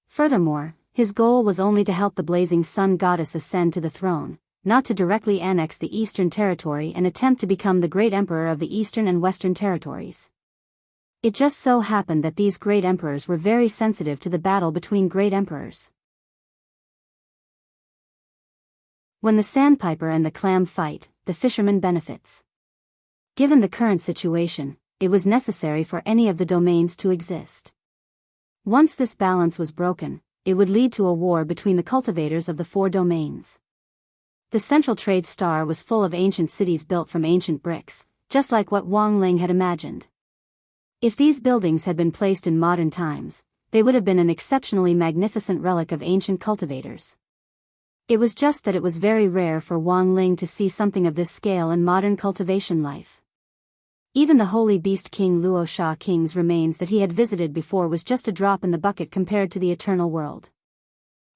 Furthermore, his goal was only to help the blazing sun goddess ascend to the throne, not to directly annex the Eastern Territory and attempt to become the great emperor of the Eastern and Western Territories. It just so happened that these great emperors were very sensitive to the battle between great emperors. When the sandpiper and the clam fight, the fisherman benefits. Given the current situation, it was necessary for any of the domains to exist. Once this balance was broken, it would lead to a war between the cultivators of the 4 domains. The central trade star was full of ancient cities built from ancient bricks, just like what Wang Ling had imagined. If these buildings had been placed in modern times, they would have been an exceptionally magnificent relic of ancient cultivators. It was just that it was very rare for Wang Ling to see something of this scale in modern cultivation life. Even the holy beast King Luo Sha King's remains that he had visited before was just a drop in the bucket compared to the eternal world.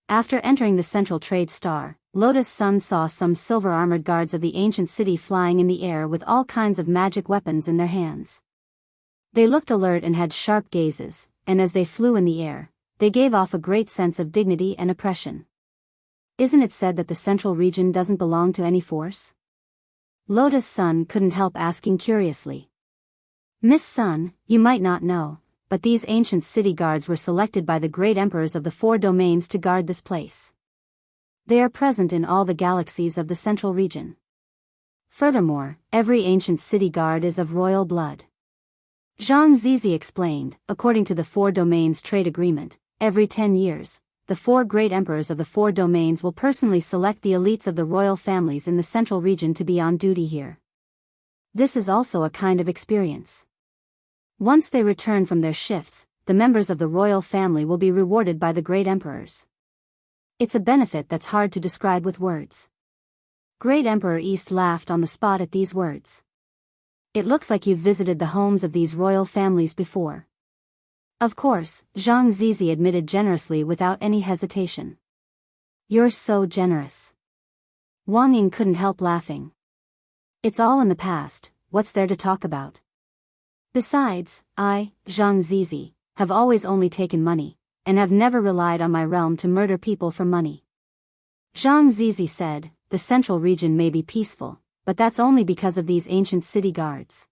After entering the central trade star, Lotus Sun saw some silver-armored guards of the ancient city flying in the air with all kinds of magic weapons in their hands. They looked alert and had sharp gazes, and as they flew in the air, they gave off a great sense of dignity and oppression. Isn't it said that the central region doesn't belong to any force? Lotus Sun couldn't help asking curiously. Miss Sun, you might not know, but these ancient city guards were selected by the great emperors of the 4 domains to guard this place. They are present in all the galaxies of the central region. Furthermore, every ancient city guard is of royal blood. Zhang Zizi explained, according to the 4 domains trade agreement, every 10 years, the 4 great emperors of the 4 domains will personally select the elites of the royal families in the central region to be on duty here. This is also a kind of experience. Once they return from their shifts, the members of the royal family will be rewarded by the great emperors. It's a benefit that's hard to describe with words. Great Emperor East laughed on the spot at these words. It looks like you've visited the homes of these royal families before. Of course, Zhang Zizi admitted generously without any hesitation. You're so generous. Wang Ying couldn't help laughing. It's all in the past, what's there to talk about? Besides, I, Zhang Zizi, have always only taken money, and have never relied on my realm to murder people for money. Zhang Zizi said, the central region may be peaceful, but that's only because of these ancient city guards.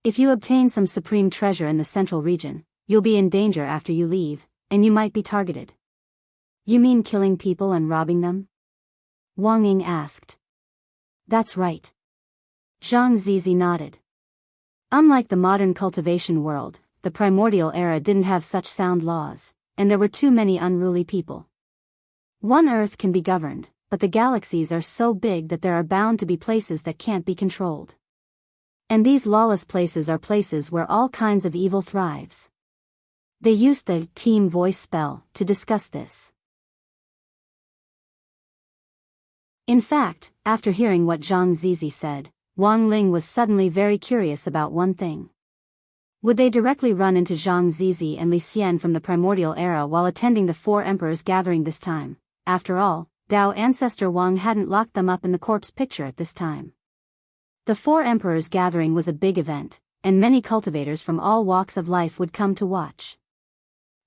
If you obtain some supreme treasure in the central region, you'll be in danger after you leave, and you might be targeted. You mean killing people and robbing them? Wang Ying asked. That's right. Zhang Zizi nodded. Unlike the modern cultivation world, the primordial era didn't have such sound laws, and there were too many unruly people. One Earth can be governed, but the galaxies are so big that there are bound to be places that can't be controlled. And these lawless places are places where all kinds of evil thrives. They used the team voice spell to discuss this. In fact, after hearing what Zhang Zizi said, Wang Ling was suddenly very curious about one thing. Would they directly run into Zhang Zizi and Li Xian from the primordial era while attending the 4 emperors gathering this time? After all, Dao ancestor Wang hadn't locked them up in the corpse picture at this time. The 4 emperors gathering was a big event, and many cultivators from all walks of life would come to watch.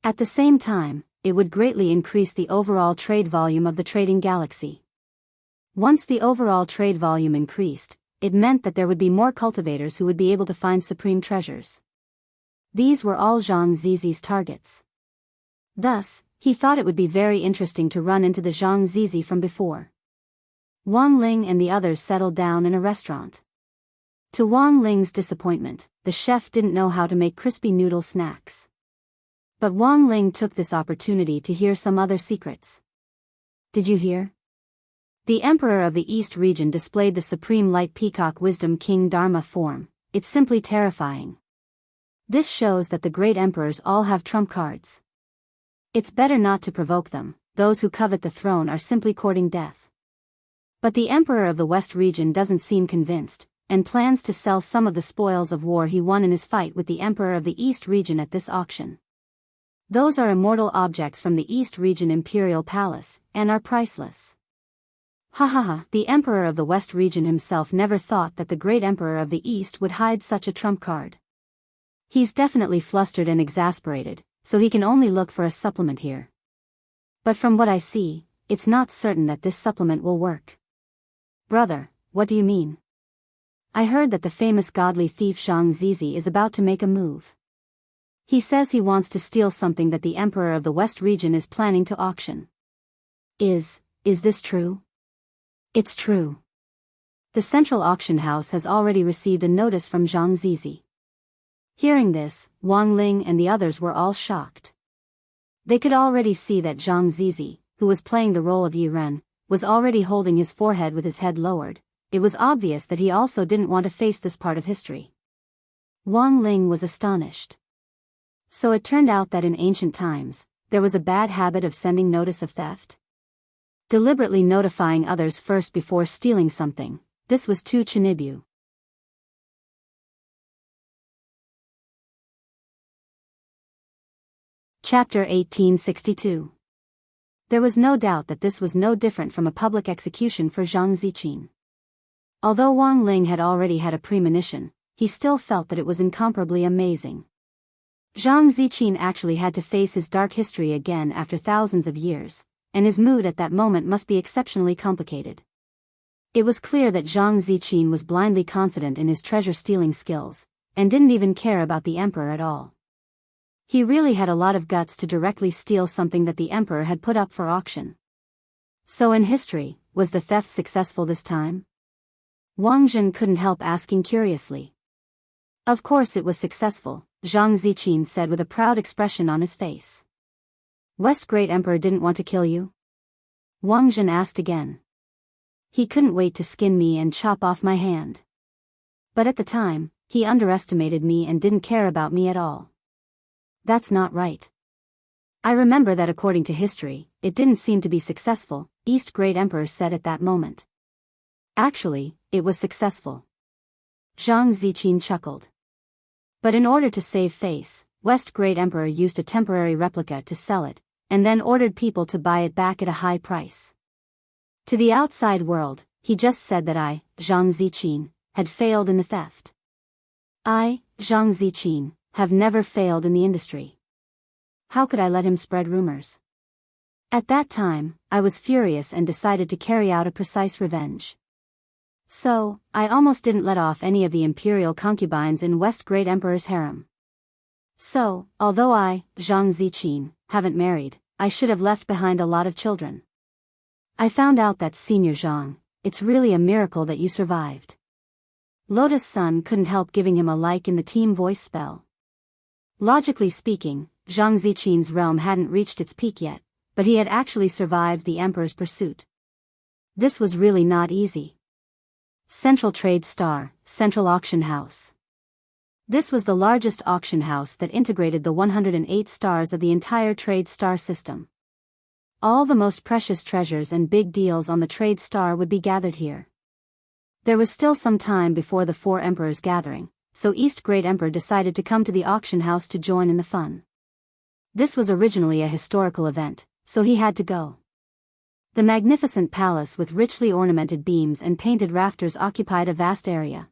At the same time, it would greatly increase the overall trade volume of the trading galaxy. Once the overall trade volume increased, it meant that there would be more cultivators who would be able to find supreme treasures. These were all Zhang Zizi's targets. Thus, he thought it would be very interesting to run into the Zhang Zizi from before. Wang Ling and the others settled down in a restaurant. To Wang Ling's disappointment, the chef didn't know how to make crispy noodle snacks. But Wang Ling took this opportunity to hear some other secrets. Did you hear? The Emperor of the East region displayed the Supreme Light Peacock Wisdom King Dharma form. It's simply terrifying. This shows that the great emperors all have trump cards. It's better not to provoke them, those who covet the throne are simply courting death. But the Emperor of the West region doesn't seem convinced, and plans to sell some of the spoils of war he won in his fight with the Emperor of the East region at this auction. Those are immortal objects from the East region Imperial Palace, and are priceless. Ha ha ha, the Emperor of the West region himself never thought that the great Emperor of the East would hide such a trump card. He's definitely flustered and exasperated, so he can only look for a supplement here. But from what I see, it's not certain that this supplement will work. Brother, what do you mean? I heard that the famous godly thief Zhang Zizi is about to make a move. He says he wants to steal something that the Emperor of the West region is planning to auction. Is this true? It's true. The central auction house has already received a notice from Zhang Zizi. Hearing this, Wang Ling and the others were all shocked. They could already see that Zhang Zizi, who was playing the role of Yi Ren, was already holding his forehead with his head lowered. It was obvious that he also didn't want to face this part of history. Wang Ling was astonished. So it turned out that in ancient times, there was a bad habit of sending notice of theft. Deliberately notifying others first before stealing something, this was too Chinibu. Chapter 1862. There was no doubt that this was no different from a public execution for Zhang Ziqin. Although Wang Ling had already had a premonition, he still felt that it was incomparably amazing. Zhang Ziqin actually had to face his dark history again after thousands of years, and his mood at that moment must be exceptionally complicated. It was clear that Zhang Ziqin was blindly confident in his treasure-stealing skills, and didn't even care about the emperor at all. He really had a lot of guts to directly steal something that the emperor had put up for auction. So in history, was the theft successful this time? Wang Jin couldn't help asking curiously. Of course it was successful, Zhang Ziqin said with a proud expression on his face. West Great Emperor didn't want to kill you? Wang Jin asked again. He couldn't wait to skin me and chop off my hand. But at the time, he underestimated me and didn't care about me at all. That's not right. I remember that according to history, it didn't seem to be successful, East Great Emperor said at that moment. Actually, it was successful. Zhang Ziqin chuckled. But in order to save face, West Great Emperor used a temporary replica to sell it, and then ordered people to buy it back at a high price. To the outside world, he just said that I, Zhang Ziqin, had failed in the theft. I, Zhang Ziqin, have never failed in the industry. How could I let him spread rumors? At that time, I was furious and decided to carry out a precise revenge. So, I almost didn't let off any of the imperial concubines in West Great Emperor's harem. So, although I, Zhang Ziqin, haven't married, I should have left behind a lot of children. I found out that Senior Zhang, it's really a miracle that you survived. Lotus Sun couldn't help giving him a like in the team voice spell. Logically speaking, Zhang Ziqin's realm hadn't reached its peak yet, but he had actually survived the emperor's pursuit. This was really not easy. Central Trade Star, Central Auction House. This was the largest auction house that integrated the 108 stars of the entire Trade Star system. All the most precious treasures and big deals on the Trade Star would be gathered here. There was still some time before the four emperors gathering, so East Great Emperor decided to come to the auction house to join in the fun. This was originally a historical event, so he had to go. The magnificent palace with richly ornamented beams and painted rafters occupied a vast area.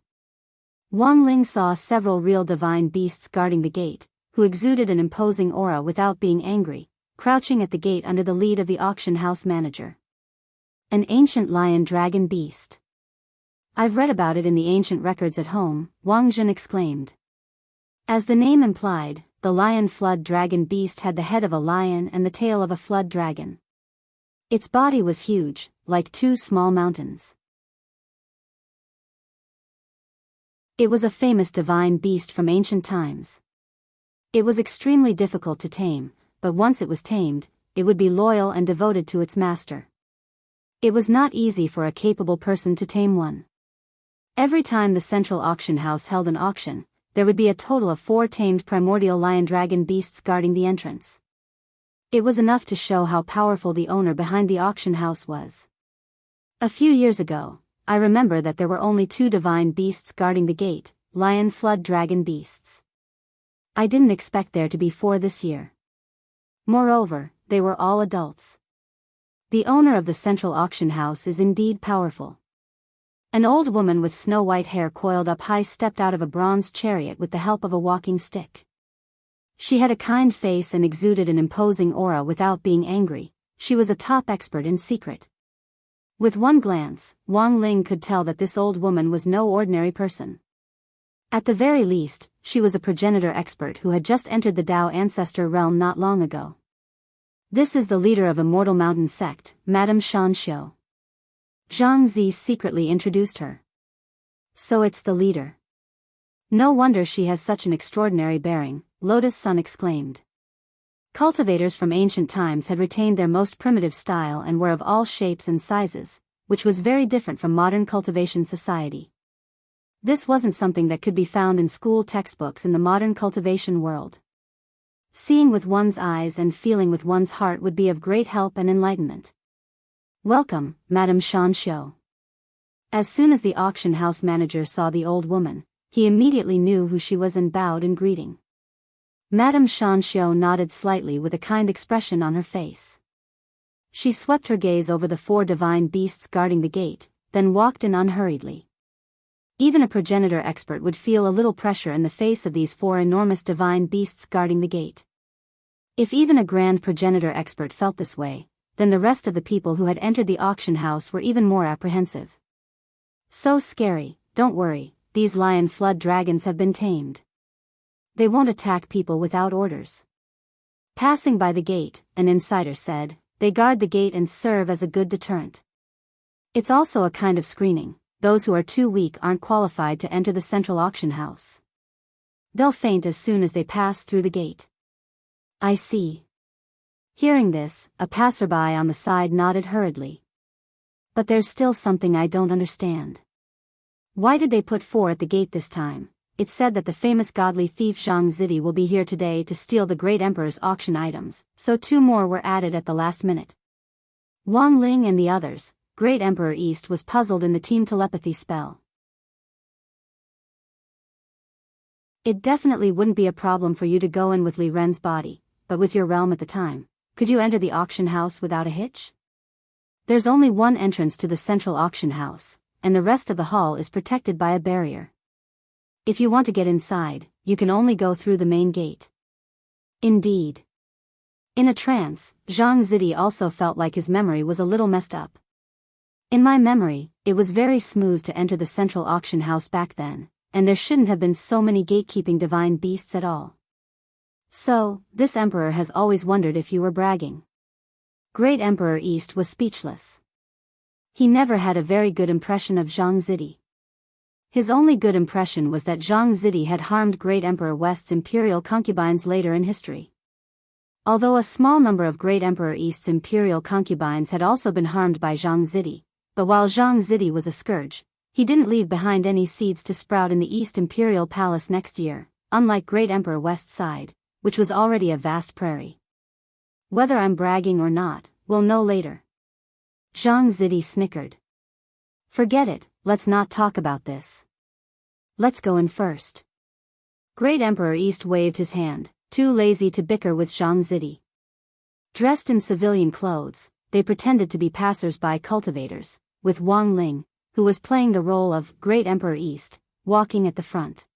Wang Ling saw several real divine beasts guarding the gate, who exuded an imposing aura without being angry, crouching at the gate under the lead of the auction house manager. An ancient lion-dragon beast. I've read about it in the ancient records at home, Wang Jin exclaimed. As the name implied, the lion flood dragon beast had the head of a lion and the tail of a flood dragon. Its body was huge, like two small mountains. It was a famous divine beast from ancient times. It was extremely difficult to tame, but once it was tamed, it would be loyal and devoted to its master. It was not easy for a capable person to tame one. Every time the central auction house held an auction, there would be a total of 4 tamed primordial lion-dragon beasts guarding the entrance. It was enough to show how powerful the owner behind the auction house was. A few years ago, I remember that there were only 2 divine beasts guarding the gate, lion flood dragon beasts. I didn't expect there to be 4 this year. Moreover, they were all adults. The owner of the central auction house is indeed powerful. An old woman with snow-white hair coiled up high stepped out of a bronze chariot with the help of a walking stick. She had a kind face and exuded an imposing aura without being angry. She was a top expert in secret. With one glance, Wang Ling could tell that this old woman was no ordinary person. At the very least, she was a progenitor expert who had just entered the Dao ancestor realm not long ago. This is the leader of Immortal Mountain Sect, Madame Shan Xiu. Zhang Zi secretly introduced her. So it's the leader. No wonder she has such an extraordinary bearing, Lotus Sun exclaimed. Cultivators from ancient times had retained their most primitive style and were of all shapes and sizes, which was very different from modern cultivation society. This wasn't something that could be found in school textbooks in the modern cultivation world. Seeing with one's eyes and feeling with one's heart would be of great help and enlightenment. Welcome, Madame Shan Xiu. As soon as the auction house manager saw the old woman, he immediately knew who she was and bowed in greeting. Madame Shan Xiu nodded slightly with a kind expression on her face. She swept her gaze over the 4 divine beasts guarding the gate, then walked in unhurriedly. Even a progenitor expert would feel a little pressure in the face of these 4 enormous divine beasts guarding the gate. If even a grand progenitor expert felt this way, then the rest of the people who had entered the auction house were even more apprehensive. So scary, don't worry, these lion flood dragons have been tamed. They won't attack people without orders. Passing by the gate, an insider said, they guard the gate and serve as a good deterrent. It's also a kind of screening. Those who are too weak aren't qualified to enter the central auction house. They'll faint as soon as they pass through the gate. I see. Hearing this, a passerby on the side nodded hurriedly. But there's still something I don't understand. Why did they put 4 at the gate this time? It's said that the famous godly thief Zhang Zidi will be here today to steal the great emperor's auction items, so 2 more were added at the last minute. Wang Ling and the others, Great Emperor East was puzzled in the team telepathy spell. It definitely wouldn't be a problem for you to go in with Li Ren's body, but with your realm at the time, could you enter the auction house without a hitch? There's only one entrance to the central auction house, and the rest of the hall is protected by a barrier. If you want to get inside, you can only go through the main gate. Indeed. In a trance, Zhang Zidi also felt like his memory was a little messed up. In my memory, it was very smooth to enter the central auction house back then, and there shouldn't have been so many gatekeeping divine beasts at all. So, this emperor has always wondered if you were bragging. Great Emperor East was speechless. He never had a very good impression of Zhang Zidi. His only good impression was that Zhang Zidi had harmed Great Emperor West's imperial concubines later in history. Although a small number of Great Emperor East's imperial concubines had also been harmed by Zhang Zidi, but while Zhang Zidi was a scourge, he didn't leave behind any seeds to sprout in the East Imperial Palace next year, unlike Great Emperor West's side, which was already a vast prairie. Whether I'm bragging or not, we'll know later. Zhang Zidi snickered. Forget it, let's not talk about this. Let's go in first. Great Emperor East waved his hand, too lazy to bicker with Zhang Zidi. Dressed in civilian clothes, they pretended to be passers-by cultivators, with Wang Ling, who was playing the role of Great Emperor East, walking at the front.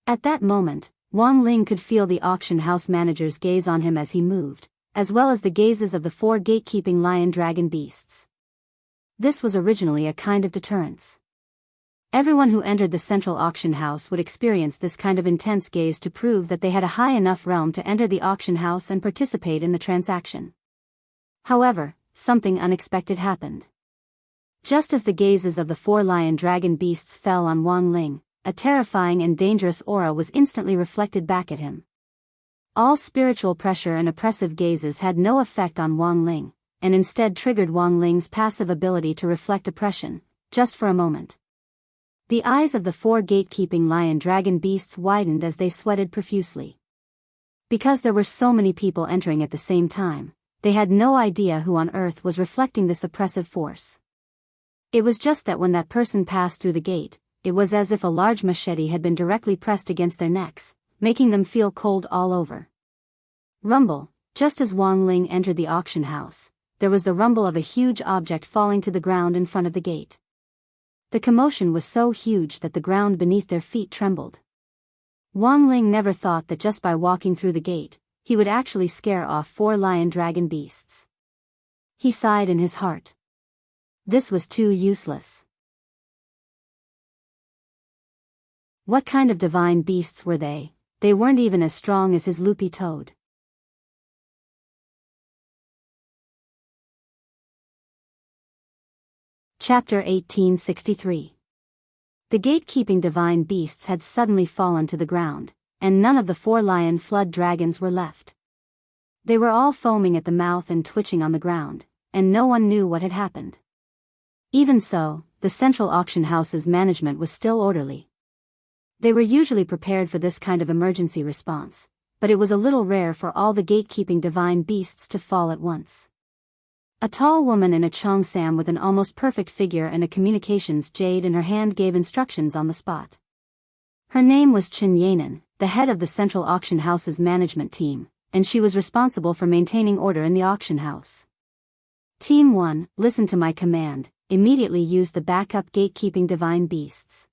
At that moment, Wang Ling could feel the auction house manager's gaze on him as he moved, as well as the gazes of the 4 gatekeeping lion-dragon beasts. This was originally a kind of deterrence. Everyone who entered the central auction house would experience this kind of intense gaze to prove that they had a high enough realm to enter the auction house and participate in the transaction. However, something unexpected happened. Just as the gazes of the 4 lion-dragon beasts fell on Wang Ling, a terrifying and dangerous aura was instantly reflected back at him. All spiritual pressure and oppressive gazes had no effect on Wang Ling, and instead triggered Wang Ling's passive ability to reflect oppression, just for a moment. The eyes of the 4 gatekeeping lion-dragon beasts widened as they sweated profusely. Because there were so many people entering at the same time, they had no idea who on earth was reflecting this oppressive force. It was just that when that person passed through the gate, it was as if a large machete had been directly pressed against their necks, making them feel cold all over. Rumble. Just as Wang Ling entered the auction house, there was the rumble of a huge object falling to the ground in front of the gate. The commotion was so huge that the ground beneath their feet trembled. Wang Ling never thought that just by walking through the gate, he would actually scare off 4 lion-dragon beasts. He sighed in his heart. This was too useless. What kind of divine beasts were they? They weren't even as strong as his loopy toad. Chapter 1863. The gatekeeping divine beasts had suddenly fallen to the ground, and none of the 4 lion flood dragons were left. They were all foaming at the mouth and twitching on the ground, and no one knew what had happened. Even so, the central auction house's management was still orderly. They were usually prepared for this kind of emergency response, but it was a little rare for all the gatekeeping divine beasts to fall at once. A tall woman in a cheongsam with an almost perfect figure and a communications jade in her hand gave instructions on the spot. Her name was Chen Yanan, the head of the central auction house's management team, and she was responsible for maintaining order in the auction house. Team 1, listen to my command, immediately use the backup gatekeeping divine beasts.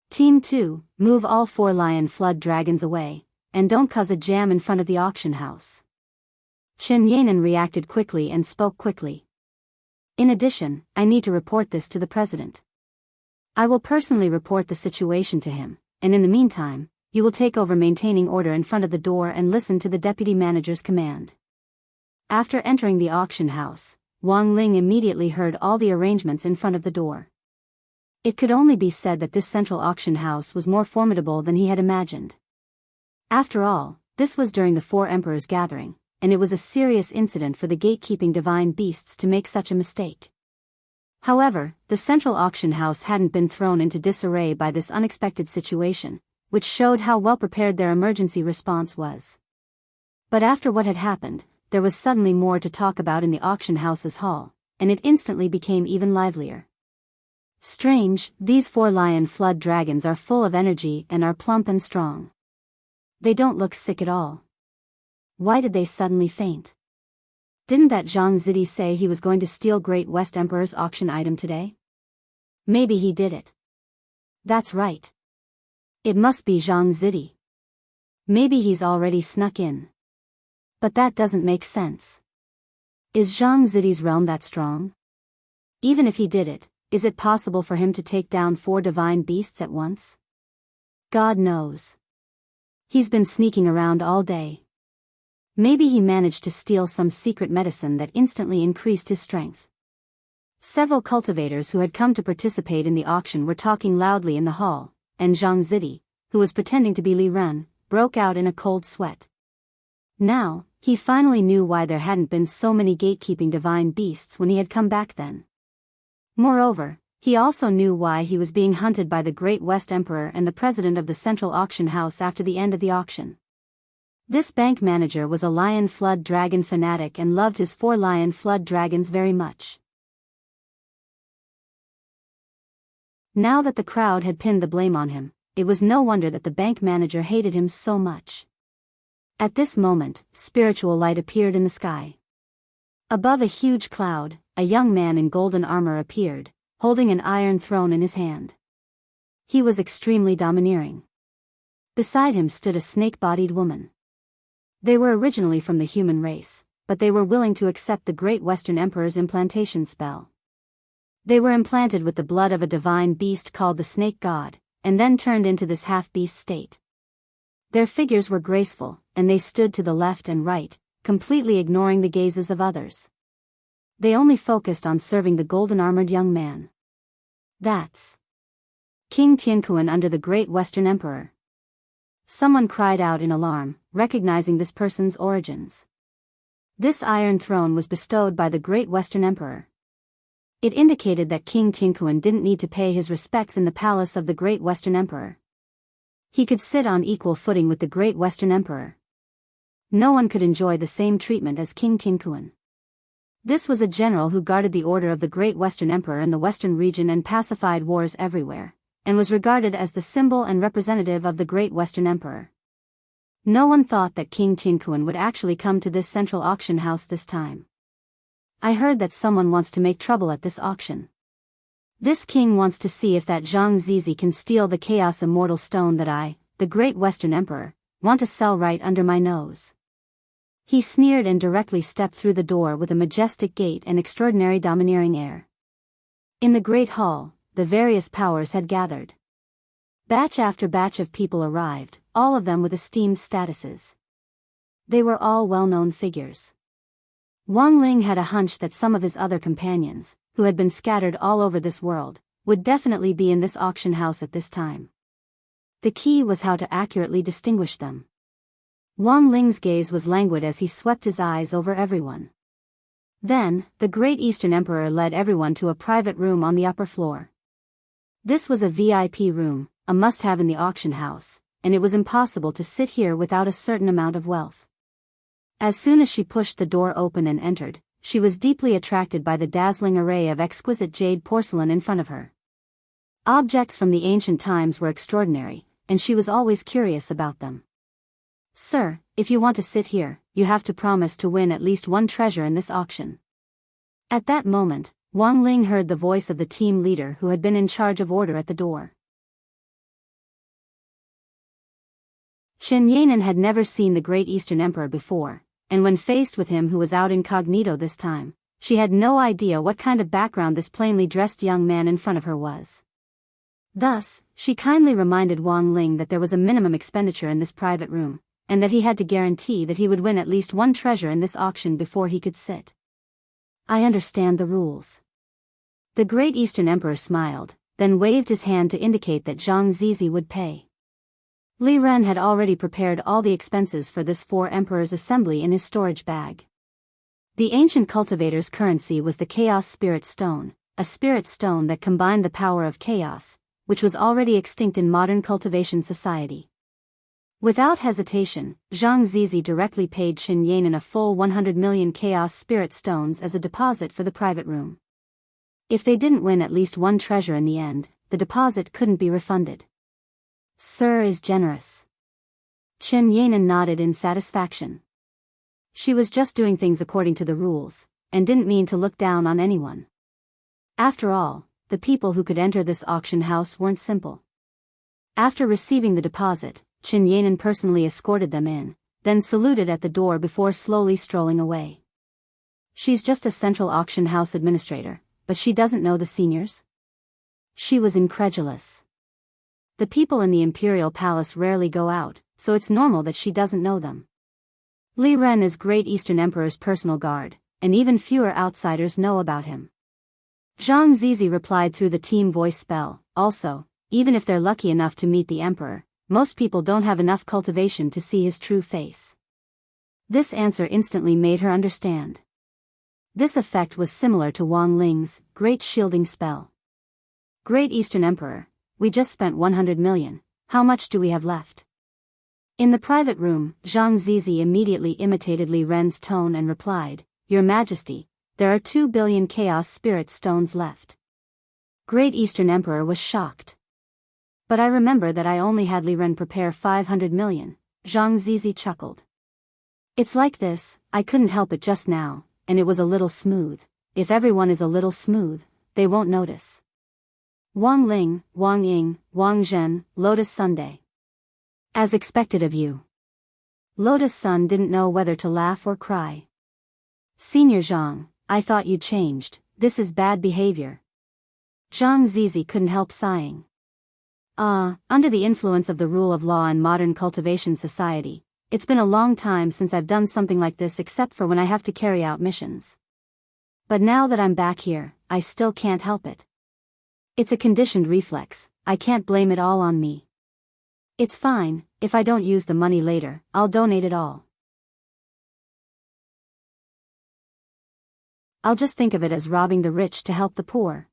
Team 2, move all 4 lion flood dragons away, and don't cause a jam in front of the auction house. Chen Yanan reacted quickly and spoke quickly. In addition, I need to report this to the president. I will personally report the situation to him, and in the meantime, you will take over maintaining order in front of the door and listen to the deputy manager's command. After entering the auction house, Wang Ling immediately heard all the arrangements in front of the door. It could only be said that this central auction house was more formidable than he had imagined. After all, this was during the Four Emperors gathering, and it was a serious incident for the gatekeeping divine beasts to make such a mistake. However, the central auction house hadn't been thrown into disarray by this unexpected situation, which showed how well prepared their emergency response was. But after what had happened, there was suddenly more to talk about in the auction house's hall, and it instantly became even livelier. Strange, these 4 lion flood dragons are full of energy and are plump and strong. They don't look sick at all. Why did they suddenly faint? Didn't that Zhang Zidi say he was going to steal Great West Emperor's auction item today? Maybe he did it. That's right. It must be Zhang Zidi. Maybe he's already snuck in. But that doesn't make sense. Is Zhang Zidi's realm that strong? Even if he did it, is it possible for him to take down 4 divine beasts at once? God knows. He's been sneaking around all day. Maybe he managed to steal some secret medicine that instantly increased his strength. Several cultivators who had come to participate in the auction were talking loudly in the hall, and Zhang Zidi, who was pretending to be Li Ren, broke out in a cold sweat. Now, he finally knew why there hadn't been so many gatekeeping divine beasts when he had come back then. Moreover, he also knew why he was being hunted by the Great West Emperor and the president of the central auction house after the end of the auction. This bank manager was a lion flood dragon fanatic and loved his 4 lion flood dragons very much. Now that the crowd had pinned the blame on him, it was no wonder that the bank manager hated him so much. At this moment, spiritual light appeared in the sky. Above a huge cloud, a young man in golden armor appeared, holding an iron throne in his hand. He was extremely domineering. Beside him stood a snake-bodied woman. They were originally from the human race, but they were willing to accept the Great Western Emperor's implantation spell. They were implanted with the blood of a divine beast called the Snake God, and then turned into this half-beast state. Their figures were graceful, and they stood to the left and right, completely ignoring the gazes of others. They only focused on serving the golden-armored young man. That's King Tiankuan under the Great Western Emperor. Someone cried out in alarm, recognizing this person's origins. This iron throne was bestowed by the Great Western Emperor. It indicated that King Tiankuan didn't need to pay his respects in the palace of the Great Western Emperor. He could sit on equal footing with the Great Western Emperor. No one could enjoy the same treatment as King Tiankuan. This was a general who guarded the order of the Great Western Emperor in the Western region and pacified wars everywhere, and was regarded as the symbol and representative of the Great Western Emperor. No one thought that King Tiankuan would actually come to this central auction house this time. I heard that someone wants to make trouble at this auction. This king wants to see if that Zhang Zizi can steal the Chaos Immortal Stone that I, the Great Western Emperor, want to sell right under my nose. He sneered and directly stepped through the door with a majestic gait and extraordinary domineering air. In the great hall, the various powers had gathered. Batch after batch of people arrived, all of them with esteemed statuses. They were all well-known figures. Wang Ling had a hunch that some of his other companions, who had been scattered all over this world, would definitely be in this auction house at this time. The key was how to accurately distinguish them. Wang Ling's gaze was languid as he swept his eyes over everyone. Then, the Great Eastern Emperor led everyone to a private room on the upper floor. This was a VIP room, a must-have in the auction house, and it was impossible to sit here without a certain amount of wealth. As soon as she pushed the door open and entered, she was deeply attracted by the dazzling array of exquisite jade porcelain in front of her. Objects from the ancient times were extraordinary, and she was always curious about them. Sir, if you want to sit here, you have to promise to win at least one treasure in this auction. At that moment, Wang Ling heard the voice of the team leader who had been in charge of order at the door. Chen Yanan had never seen the Great Eastern Emperor before, and when faced with him who was out incognito this time, she had no idea what kind of background this plainly dressed young man in front of her was. Thus, she kindly reminded Wang Ling that there was a minimum expenditure in this private room, and that he had to guarantee that he would win at least one treasure in this auction before he could sit. I understand the rules. The Great Eastern Emperor smiled, then waved his hand to indicate that Zhang Zizi would pay. Li Ren had already prepared all the expenses for this four emperors' assembly in his storage bag. The ancient cultivator's currency was the Chaos Spirit Stone, a spirit stone that combined the power of chaos, which was already extinct in modern cultivation society. Without hesitation, Zhang Zizi directly paid Qin Yanan a full 100 million Chaos Spirit Stones as a deposit for the private room. If they didn't win at least one treasure in the end, the deposit couldn't be refunded. Sir is generous. Qin Yanan nodded in satisfaction. She was just doing things according to the rules, and didn't mean to look down on anyone. After all, the people who could enter this auction house weren't simple. After receiving the deposit, Qin Yanan personally escorted them in, then saluted at the door before slowly strolling away. She's just a central auction house administrator, but she doesn't know the seniors? She was incredulous. The people in the imperial palace rarely go out, so it's normal that she doesn't know them. Li Ren is Great Eastern Emperor's personal guard, and even fewer outsiders know about him. Zhang Zizi replied through the team voice spell, also, even if they're lucky enough to meet the emperor, most people don't have enough cultivation to see his true face. This answer instantly made her understand. This effect was similar to Wang Ling's Great Shielding Spell. Great Eastern Emperor, we just spent 100 million, how much do we have left? In the private room, Zhang Zizi immediately imitated Li Ren's tone and replied, Your Majesty, there are 2 billion Chaos Spirit Stones left. Great Eastern Emperor was shocked. But I remember that I only had Li Ren prepare 500 million, Zhang Zizi chuckled. It's like this, I couldn't help it just now, and it was a little smooth. If everyone is a little smooth, they won't notice. Wang Ling, Wang Ying, Wang Zhen, Lotus Sunday. As expected of you. Lotus Sun didn't know whether to laugh or cry. Senior Zhang, I thought you'd changed, this is bad behavior. Zhang Zizi couldn't help sighing. Under the influence of the rule of law in modern cultivation society, it's been a long time since I've done something like this except for when I have to carry out missions. But now that I'm back here, I still can't help it. It's a conditioned reflex, I can't blame it all on me. It's fine, if I don't use the money later, I'll donate it all. I'll just think of it as robbing the rich to help the poor.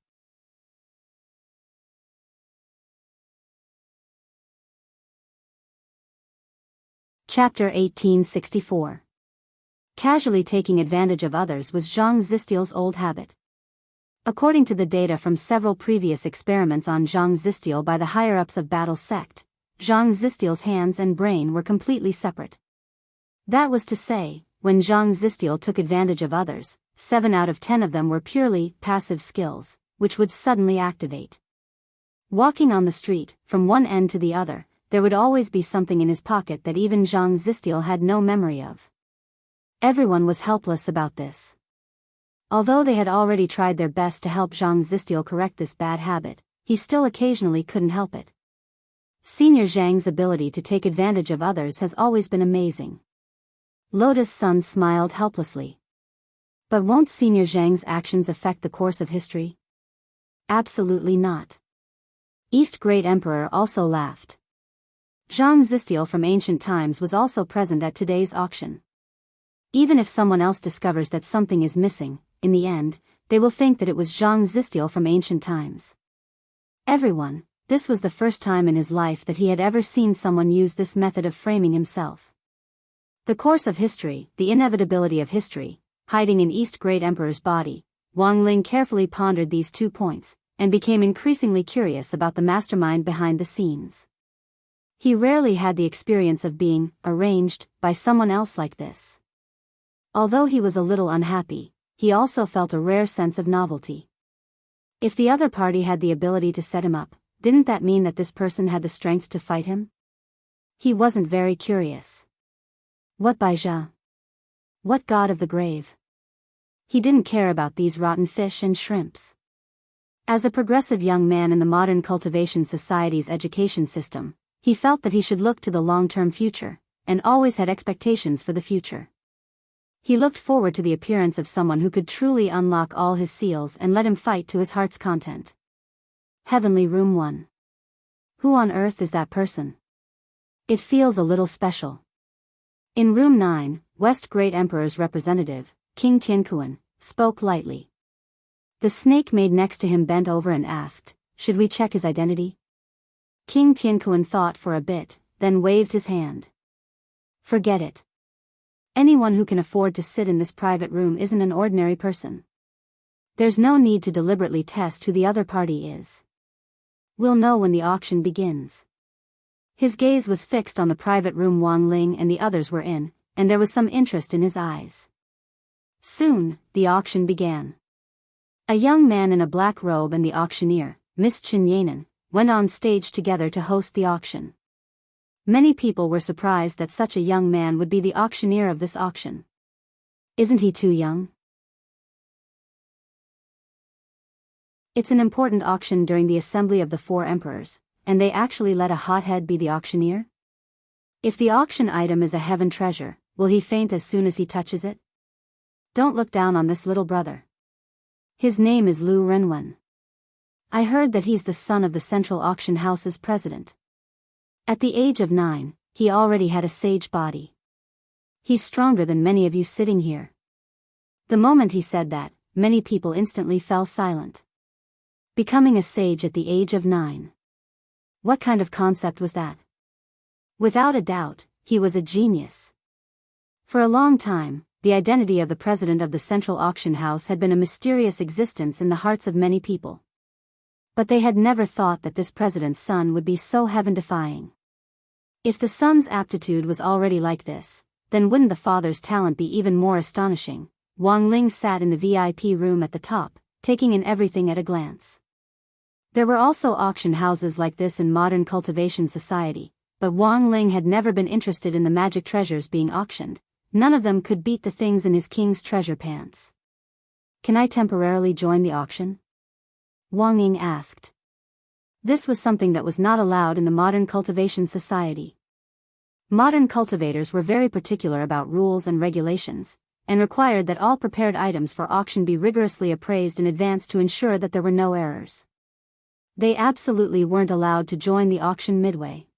Chapter 1864. Casually taking advantage of others was Zhang Zistiel's old habit. According to the data from several previous experiments on Zhang Zistiel by the higher-ups of Battle Sect, Zhang Zistiel's hands and brain were completely separate. That was to say, when Zhang Zistiel took advantage of others, 7 out of 10 of them were purely passive skills, which would suddenly activate. Walking on the street, from one end to the other, there would always be something in his pocket that even Zhang Zistiel had no memory of. Everyone was helpless about this. Although they had already tried their best to help Zhang Zistiel correct this bad habit, he still occasionally couldn't help it. Senior Zhang's ability to take advantage of others has always been amazing. Lotus Sun smiled helplessly. But won't Senior Zhang's actions affect the course of history? Absolutely not. East Great Emperor also laughed. Zhang Zistiel from ancient times was also present at today's auction. Even if someone else discovers that something is missing, in the end, they will think that it was Zhang Zistiel from ancient times. Everyone, this was the first time in his life that he had ever seen someone use this method of framing himself. The course of history, the inevitability of history, hiding in East Great Emperor's body, Wang Ling carefully pondered these 2 points, and became increasingly curious about the mastermind behind the scenes. He rarely had the experience of being arranged by someone else like this. Although he was a little unhappy, he also felt a rare sense of novelty. If the other party had the ability to set him up, didn't that mean that this person had the strength to fight him? He wasn't very curious. What by Zha? What god of the grave? He didn't care about these rotten fish and shrimps. As a progressive young man in the modern cultivation society's education system, he felt that he should look to the long-term future, and always had expectations for the future. He looked forward to the appearance of someone who could truly unlock all his seals and let him fight to his heart's content. Heavenly Room 1. Who on earth is that person? It feels a little special. In Room 9, West Great Emperor's representative, King Tiankuan, spoke lightly. The snake maid next to him bent over and asked, "Should we check his identity?" King Tiankuan thought for a bit, then waved his hand. "Forget it. Anyone who can afford to sit in this private room isn't an ordinary person. There's no need to deliberately test who the other party is. We'll know when the auction begins." His gaze was fixed on the private room Wang Ling and the others were in, and there was some interest in his eyes. Soon, the auction began. A young man in a black robe and the auctioneer, Miss Chen Yanan, went on stage together to host the auction. Many people were surprised that such a young man would be the auctioneer of this auction. Isn't he too young? It's an important auction during the assembly of the 4 emperors, and they actually let a hothead be the auctioneer? If the auction item is a heaven treasure, will he faint as soon as he touches it? Don't look down on this little brother. His name is Lu Renwen. I heard that he's the son of the Central Auction House's president. At the age of 9, he already had a sage body. He's stronger than many of you sitting here. The moment he said that, many people instantly fell silent. Becoming a sage at the age of 9. What kind of concept was that? Without a doubt, he was a genius. For a long time, the identity of the president of the Central Auction House had been a mysterious existence in the hearts of many people. But they had never thought that this president's son would be so heaven-defying. If the son's aptitude was already like this, then wouldn't the father's talent be even more astonishing? Wang Ling sat in the VIP room at the top, taking in everything at a glance. There were also auction houses like this in modern cultivation society, but Wang Ling had never been interested in the magic treasures being auctioned. None of them could beat the things in his king's treasure pants. "Can I temporarily join the auction?" Wang Ying asked. This was something that was not allowed in the modern cultivation society. Modern cultivators were very particular about rules and regulations, and required that all prepared items for auction be rigorously appraised in advance to ensure that there were no errors. They absolutely weren't allowed to join the auction midway.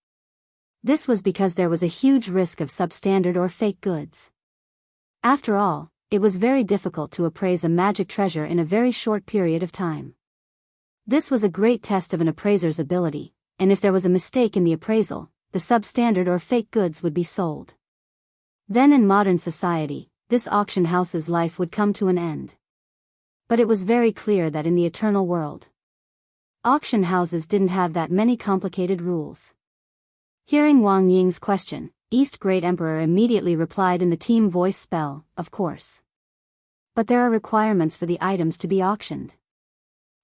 This was because there was a huge risk of substandard or fake goods. After all, it was very difficult to appraise a magic treasure in a very short period of time. This was a great test of an appraiser's ability, and if there was a mistake in the appraisal, the substandard or fake goods would be sold. Then in modern society, this auction house's life would come to an end. But it was very clear that in the eternal world, auction houses didn't have that many complicated rules. Hearing Wang Ying's question, East Great Emperor immediately replied in the team voice spell, "Of course. But there are requirements for the items to be auctioned."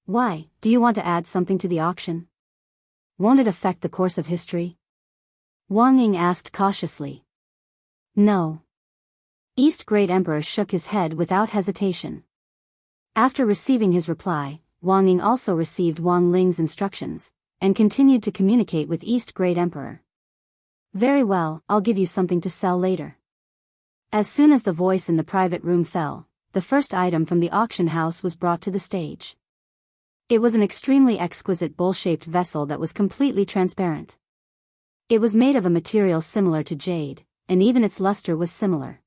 "Why, do you want to add something to the auction? Won't it affect the course of history?" Wang Ying asked cautiously. "No." East Great Emperor shook his head without hesitation. After receiving his reply, Wang Ying also received Wang Ling's instructions, and continued to communicate with East Great Emperor. "Very well, I'll give you something to sell later." As soon as the voice in the private room fell, the first item from the auction house was brought to the stage. It was an extremely exquisite bowl-shaped vessel that was completely transparent. It was made of a material similar to jade, and even its luster was similar.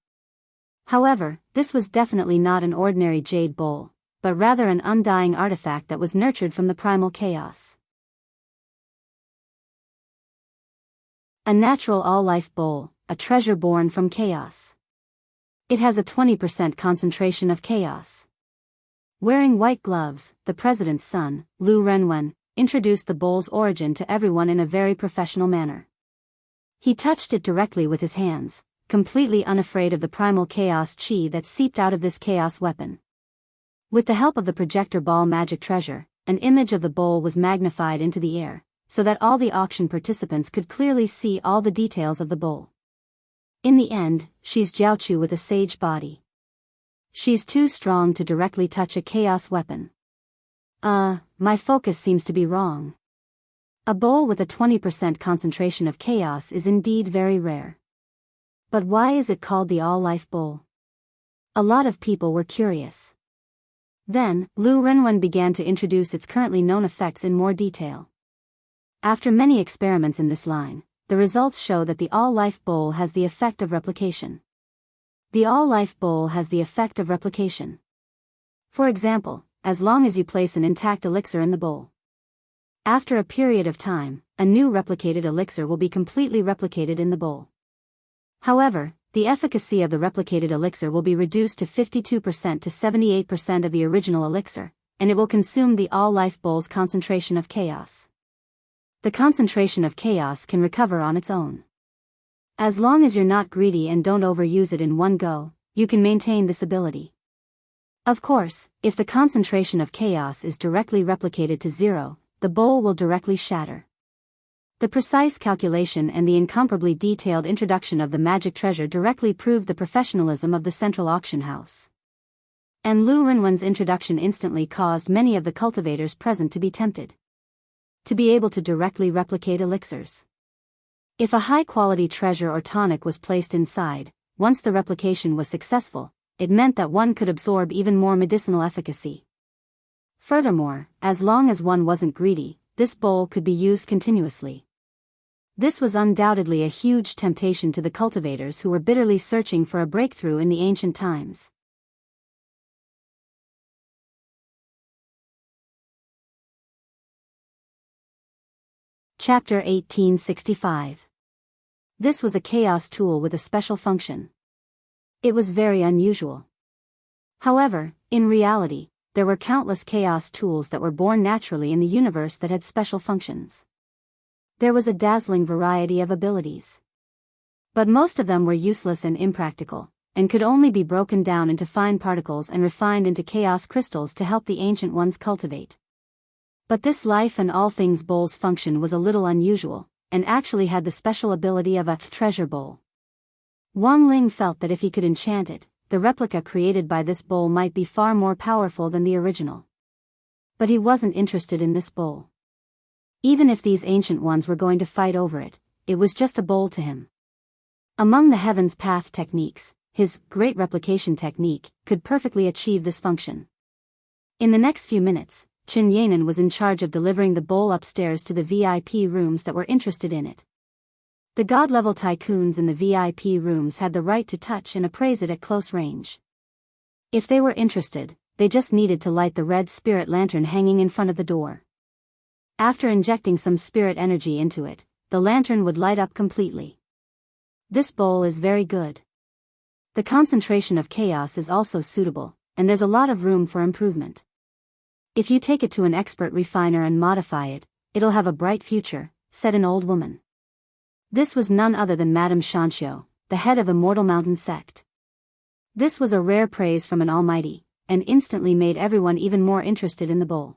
However, this was definitely not an ordinary jade bowl, but rather an undying artifact that was nurtured from the primal chaos. A natural all-life bowl, a treasure born from chaos. It has a 20% concentration of chaos. Wearing white gloves, the president's son, Lu Renwen, introduced the bowl's origin to everyone in a very professional manner. He touched it directly with his hands, completely unafraid of the primal chaos chi that seeped out of this chaos weapon. With the help of the projector ball magic treasure, an image of the bowl was magnified into the air, so that all the auction participants could clearly see all the details of the bowl. In the end, she's Jiaochu with a sage body. She's too strong to directly touch a chaos weapon. My focus seems to be wrong. A bowl with a 20% concentration of chaos is indeed very rare. But why is it called the All-Life Bowl? A lot of people were curious. Then, Lu Renwen began to introduce its currently known effects in more detail. After many experiments in this line, the results show that the All-Life Bowl has the effect of replication. The All-Life Bowl has the effect of replication. For example, as long as you place an intact elixir in the bowl. After a period of time, a new replicated elixir will be completely replicated in the bowl. However, the efficacy of the replicated elixir will be reduced to 52% to 78% of the original elixir, and it will consume the All-Life Bowl's concentration of chaos. The concentration of chaos can recover on its own. As long as you're not greedy and don't overuse it in one go, you can maintain this ability. Of course, if the concentration of chaos is directly replicated to zero, the bowl will directly shatter. The precise calculation and the incomparably detailed introduction of the magic treasure directly proved the professionalism of the central auction house. And Lu Renwen's introduction instantly caused many of the cultivators present to be tempted. To be able to directly replicate elixirs. If a high-quality treasure or tonic was placed inside, once the replication was successful, it meant that one could absorb even more medicinal efficacy. Furthermore, as long as one wasn't greedy, this bowl could be used continuously. This was undoubtedly a huge temptation to the cultivators who were bitterly searching for a breakthrough in the ancient times. Chapter 1865. This was a chaos tool with a special function. It was very unusual. However, in reality, there were countless chaos tools that were born naturally in the universe that had special functions. There was a dazzling variety of abilities. But most of them were useless and impractical, and could only be broken down into fine particles and refined into chaos crystals to help the ancient ones cultivate. But this life and all things bowl's function was a little unusual, and actually had the special ability of a treasure bowl. Wang Ling felt that if he could enchant it, the replica created by this bowl might be far more powerful than the original. But he wasn't interested in this bowl. Even if these ancient ones were going to fight over it, it was just a bowl to him. Among the Heaven's Path techniques, his Great Replication technique could perfectly achieve this function. In the next few minutes, Qin Yanan was in charge of delivering the bowl upstairs to the VIP rooms that were interested in it. The god-level tycoons in the VIP rooms had the right to touch and appraise it at close range. If they were interested, they just needed to light the red spirit lantern hanging in front of the door. After injecting some spirit energy into it, the lantern would light up completely. This bowl is very good. The concentration of chaos is also suitable, and there's a lot of room for improvement. If you take it to an expert refiner and modify it, it'll have a bright future, said an old woman. This was none other than Madame Shanxiu, the head of Immortal Mountain sect. This was a rare praise from an almighty, and instantly made everyone even more interested in the bowl.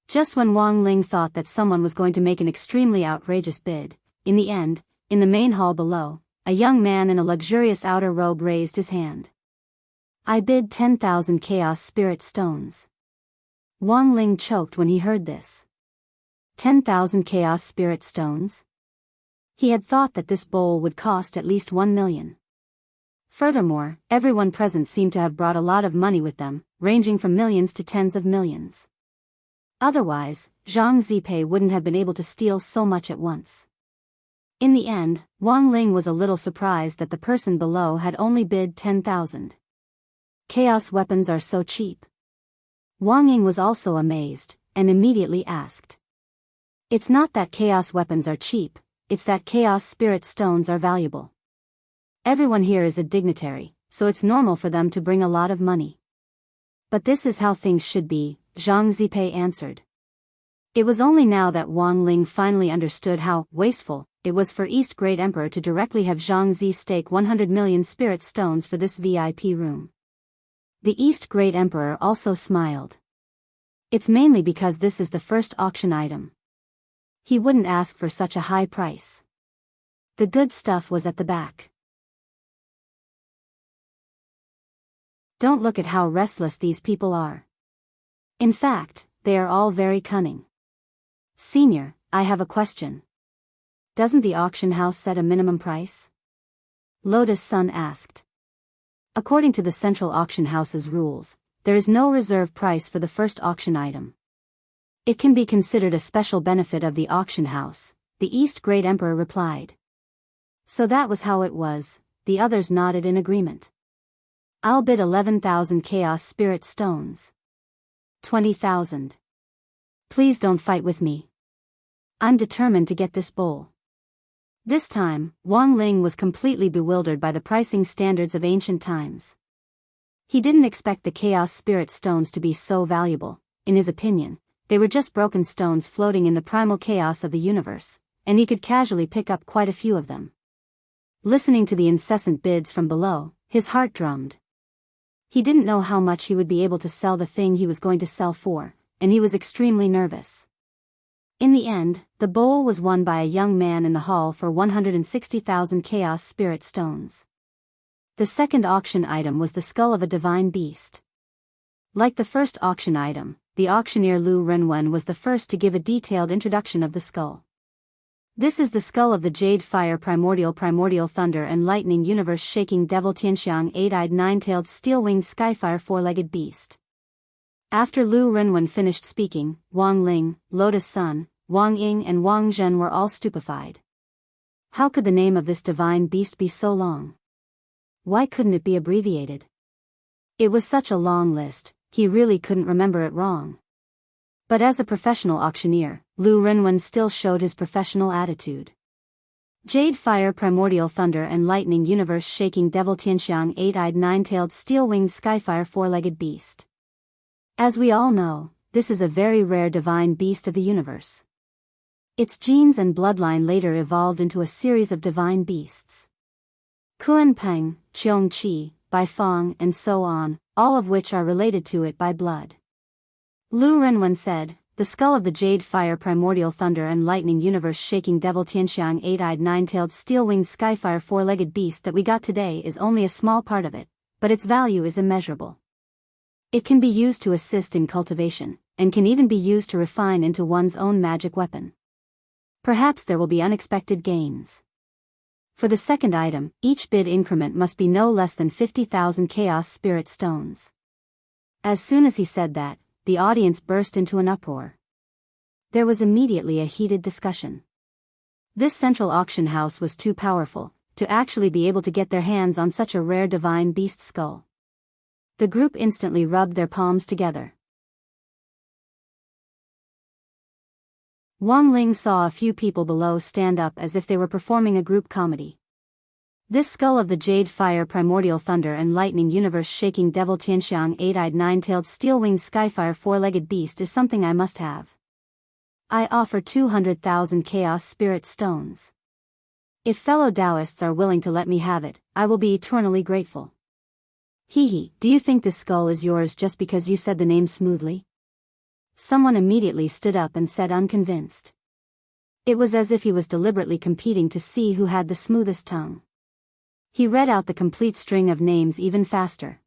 Just when Wang Ling thought that someone was going to make an extremely outrageous bid, in the end, in the main hall below, a young man in a luxurious outer robe raised his hand. I bid 10,000 chaos spirit stones. Wang Ling choked when he heard this. 10,000 chaos spirit stones? He had thought that this bowl would cost at least 1 million. Furthermore, everyone present seemed to have brought a lot of money with them, ranging from millions to tens of millions. Otherwise, Zhang Zipei wouldn't have been able to steal so much at once. In the end, Wang Ling was a little surprised that the person below had only bid 10,000. Chaos weapons are so cheap. Wang Ying was also amazed, and immediately asked. It's not that chaos weapons are cheap, it's that chaos spirit stones are valuable. Everyone here is a dignitary, so it's normal for them to bring a lot of money. But this is how things should be, Zhang Zipei answered. It was only now that Wang Ling finally understood how wasteful it was for East Great Emperor to directly have Zhang Zi stake 100 million spirit stones for this VIP room. The East Great Emperor also smiled. It's mainly because this is the first auction item. He wouldn't ask for such a high price. The good stuff was at the back. Don't look at how restless these people are. In fact, they are all very cunning. Senior, I have a question. Doesn't the auction house set a minimum price? Lotus Sun asked. According to the central auction house's rules, there is no reserve price for the first auction item. It can be considered a special benefit of the auction house, the East Great Emperor replied. So that was how it was, the others nodded in agreement. I'll bid 11,000 Chaos Spirit Stones. 20,000. Please don't fight with me. I'm determined to get this bowl. This time, Wang Ling was completely bewildered by the pricing standards of ancient times. He didn't expect the Chaos Spirit Stones to be so valuable. In his opinion, they were just broken stones floating in the primal chaos of the universe, and he could casually pick up quite a few of them. Listening to the incessant bids from below, his heart drummed. He didn't know how much he would be able to sell the thing he was going to sell for, and he was extremely nervous. In the end, the bowl was won by a young man in the hall for 160,000 Chaos Spirit Stones. The second auction item was the skull of a divine beast. Like the first auction item, the auctioneer Lu Renwen was the first to give a detailed introduction of the skull. This is the skull of the Jade Fire Primordial Thunder and Lightning Universe-shaking Devil Tianxiang 8-eyed 9-tailed steel-winged Skyfire 4-legged beast. After Lu Renwen finished speaking, Wang Ling, Lotus Sun, Wang Ying and Wang Zhen were all stupefied. How could the name of this divine beast be so long? Why couldn't it be abbreviated? It was such a long list, he really couldn't remember it wrong. But as a professional auctioneer, Lu Renwen still showed his professional attitude. Jade Fire Primordial Thunder and Lightning Universe-shaking Devil Tianxiang 8-eyed 9-tailed steel-winged Skyfire 4-legged beast. As we all know, this is a very rare divine beast of the universe. Its genes and bloodline later evolved into a series of divine beasts. Kuan Peng, Cheong Qi, Bai Fong and so on, all of which are related to it by blood. Lu Renwen said, the skull of the Jade Fire Primordial Thunder and Lightning Universe-shaking Devil Tianxiang 8-eyed 9-tailed steel-winged Skyfire 4-legged beast that we got today is only a small part of it, but its value is immeasurable. It can be used to assist in cultivation, and can even be used to refine into one's own magic weapon. Perhaps there will be unexpected gains. For the second item, each bid increment must be no less than 50,000 Chaos Spirit Stones. As soon as he said that, the audience burst into an uproar. There was immediately a heated discussion. This central auction house was too powerful to actually be able to get their hands on such a rare divine beast skull. The group instantly rubbed their palms together. Wang Ling saw a few people below stand up as if they were performing a group comedy. This skull of the Jade Fire Primordial Thunder and Lightning Universe-shaking Devil Tianxiang 8-eyed 9-tailed steel-winged Skyfire 4-legged beast is something I must have. I offer 200,000 Chaos Spirit Stones. If fellow Taoists are willing to let me have it, I will be eternally grateful. Hee, do you think this skull is yours just because you said the name smoothly? Someone immediately stood up and said unconvinced. It was as if he was deliberately competing to see who had the smoothest tongue. He read out the complete string of names even faster.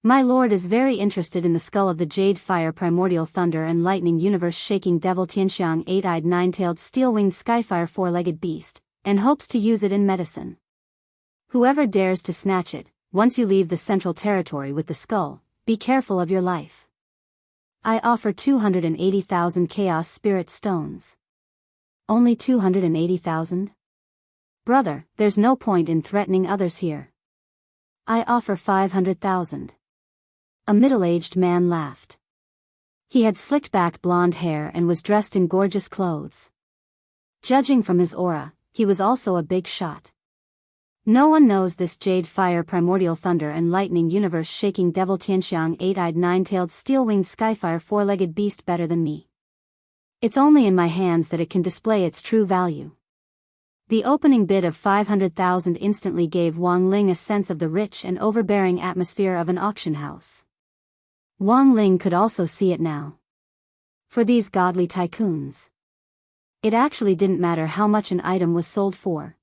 My lord is very interested in the skull of the Jade Fire Primordial Thunder and Lightning Universe-shaking Devil Tianxiang 8-eyed 9-tailed steel-winged Skyfire 4-legged beast, and hopes to use it in medicine. Whoever dares to snatch it, once you leave the central territory with the skull, be careful of your life. I offer 280,000 Chaos Spirit Stones. Only 280,000? Brother, there's no point in threatening others here. I offer 500,000. A middle-aged man laughed. He had slicked back blonde hair and was dressed in gorgeous clothes. Judging from his aura, he was also a big shot. No one knows this Jade Fire Primordial Thunder and Lightning Universe-shaking Devil Tianxiang 8-eyed 9-tailed steel-winged Skyfire 4-legged beast better than me. It's only in my hands that it can display its true value. The opening bid of 500,000 instantly gave Wang Ling a sense of the rich and overbearing atmosphere of an auction house. Wang Ling could also see it now. For these godly tycoons, it actually didn't matter how much an item was sold for.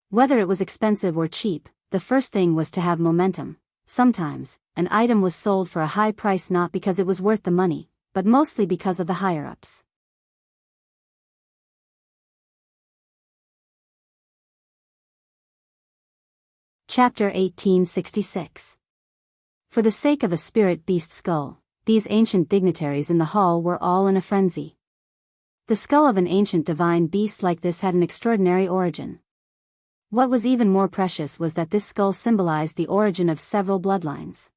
Whether it was expensive or cheap, the first thing was to have momentum, Sometimes, an item was sold for a high price not because it was worth the money, but mostly because of the higher-ups. Chapter 1866. For the sake of a spirit beast skull, these ancient dignitaries in the hall were all in a frenzy. The skull of an ancient divine beast like this had an extraordinary origin. What was even more precious was that this skull symbolized the origin of several bloodlines.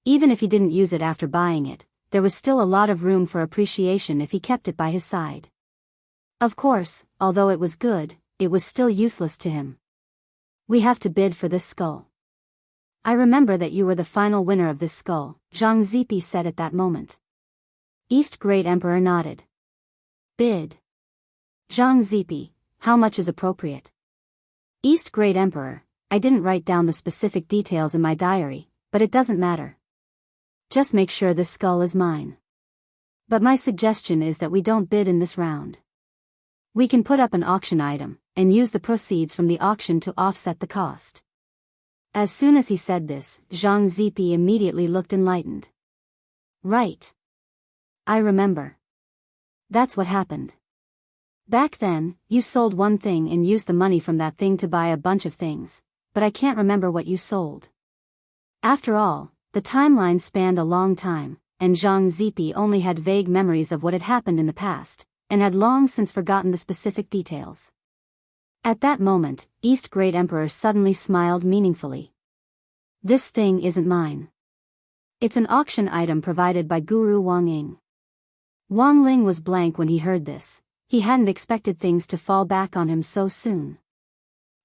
Even if he didn't use it after buying it, there was still a lot of room for appreciation if he kept it by his side. Of course, although it was good, it was still useless to him. We have to bid for this skull. I remember that you were the final winner of this skull, Zhang Zipi said at that moment. East Great Emperor nodded. Bid. Zhang Zipi, how much is appropriate? East Great Emperor, I didn't write down the specific details in my diary, but it doesn't matter. Just make sure this skull is mine. But my suggestion is that we don't bid in this round. We can put up an auction item, and use the proceeds from the auction to offset the cost. As soon as he said this, Zhang Zipi immediately looked enlightened. Right. I remember. That's what happened. Back then, you sold one thing and used the money from that thing to buy a bunch of things, but I can't remember what you sold. After all, the timeline spanned a long time, and Zhang Zipi only had vague memories of what had happened in the past, and had long since forgotten the specific details. At that moment, East Great Emperor suddenly smiled meaningfully. This thing isn't mine. It's an auction item provided by Guru Wang Ying. Wang Ling was blank when he heard this. He hadn't expected things to fall back on him so soon.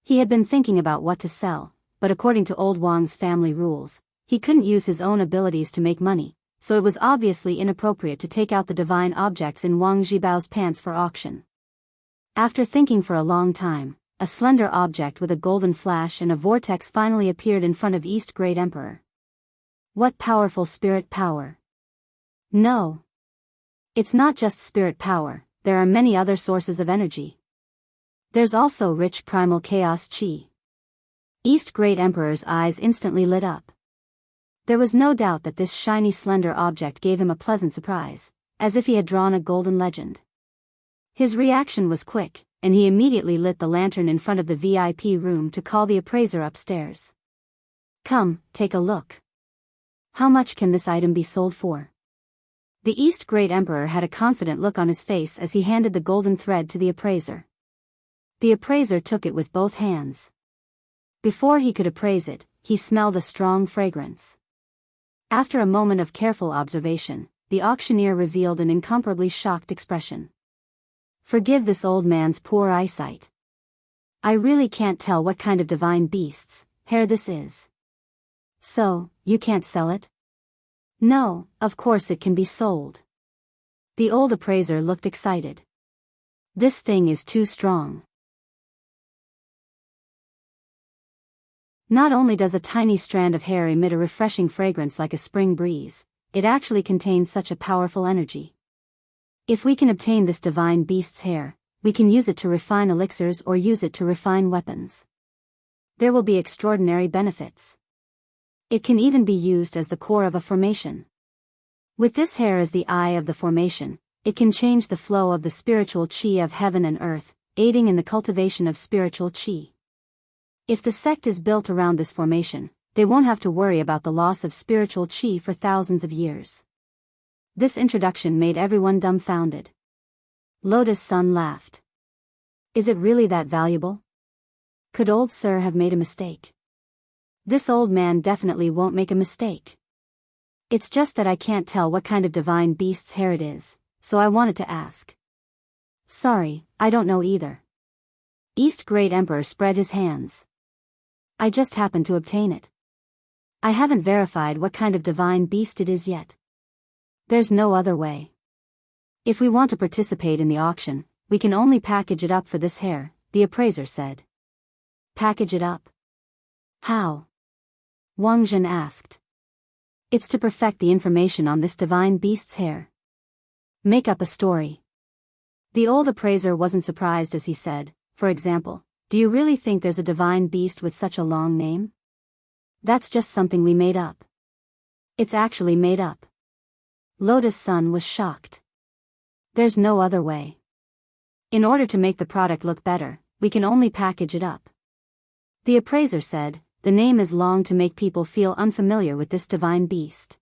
He had been thinking about what to sell, but according to old Wang's family rules, he couldn't use his own abilities to make money, so it was obviously inappropriate to take out the divine objects in Wang Zhibao's pants for auction. After thinking for a long time, a slender object with a golden flash and a vortex finally appeared in front of East Great Emperor. What powerful spirit power! No. It's not just spirit power. There are many other sources of energy. There's also rich primal chaos chi. East Great Emperor's eyes instantly lit up. There was no doubt that this shiny slender object gave him a pleasant surprise, as if he had drawn a golden legend. His reaction was quick, and he immediately lit the lantern in front of the VIP room to call the appraiser upstairs. Come, take a look. How much can this item be sold for? The East Great Emperor had a confident look on his face as he handed the golden thread to the appraiser. The appraiser took it with both hands. Before he could appraise it, he smelled a strong fragrance. After a moment of careful observation, the auctioneer revealed an incomparably shocked expression. Forgive this old man's poor eyesight. I really can't tell what kind of divine beast's hair this is. So, you can't sell it? No, of course it can be sold. The old appraiser looked excited. This thing is too strong. Not only does a tiny strand of hair emit a refreshing fragrance like a spring breeze, it actually contains such a powerful energy. If we can obtain this divine beast's hair, we can use it to refine elixirs or use it to refine weapons. There will be extraordinary benefits. It can even be used as the core of a formation. With this hair as the eye of the formation, it can change the flow of the spiritual chi of heaven and earth, aiding in the cultivation of spiritual chi. If the sect is built around this formation, they won't have to worry about the loss of spiritual chi for thousands of years. This introduction made everyone dumbfounded. Lotus Sun laughed. Is it really that valuable? Could old Sir have made a mistake? This old man definitely won't make a mistake. It's just that I can't tell what kind of divine beast's hair it is, so I wanted to ask. Sorry, I don't know either. East Great Emperor spread his hands. I just happened to obtain it. I haven't verified what kind of divine beast it is yet. There's no other way. If we want to participate in the auction, we can only package it up for this hair, the appraiser said. Package it up? How? Wang Zhen asked. It's to perfect the information on this divine beast's hair. Make up a story. The old appraiser wasn't surprised as he said, for example, do you really think there's a divine beast with such a long name? That's just something we made up. It's actually made up. Lotus Sun was shocked. There's no other way. In order to make the product look better, we can only package it up. The appraiser said, the name is long to make people feel unfamiliar with this divine beast.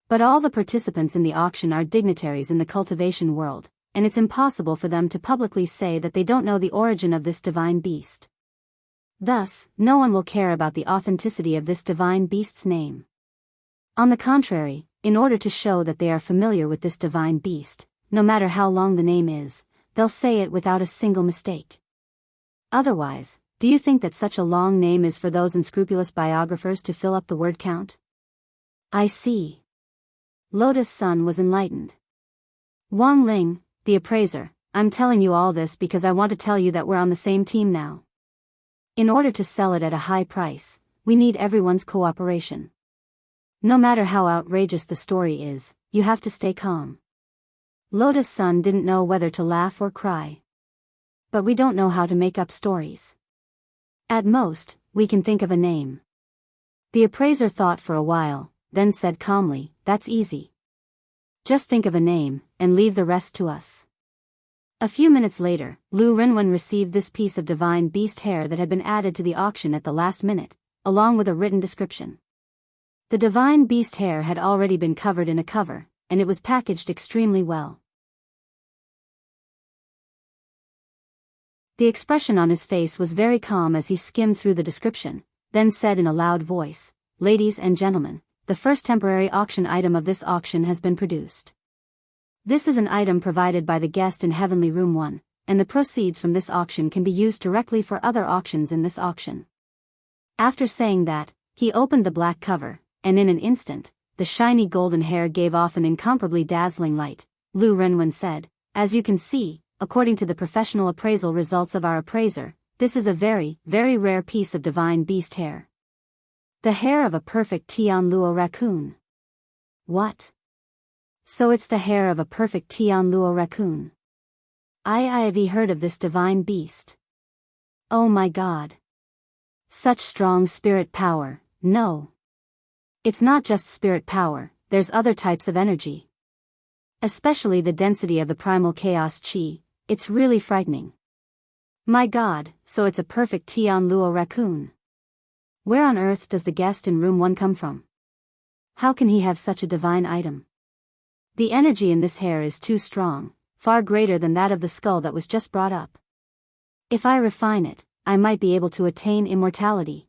But all the participants in the auction are dignitaries in the cultivation world, and it's impossible for them to publicly say that they don't know the origin of this divine beast. Thus, no one will care about the authenticity of this divine beast's name. On the contrary, in order to show that they are familiar with this divine beast, no matter how long the name is, they'll say it without a single mistake. Otherwise, do you think that such a long name is for those unscrupulous biographers to fill up the word count? I see. Lotus Sun was enlightened. Wang Ling, the appraiser, I'm telling you all this because I want to tell you that we're on the same team now. In order to sell it at a high price, we need everyone's cooperation. No matter how outrageous the story is, you have to stay calm. Lotus Sun didn't know whether to laugh or cry. But we don't know how to make up stories. At most, we can think of a name. The appraiser thought for a while, then said calmly, that's easy. Just think of a name, and leave the rest to us. A few minutes later, Lu Renwen received this piece of divine beast hair that had been added to the auction at the last minute, along with a written description. The divine beast hair had already been covered in a cover, and it was packaged extremely well. The expression on his face was very calm as he skimmed through the description, then said in a loud voice, ladies and gentlemen, the first temporary auction item of this auction has been produced. This is an item provided by the guest in Heavenly Room 1, and the proceeds from this auction can be used directly for other auctions in this auction. After saying that, he opened the black cover, and in an instant, the shiny golden hair gave off an incomparably dazzling light. Lu Renwen said, as you can see, according to the professional appraisal results of our appraiser, this is a very, very rare piece of divine beast hair. The hair of a perfect Tianluo raccoon. What? So it's the hair of a perfect Tianluo raccoon. I've heard of this divine beast. Oh my god. Such strong spirit power, no. It's not just spirit power, there's other types of energy. Especially the density of the primal chaos chi, it's really frightening. My god, so it's a perfect Tianluo raccoon. Where on earth does the guest in room 1 come from? How can he have such a divine item? The energy in this hair is too strong, far greater than that of the skull that was just brought up. If I refine it, I might be able to attain immortality.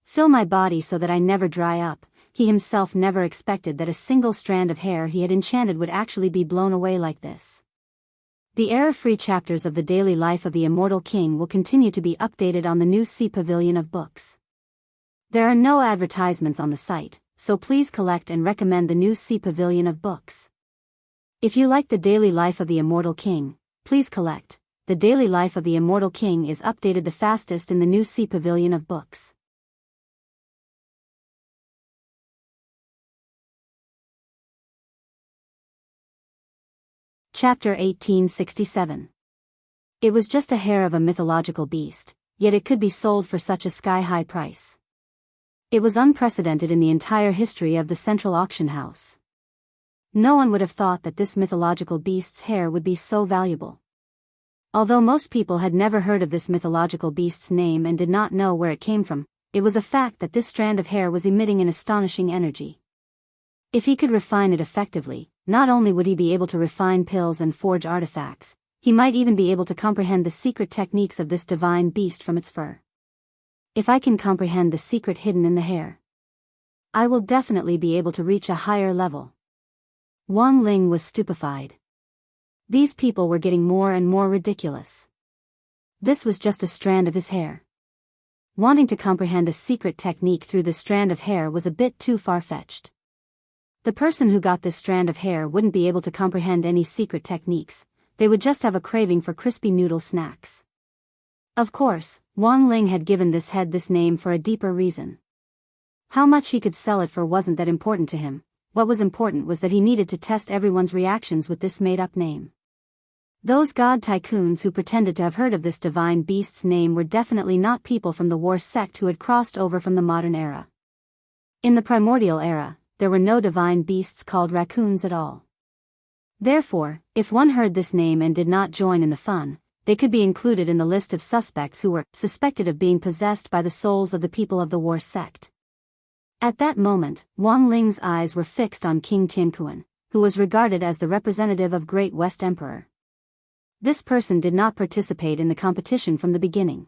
Fill my body so that I never dry up. He himself never expected that a single strand of hair he had enchanted would actually be blown away like this. The error-free chapters of the daily life of the Immortal King will continue to be updated on the new Sea Pavilion of Books. There are no advertisements on the site, so please collect and recommend the new Sea Pavilion of Books. If you like the daily life of the Immortal King, please collect. The daily life of the Immortal King is updated the fastest in the new Sea Pavilion of Books. Chapter 1867. It was just a hair of a mythological beast, yet it could be sold for such a sky-high price. It was unprecedented in the entire history of the central auction house. No one would have thought that this mythological beast's hair would be so valuable. Although most people had never heard of this mythological beast's name and did not know where it came from, it was a fact that this strand of hair was emitting an astonishing energy. If he could refine it effectively, not only would he be able to refine pills and forge artifacts, he might even be able to comprehend the secret techniques of this divine beast from its fur. If I can comprehend the secret hidden in the hair, I will definitely be able to reach a higher level. Wang Ling was stupefied. These people were getting more and more ridiculous. This was just a strand of his hair. Wanting to comprehend a secret technique through this strand of hair was a bit too far-fetched. The person who got this strand of hair wouldn't be able to comprehend any secret techniques, they would just have a craving for crispy noodle snacks. Of course, Wang Ling had given this head this name for a deeper reason. How much he could sell it for wasn't that important to him. What was important was that he needed to test everyone's reactions with this made-up name. Those god tycoons who pretended to have heard of this divine beast's name were definitely not people from the war sect who had crossed over from the modern era. In the primordial era, there were no divine beasts called raccoons at all. Therefore, if one heard this name and did not join in the fun, they could be included in the list of suspects who were suspected of being possessed by the souls of the people of the war sect. At that moment, Wang Ling's eyes were fixed on King Tianquan, who was regarded as the representative of Great West Emperor. This person did not participate in the competition from the beginning.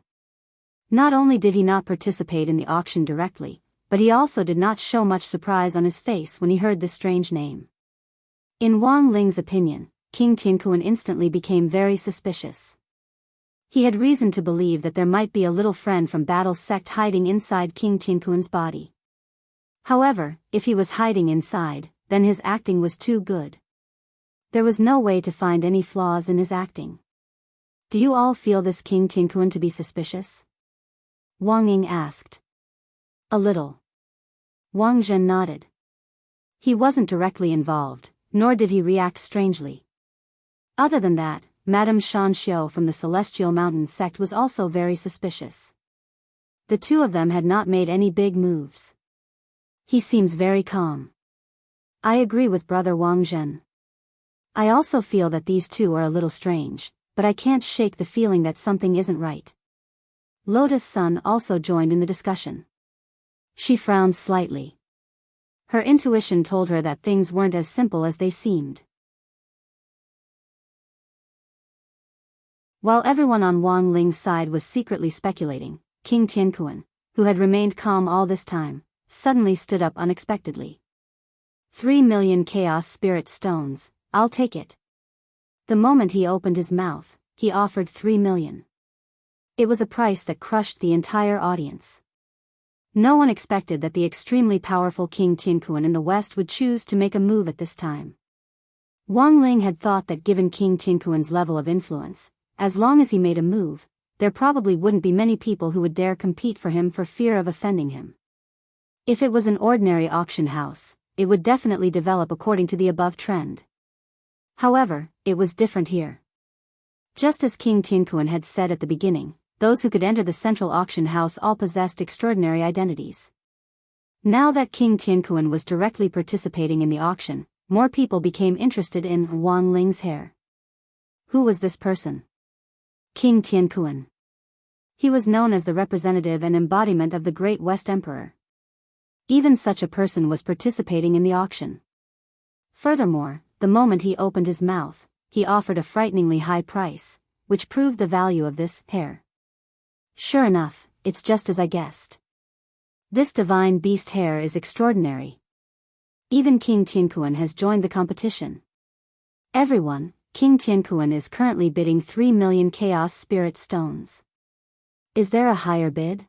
Not only did he not participate in the auction directly, but he also did not show much surprise on his face when he heard this strange name. In Wang Ling's opinion, King Tianquan instantly became very suspicious. He had reason to believe that there might be a little friend from Battle's sect hiding inside King Tianquan's body. However, if he was hiding inside, then his acting was too good. There was no way to find any flaws in his acting. Do you all feel this King Tianquan to be suspicious? Wang Ying asked. A little. Wang Zhen nodded. He wasn't directly involved, nor did he react strangely. Other than that, Madame Shanxiu from the Celestial Mountain sect was also very suspicious. The two of them had not made any big moves. He seems very calm. I agree with Brother Wang Zhen. I also feel that these two are a little strange, but I can't shake the feeling that something isn't right. Lotus Sun also joined in the discussion. She frowned slightly. Her intuition told her that things weren't as simple as they seemed. While everyone on Wang Ling's side was secretly speculating, King Tianquan, who had remained calm all this time, suddenly stood up unexpectedly. 3 million Chaos Spirit Stones, I'll take it. The moment he opened his mouth, he offered 3 million. It was a price that crushed the entire audience. No one expected that the extremely powerful King Tianquan in the West would choose to make a move at this time. Wang Ling had thought that given King Tianquan's level of influence, as long as he made a move, there probably wouldn't be many people who would dare compete for him for fear of offending him. If it was an ordinary auction house, it would definitely develop according to the above trend. However, it was different here. Just as King Tianquan had said at the beginning, those who could enter the central auction house all possessed extraordinary identities. Now that King Tianquan was directly participating in the auction, more people became interested in Wang Ling's hair. Who was this person? King Tianquan. He was known as the representative and embodiment of the Great West Emperor. Even such a person was participating in the auction. Furthermore, the moment he opened his mouth, he offered a frighteningly high price, which proved the value of this hair. Sure enough, it's just as I guessed. This divine beast hair is extraordinary. Even King Tianquan has joined the competition. Everyone, King Tianquan is currently bidding 3 million Chaos Spirit Stones. Is there a higher bid?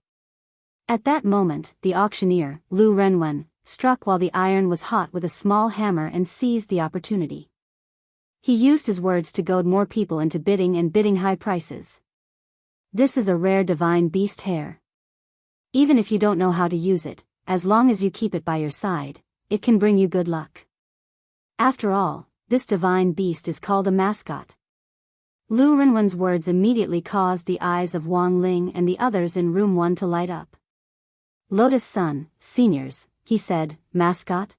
At that moment, the auctioneer, Lu Renwen, struck while the iron was hot with a small hammer and seized the opportunity. He used his words to goad more people into bidding high prices. This is a rare divine beast hair. Even if you don't know how to use it, as long as you keep it by your side, it can bring you good luck. After all, this divine beast is called a mascot. Lu Renwen's words immediately caused the eyes of Wang Ling and the others in room 1 to light up. Lotus Sun, seniors, he said, mascot?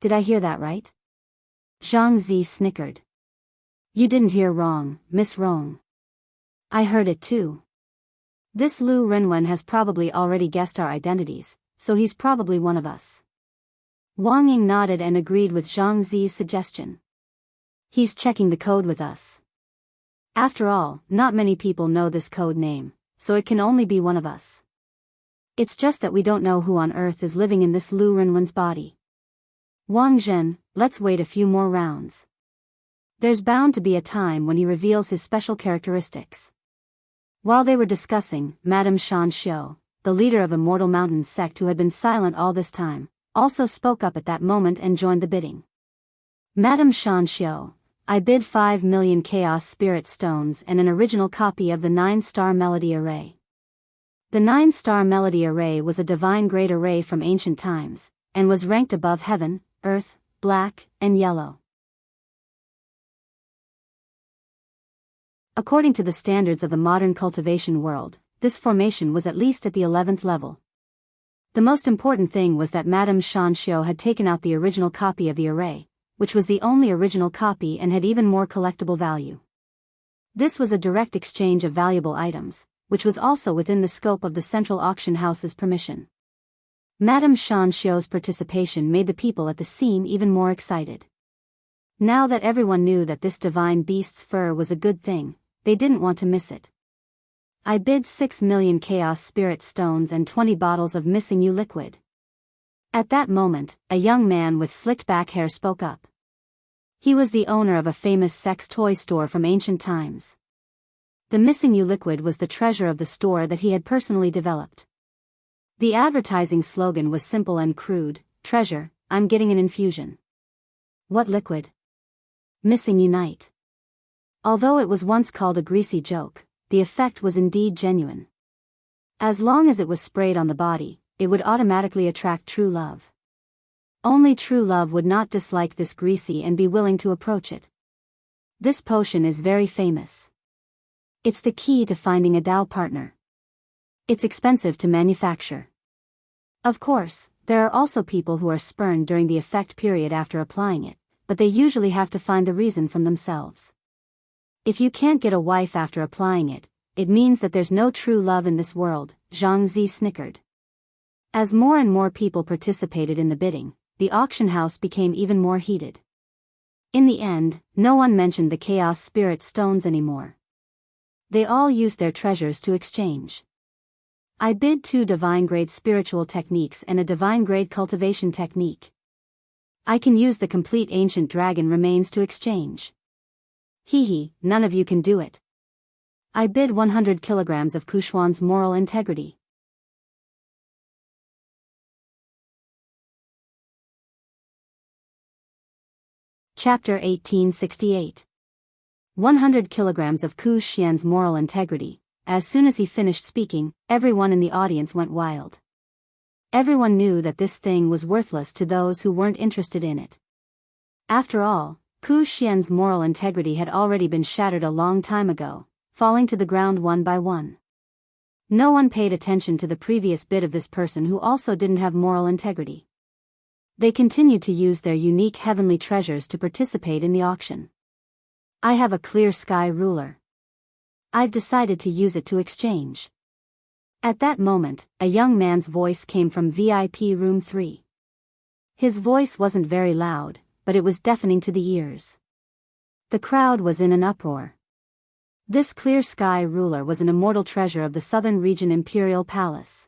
Did I hear that right? Zhang Zi snickered. You didn't hear wrong, Miss Rong. I heard it too. This Lu Renwen has probably already guessed our identities, so he's probably one of us. Wang Ying nodded and agreed with Zhang Zi's suggestion. He's checking the code with us. After all, not many people know this code name, so it can only be one of us. It's just that we don't know who on earth is living in this Lu Renwen's body. Wang Zhen, let's wait a few more rounds. There's bound to be a time when he reveals his special characteristics. While they were discussing, Madame Shanxiu, the leader of Immortal Mountain's sect who had been silent all this time, also spoke up at that moment and joined the bidding. Madame Shanxiu, I bid 5 million Chaos Spirit Stones and an original copy of the 9-star Melody Array. The 9-star Melody Array was a divine great array from ancient times, and was ranked above heaven, earth, black, and yellow. According to the standards of the modern cultivation world, this formation was at least at the 11th level. The most important thing was that Madame Shanxiu had taken out the original copy of the array, which was the only original copy and had even more collectible value. This was a direct exchange of valuable items, which was also within the scope of the central auction house's permission. Madame Shanxiu's participation made the people at the scene even more excited. Now that everyone knew that this divine beast's fur was a good thing, they didn't want to miss it. I bid 6 million chaos spirit stones and 20 bottles of missing you liquid. At that moment, a young man with slicked back hair spoke up. He was the owner of a famous sex toy store from ancient times. The missing you liquid was the treasure of the store that he had personally developed. The advertising slogan was simple and crude: treasure, I'm getting an infusion. What liquid? Missing unite. Although it was once called a greasy joke, the effect was indeed genuine. As long as it was sprayed on the body, it would automatically attract true love. Only true love would not dislike this greasy and be willing to approach it. This potion is very famous. It's the key to finding a Tao partner. It's expensive to manufacture. Of course, there are also people who are spurned during the effect period after applying it, but they usually have to find the reason from themselves. If you can't get a wife after applying it, it means that there's no true love in this world, Zhang Zi snickered. As more and more people participated in the bidding, the auction house became even more heated. In the end, no one mentioned the chaos spirit stones anymore. They all used their treasures to exchange. I bid 2 divine-grade spiritual techniques and a divine-grade cultivation technique. I can use the complete ancient dragon remains to exchange. Hee, none of you can do it. I bid 100 kilograms of Kushuan's moral integrity. Chapter 1868. 100 kilograms of Ku Xian's moral integrity. As soon as he finished speaking, everyone in the audience went wild. Everyone knew that this thing was worthless to those who weren't interested in it. After all, Ku Xian's moral integrity had already been shattered a long time ago, falling to the ground one by one. No one paid attention to the previous bid of this person who also didn't have moral integrity. They continued to use their unique heavenly treasures to participate in the auction. I have a clear sky ruler. I've decided to use it to exchange. At that moment, a young man's voice came from VIP room 3. His voice wasn't very loud, but it was deafening to the ears. The crowd was in an uproar. This clear sky ruler was an immortal treasure of the Southern Region Imperial Palace.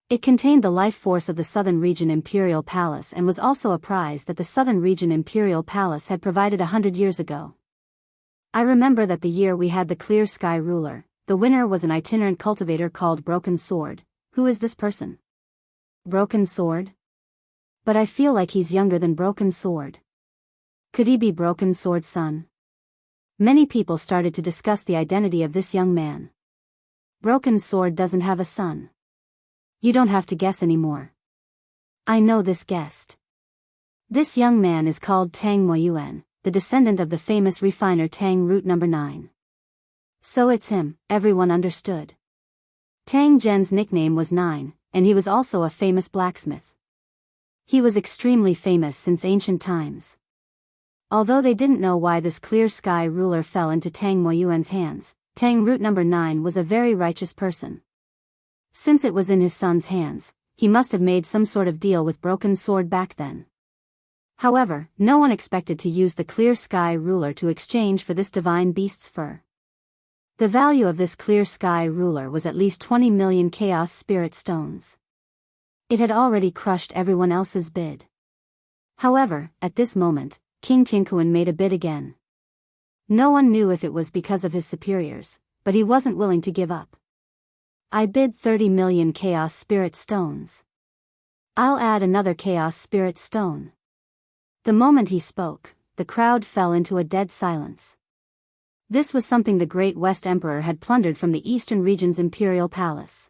It contained the life force of the Southern Region Imperial Palace and was also a prize that the Southern Region Imperial Palace had provided 100 years ago. I remember that the year we had the clear sky ruler, the winner was an itinerant cultivator called Broken Sword. Who is this person? Broken Sword? But I feel like he's younger than Broken Sword. Could he be Broken Sword's son? Many people started to discuss the identity of this young man. Broken Sword doesn't have a son. You don't have to guess anymore. I know this guest. This young man is called Tang Moyuan, the descendant of the famous refiner Tang Root No. 9. So it's him, everyone understood. Tang Zhen's nickname was 9, and he was also a famous blacksmith. He was extremely famous since ancient times. Although they didn't know why this clear sky ruler fell into Tang Moyuan's hands, Tang Root No. 9 was a very righteous person. Since it was in his son's hands, he must have made some sort of deal with Broken Sword back then. However, no one expected to use the clear sky ruler to exchange for this divine beast's fur. The value of this clear sky ruler was at least 20 million chaos spirit stones. It had already crushed everyone else's bid. However, at this moment, King Tiankuan made a bid again. No one knew if it was because of his superiors, but he wasn't willing to give up. I bid 30 million chaos spirit stones. I'll add another chaos spirit stone. The moment he spoke, the crowd fell into a dead silence. This was something the Great West Emperor had plundered from the Eastern Region's Imperial Palace.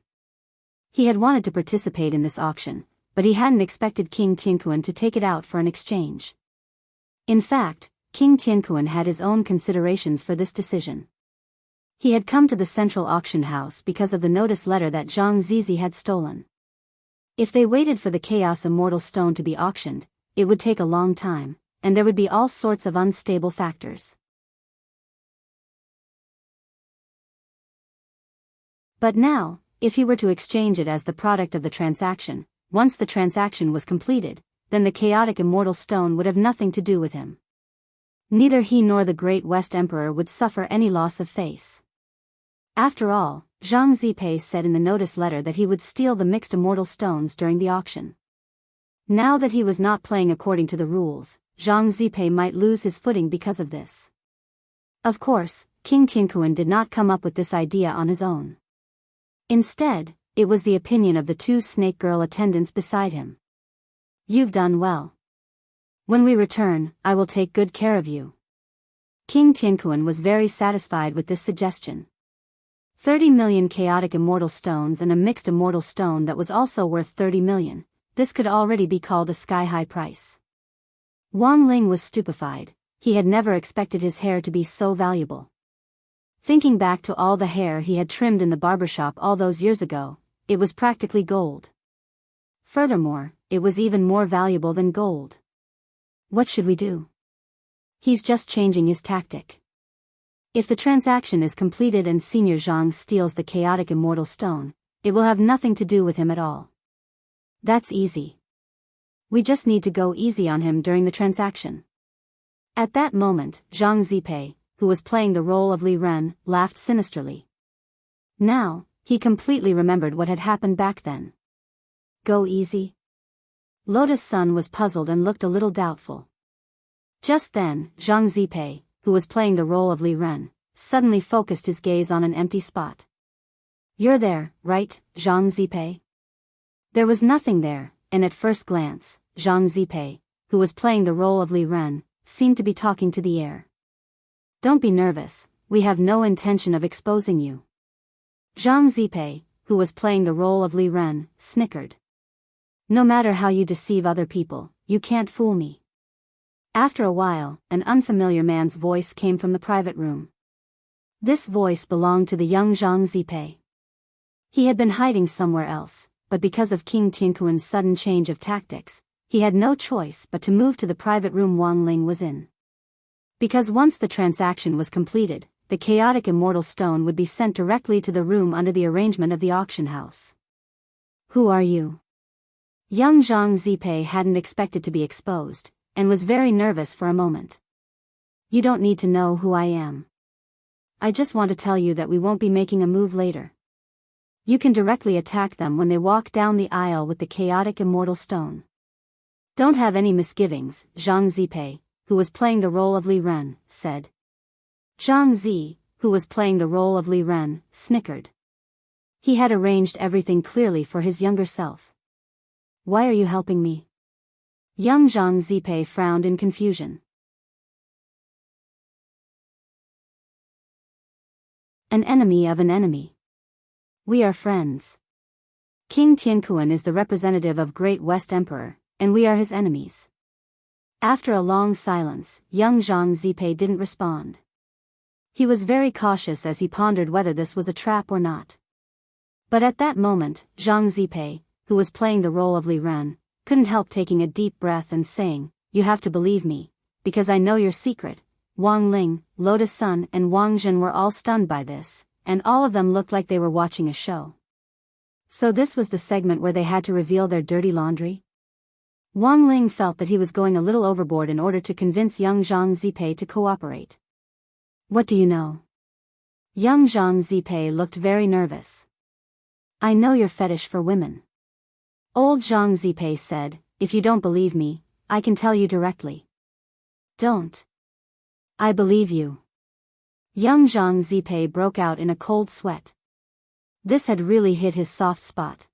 He had wanted to participate in this auction, but he hadn't expected King Tiankuan to take it out for an exchange. In fact, King Tiankuan had his own considerations for this decision. He had come to the central auction house because of the notice letter that Zhang Zizi had stolen. If they waited for the Chaos Immortal Stone to be auctioned, it would take a long time, and there would be all sorts of unstable factors. But now, if he were to exchange it as the product of the transaction, once the transaction was completed, then the chaotic immortal stone would have nothing to do with him. Neither he nor the Great West Emperor would suffer any loss of face. After all, Zhang Zipei said in the notice letter that he would steal the mixed immortal stones during the auction. Now that he was not playing according to the rules, Zhang Zipei might lose his footing because of this. Of course, King Tianquan did not come up with this idea on his own. Instead, it was the opinion of the two snake girl attendants beside him. You've done well. When we return, I will take good care of you. King Tianquan was very satisfied with this suggestion. 30 million chaotic immortal stones and a mixed immortal stone that was also worth 30 million, this could already be called a sky-high price. Wang Ling was stupefied. He had never expected his hair to be so valuable. Thinking back to all the hair he had trimmed in the barbershop all those years ago, it was practically gold. Furthermore, it was even more valuable than gold. What should we do? He's just changing his tactic. If the transaction is completed and Senior Zhang steals the chaotic immortal stone, it will have nothing to do with him at all. That's easy. We just need to go easy on him during the transaction. At that moment, Zhang Zipei, who was playing the role of Li Ren, laughed sinisterly. Now, he completely remembered what had happened back then. Go easy? Lotus Sun was puzzled and looked a little doubtful. Just then, Zhang Zipei, who was playing the role of Li Ren, suddenly focused his gaze on an empty spot. You're there, right, Zhang Zipei? There was nothing there, and at first glance, Zhang Zipei, who was playing the role of Li Ren, seemed to be talking to the air. Don't be nervous, we have no intention of exposing you. Zhang Zipei, who was playing the role of Li Ren, snickered. No matter how you deceive other people, you can't fool me. After a while, an unfamiliar man's voice came from the private room. This voice belonged to the young Zhang Zipei. He had been hiding somewhere else, but because of King Tianquan's sudden change of tactics, he had no choice but to move to the private room Wang Ling was in. Because once the transaction was completed, the chaotic immortal stone would be sent directly to the room under the arrangement of the auction house. Who are you? Young Zhang Zipei hadn't expected to be exposed, and was very nervous for a moment. You don't need to know who I am. I just want to tell you that we won't be making a move later. You can directly attack them when they walk down the aisle with the chaotic immortal stone. Don't have any misgivings, Zhang Zipei, who was playing the role of Li Ren, said. Zhang Zi, who was playing the role of Li Ren, snickered. He had arranged everything clearly for his younger self. Why are you helping me? Young Zhang Zipei frowned in confusion. An enemy of an enemy. We are friends. King Tianquan is the representative of Great West Emperor, and we are his enemies. After a long silence, young Zhang Zipei didn't respond. He was very cautious as he pondered whether this was a trap or not. But at that moment, Zhang Zipei, who was playing the role of Li Ren, couldn't help taking a deep breath and saying, You have to believe me, because I know your secret. Wang Ling, Lotus Sun and Wang Zhen were all stunned by this, and all of them looked like they were watching a show. So this was the segment where they had to reveal their dirty laundry? Wang Ling felt that he was going a little overboard in order to convince young Zhang Zipei to cooperate. What do you know? Young Zhang Zipei looked very nervous. I know your fetish for women. Old Zhang Zipei said, If you don't believe me, I can tell you directly. Don't. I believe you. Young Zhang Zipei broke out in a cold sweat. This had really hit his soft spot.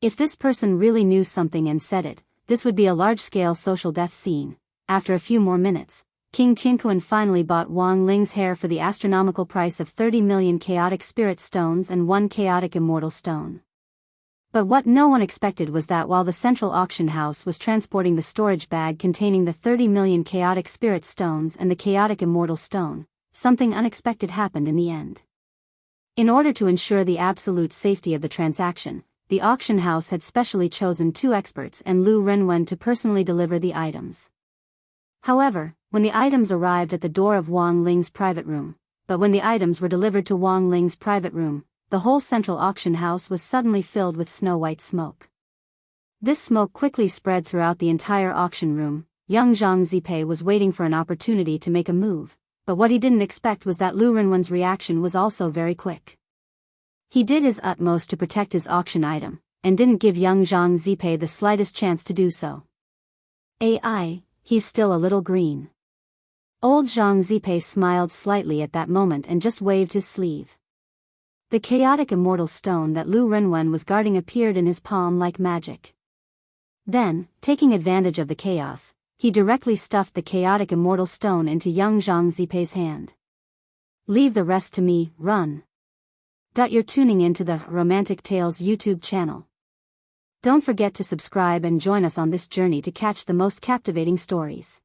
If this person really knew something and said it, this would be a large-scale social death scene. After a few more minutes, King Tianquan finally bought Wang Ling's hair for the astronomical price of 30 million chaotic spirit stones and 1 chaotic immortal stone. But what no one expected was that while the central auction house was transporting the storage bag containing the 30 million chaotic spirit stones and the chaotic immortal stone, something unexpected happened in the end. In order to ensure the absolute safety of the transaction, the auction house had specially chosen 2 experts and Lu Renwen to personally deliver the items. However, when the items arrived at the door of Wang Ling's private room, when the items were delivered to Wang Ling's private room, the whole central auction house was suddenly filled with snow-white smoke. This smoke quickly spread throughout the entire auction room. Young Zhang Zipei was waiting for an opportunity to make a move, but what he didn't expect was that Lu Renwen's reaction was also very quick. He did his utmost to protect his auction item, and didn't give young Zhang Zipei the slightest chance to do so. He's still a little green. Old Zhang Zipei smiled slightly at that moment and just waved his sleeve. The chaotic immortal stone that Lu Renwen was guarding appeared in his palm like magic. Then, taking advantage of the chaos, he directly stuffed the chaotic immortal stone into young Zhang Zipei's hand. Leave the rest to me, run. You're tuning into the Romantic Tales YouTube channel. Don't forget to subscribe and join us on this journey to catch the most captivating stories.